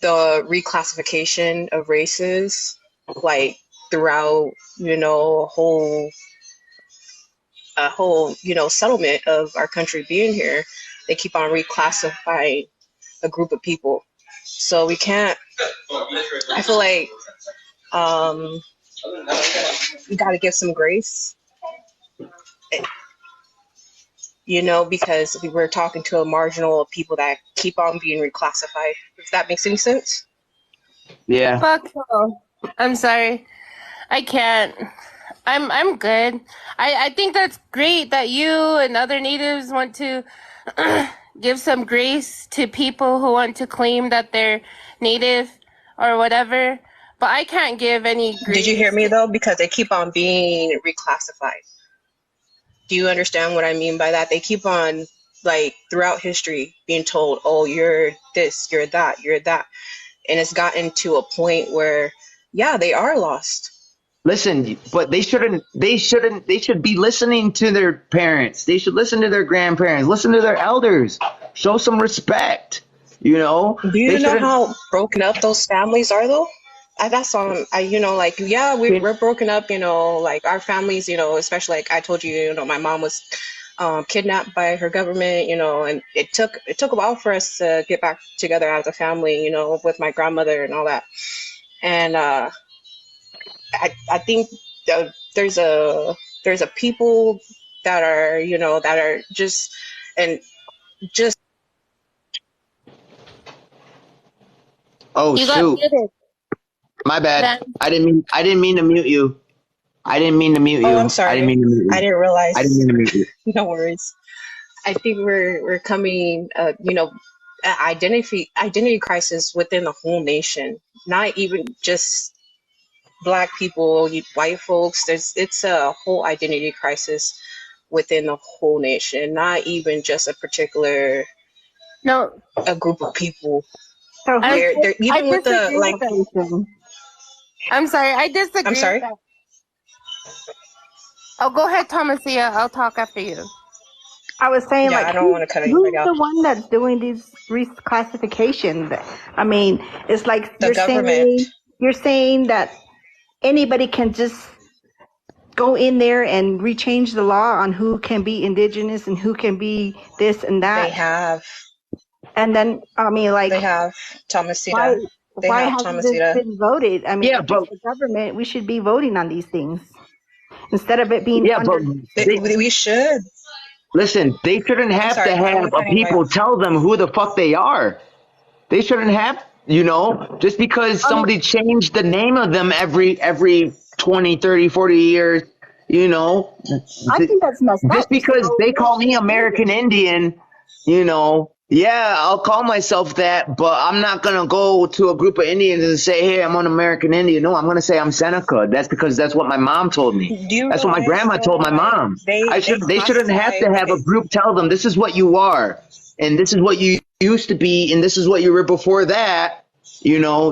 reclassification of races, like throughout, a whole, settlement of our country being here, they keep on reclassifying a group of people. So we can't, I feel like, you got to give some grace, because we were talking to a marginal people that keep on being reclassified. If that makes any sense. Yeah. Fuck no. I'm sorry. I can't. I'm good. I think that's great that you and other natives want to give some grace to people who want to claim that they're native or whatever. But I can't give any grace. Did you hear me though? Because they keep on being reclassified. Do you understand what I mean by that? They keep on, like, throughout history being told, oh, you're this, you're that, you're that. And it's gotten to a point where, yeah, they are lost. Listen, but they should be listening to their parents. They should listen to their grandparents, listen to their elders, show some respect, Do you know how broken up those families are though? That's on, yeah, we're broken up, like our families, especially like I told you, my mom was kidnapped by her government, and it took a while for us to get back together as a family, with my grandmother and all that. And I think there's a people that are, that are just Oh, you got shoot. muted. My bad. Then I didn't mean to mute you. I didn't mean to mute Oh, I'm you. I didn't sorry. mean to mute I you. didn't I didn't realize. mean to mute you. No worries. I think we're coming, identity crisis within the whole nation. Not even just black people, white folks. It's a whole identity crisis within the whole nation. Not even just a particular no, a group of people. So who's They're I even with the disagree like. with that. I'm sorry, I I'm disagree with sorry. that. Oh, go ahead, Thomasia. I'll talk after you. I was saying, Yeah, like, I don't want to cut anybody who's off. the one that's doing these reclassifications? I mean, it's like The government. you're saying that anybody can just go in there and rechange the law on who can be indigenous and who can be this and They that. have. And then, I mean, like, They have why Thomasita. They why have hasn't this Thomasita. been voted? I mean, Yeah, if it's but the government, we should be voting on these things instead of it being yeah, under. but they We should. listen. They shouldn't I'm have to sorry. I don't have want to a cut anybody people off. tell them who the fuck they are. They shouldn't have, just because I mean, somebody changed the name of them every 20, 30, 40 years, you know, I th- think that's messed just up. because So they let's call me just change it. American Indian, yeah, I'll call myself that, but I'm not going to go to a group of Indians and say, hey, I'm an American Indian. No, I'm going to say I'm Seneca. That's because that's what my mom told me. Do you That's what my realize grandma told though, my like mom. they They shouldn't have classify to have a group tell them this is what you are and this is what you used to be and this is what you were before that.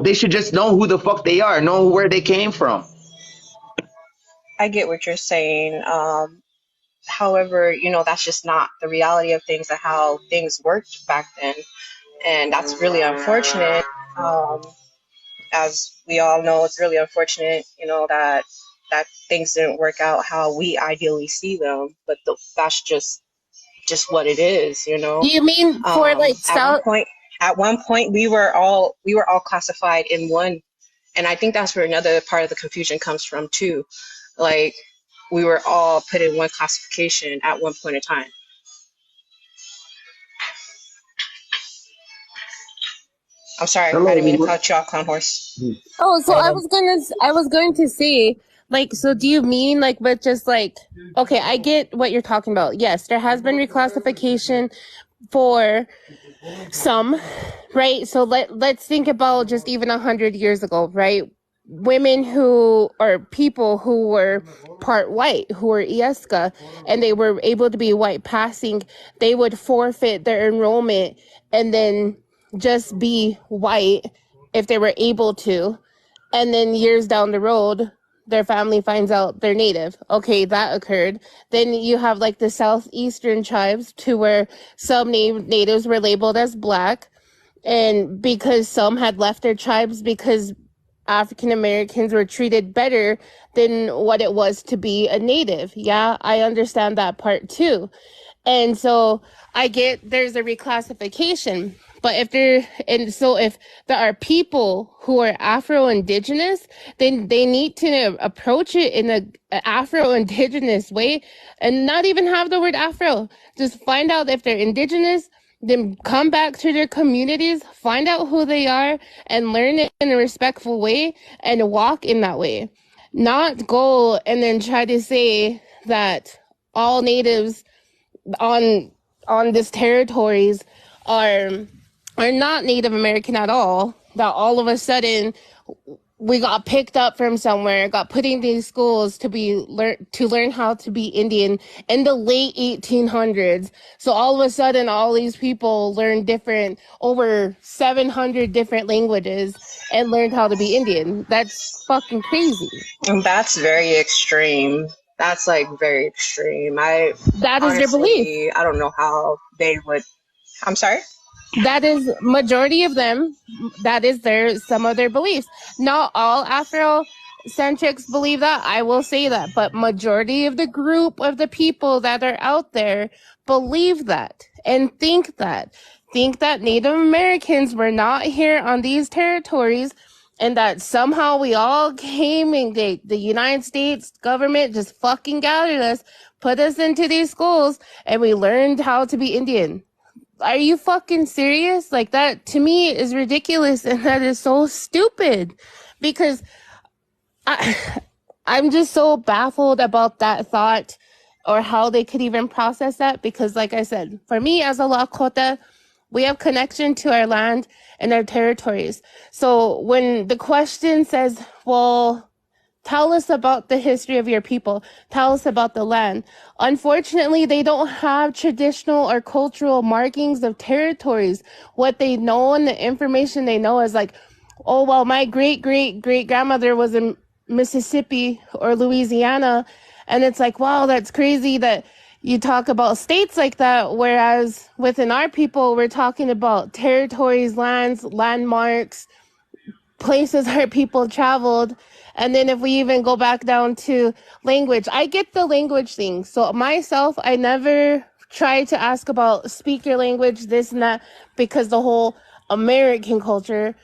They should just know who the fuck they are, know where they came from. I get what you're saying. However, that's just not the reality of things and how things worked back then. And that's really unfortunate. As we all know, it's really unfortunate, that things didn't work out how we ideally see them. But that's just what it is, you Do know. you mean for like At one South? point, we were all classified in one, and I think that's where another part of the confusion comes from too. Like we were all put in one classification at one point in time. I'm sorry, I didn't mean to Hello. cut you off, Clown Horse. Oh, so I don't I was going to say, like, so do you mean like, but just like, okay, I get what you're talking about. Yes, there has been reclassification for some, right? So let's think about just even 100 years ago, right? Women who or people who were part white, who were Iesca, and they were able to be white passing, they would forfeit their enrollment and then just be white if they were able to. And then years down the road, their family finds out they're native. Okay, that occurred. Then you have like the southeastern tribes to where some natives were labeled as black, and because some had left their tribes because African Americans were treated better than what it was to be a native. Yeah, I understand that part too. And so I get there's a reclassification. But if there are people who are Afro-Indigenous, then they need to approach it in a Afro-Indigenous way and not even have the word Afro. Just find out if they're Indigenous, then come back to their communities, find out who they are, and learn it in a respectful way and walk in that way. Not go and then try to say that all natives on this territories are not Native American at all. That all of a sudden we got picked up from somewhere, got put in these schools to learn how to be Indian in the late 1800s. So all of a sudden, all these people learned over 700 different languages and learned how to be Indian. That's fucking crazy. And that's very extreme. That's like very extreme. I That is their belief. honestly, I don't know how they would. I'm sorry. That is majority of them. That is some of their beliefs. Not all Afrocentrics believe that. I will say that, but majority of the group of the people that are out there believe that and think that Native Americans were not here on these territories and that somehow we all came and the United States government just fucking gathered us, put us into these schools, and we learned how to be Indian. Are you fucking serious? Like, that to me is ridiculous and that is so stupid because I'm just so baffled about that thought or how they could even process that. Because, like I said, for me as a Lakota, we have connection to our land and our territories. So when the question says, well, tell us about the history of your people, tell us about the land. Unfortunately, they don't have traditional or cultural markings of territories. What they know and the information they know is like, oh, well, my great grandmother was in Mississippi or Louisiana. And it's like, wow, that's crazy that you talk about states like that. Whereas within our people, we're talking about territories, lands, landmarks, places where people traveled. And then if we even go back down to language, I get the language thing. So myself, I never try to ask about speak your language, this and that, because the whole American culture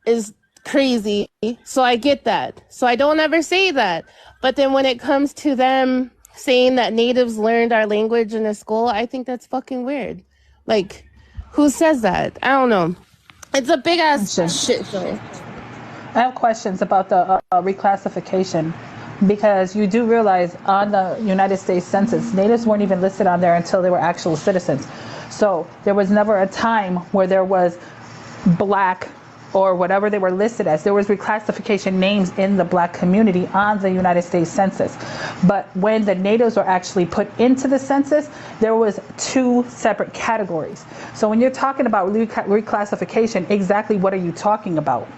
is crazy. So I get that. So I don't ever say that. But then when it comes to them saying that natives learned our language in a school, I think that's fucking weird. Like, who says that? I don't know. It's a big ass shit show. I have questions about the reclassification, because you do realize on the United States Census, natives weren't even listed on there until they were actual citizens. So there was never a time where there was black or whatever they were listed as. There was reclassification names in the black community on the United States Census. But when the natives were actually put into the census, there was two separate categories. So when you're talking about reclassification, exactly what are you talking about?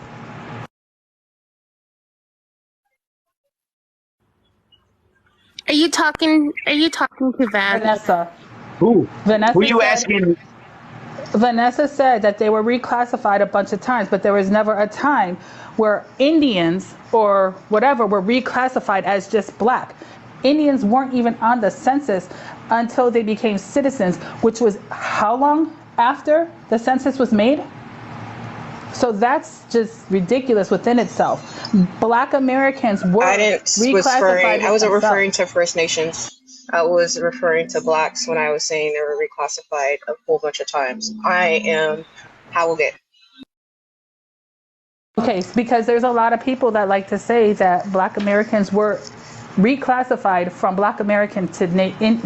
Are you talking to Van? Vanessa. Who? Vanessa Who you said, asking? Vanessa said that they were reclassified a bunch of times, but there was never a time where Indians or whatever were reclassified as just black. Indians weren't even on the census until they became citizens, which was how long after the census was made? So that's just ridiculous within itself. Black Americans were reclassified. I wasn't referring to First Nations. I was referring to blacks when I was saying they were reclassified a whole bunch of times. I am Howgate. Okay, because there's a lot of people that like to say that black Americans were reclassified from black American to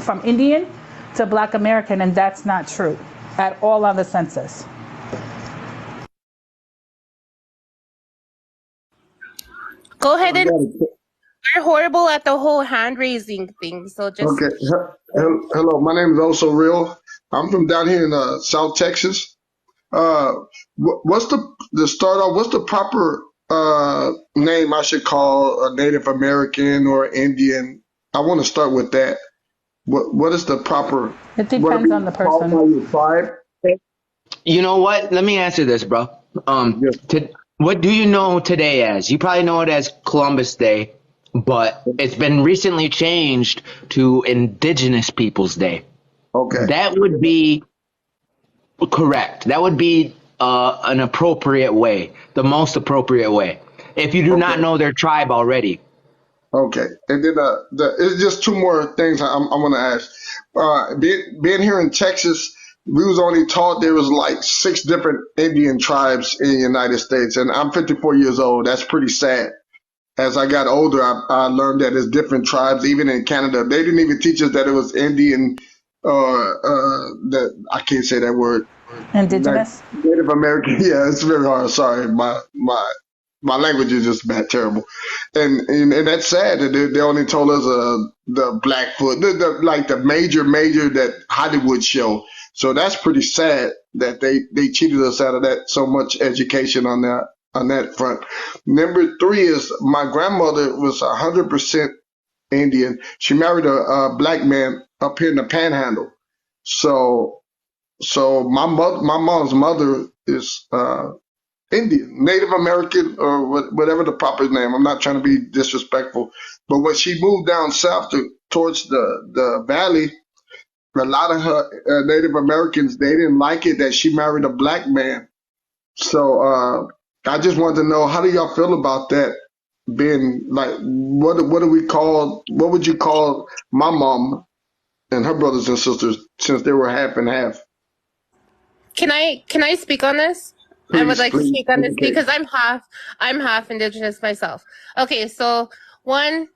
from Indian to black American, and that's not true at all on the census. Go ahead and you're horrible at the whole hand raising thing. So just Okay. Hello, my name is Also Real. I'm from down here in South Texas. What's the start off? What's the proper name I should call a Native American or Indian? I want to start with that. What is the proper? It depends on the person. You know what? Let me answer this, bro. What do you know today as? You probably know it as Columbus Day, but it's been recently changed to Indigenous Peoples Day. Okay. That would be correct. That would be an appropriate way, the most appropriate way, if you do not know their tribe already. Okay, and then it's just two more things I'm going to ask. Being here in Texas, we was only taught there was like 6 different Indian tribes in the United States, and I'm 54 years old. That's pretty sad. As I got older, I learned that there's different tribes, even in Canada. They didn't even teach us that it was Indian, that I can't say that word. Indigenous? Native American. Yeah, it's very hard. Sorry, my language is just bad, terrible, and that's sad that they only told us the Blackfoot, like the major that Hollywood show. So that's pretty sad that they cheated us out of that so much education on that front. Number 3 is my grandmother was 100% Indian. She married a black man up here in the Panhandle. So my mom's mother is Indian, Native American, or whatever the proper name. I'm not trying to be disrespectful, but when she moved down south towards the valley, a lot of her Native Americans, they didn't like it that she married a black man. So I just wanted to know, how do y'all feel about that? Being like, what would you call my mom and her brothers and sisters, since they were half and half? Can I speak on this? I would Please, like to please, speak on this indicate. because I'm half indigenous myself. Okay, so one,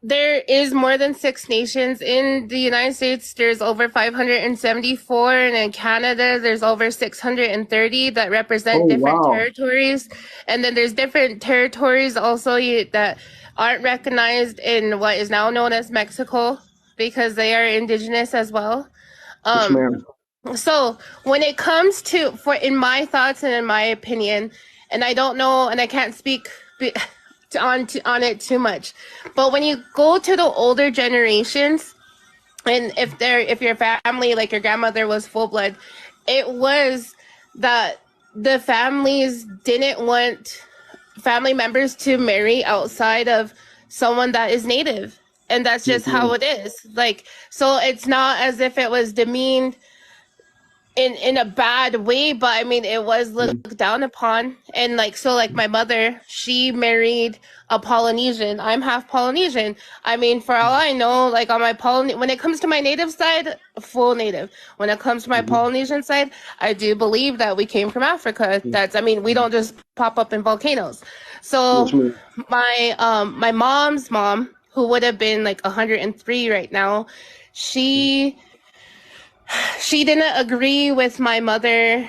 there is more than 6 nations in the United States. There's over 574, and in Canada there's over 630 that represent Oh, different wow. territories. And then there's different territories also that aren't recognized in what is now known as Mexico because they are indigenous as well. Yes, ma'am. So when it comes to, for in my thoughts and in my opinion, and I don't know, and I can't speak on it too much, but when you go to the older generations, and if your family, like your grandmother, was full blood, it was that the families didn't want family members to marry outside of someone that is native, and that's Yes, just how ma'am. it is. Like, so it's not as if it was demeaned in a bad way, but I mean it was looked down upon. And like, so like my mother, she married a Polynesian. I'm half Polynesian. I mean, for all I know, like on my when it comes to my native side, full native. When it comes to my Polynesian side, I do believe that we came from Africa. That's, I mean, we don't just pop up in volcanoes. So Yes, ma'am. my mom's mom, who would have been like 103 right now, she didn't agree with my mother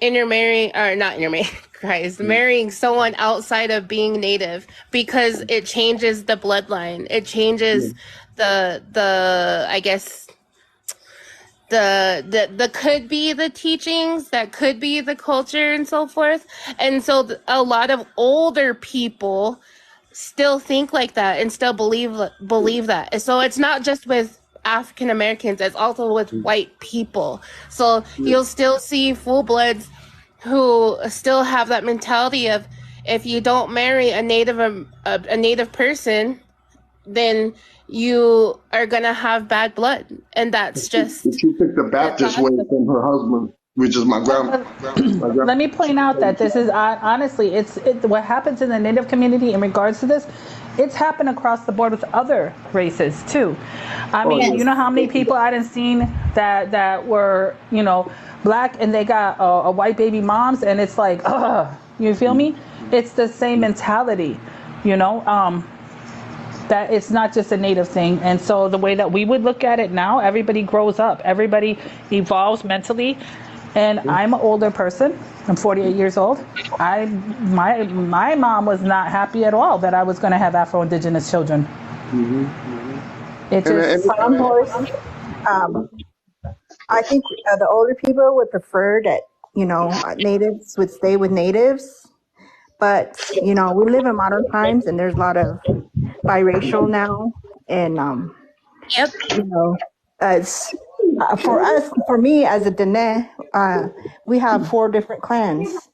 intermarrying, or not intermarrying, Christ, marrying someone outside of being native because it changes the bloodline. It changes the I guess the could be the teachings, that could be the culture and so forth. And so a lot of older people still think like that and still believe that. So it's not just with African Americans, it's also with white people. So you'll still see full bloods who still have that mentality of, if you don't marry a native person, then you are gonna have bad blood, and that's just She took the Baptist way from her husband, which is my grandma. Let me point out that this is honestly, what happens in the Native community in regards to this. It's happened across the board with other races too. I mean, you know how many people I done seen that were, black, and they got a white baby moms, and it's like, you feel me? It's the same mentality, that it's not just a native thing. And so the way that we would look at it now, everybody grows up, everybody evolves mentally. And I'm an older person. I'm 48 years old. My mom was not happy at all that I was going to have Afro-Indigenous children. It just I think the older people would prefer that, natives would stay with natives. But, we live in modern times, and there's a lot of biracial now. And, it's, for me as a Dene, we have 4 different clans.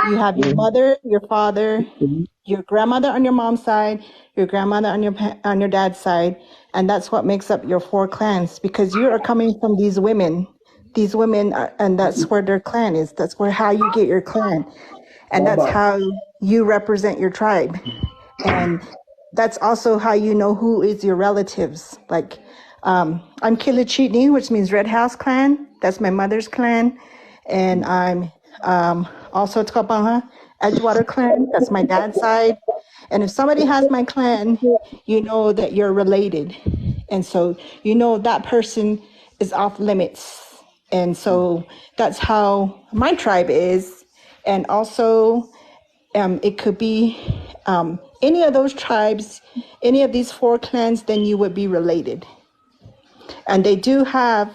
You have your mother, your father, your grandmother on your mom's side, your grandmother on your dad's side, and that's what makes up your 4 clans, because you are coming from these women. These women, and that's where their clan is. That's how you get your clan, and that's how you represent your tribe, and that's also how you know who is your relatives. Like, I'm Kilichitni, which means Red House Clan. That's my mother's clan, and I'm also Tkapaha Edgewater Clan. That's my dad's side. And if somebody has my clan, you know that you're related. And so you know that person is off limits. And so that's how my tribe is. And also, it could be any of those tribes, any of these 4 clans, then you would be related. And they do have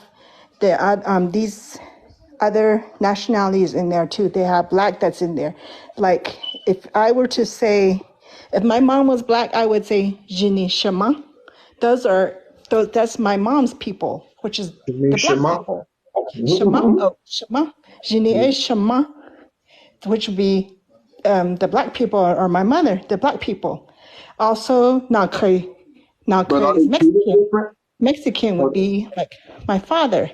these other nationalities in there too. They have black that's in there. Like, if I were to say, if my mom was black, I would say Jini Shema. That's my mom's people, which is the black people. Shema. Jini Shema, which would be the black people, or my mother, the black people. Also, Nakre is Mexican. Mexican would be like my father.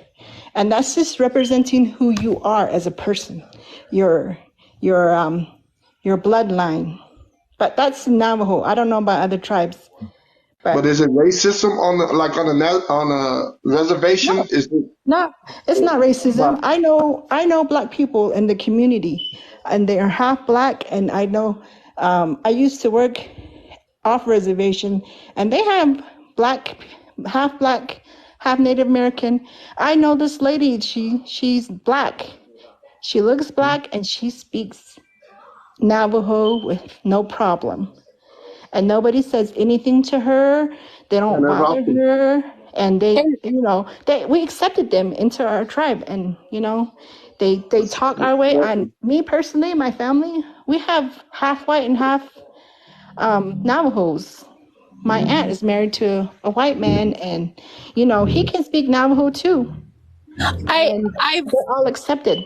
And that's just representing who you are as a person, your bloodline. But that's Navajo. I don't know about other tribes. But is it racism on the like on a reservation? No, Is it not it's not racism. I know black people in the community, and they are half black. And I know I used to work off reservation, and they have black, half Native American. I know this lady. She's black. She looks black, and she speaks Navajo with no problem. And nobody says anything to her. They and don't that's bother awesome. her. And they, And we accepted them into our tribe. And, they talk our way. And me personally, my family, we have half white and half Navajos. My aunt is married to a white man, and, he can speak Navajo too. I And I they're all accepted.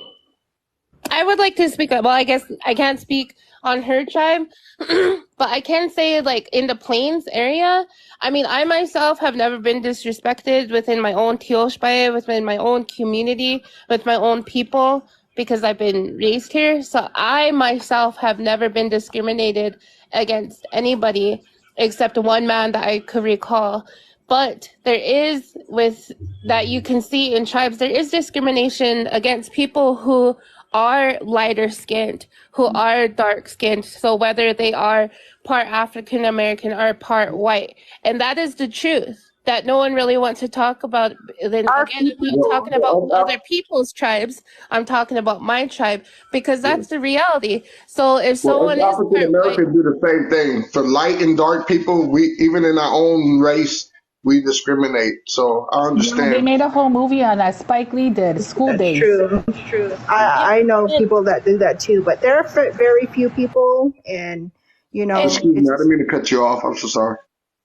I would like to speak. Well, I guess I can't speak on her tribe, but I can say, like, in the Plains area, I mean, I myself have never been disrespected within my own Tioshbae, within my own community, with my own people, because I've been raised here. So I myself have never been discriminated against anybody except one man that I could recall. But there is, with that you can see in tribes, there is discrimination against people who are lighter skinned, who are dark skinned. So whether they are part African American or part white. And that is the truth that no one really wants to talk about. Then Our again, I'm not people, talking about other people's tribes. I'm talking about my tribe, because that's the reality. So if Well, someone us is African part white, Americans do the same thing. For light and dark people, we even in our own race, we discriminate. So I Yeah, they understand. made a whole movie on that. Spike Lee did, School that's Days. true. That's true. yeah, I know and, people that do that too, but there are very few people, and and Excuse me, I it's didn't mean to cut you off. I'm so sorry.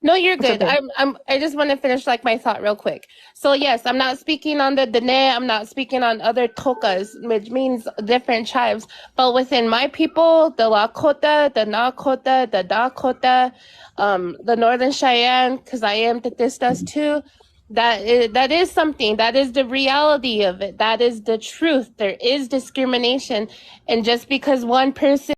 no, you're it's good. okay. I just want to finish like my thought real quick. So yes, I'm not speaking on the Dene, I'm not speaking on other tokas, which means different tribes. But within my people, the Lakota, the Nakota, the Dakota, the Northern Cheyenne, because I am the Tistas too. That is something. That is the reality of it. That is the truth. There is discrimination, and just because one person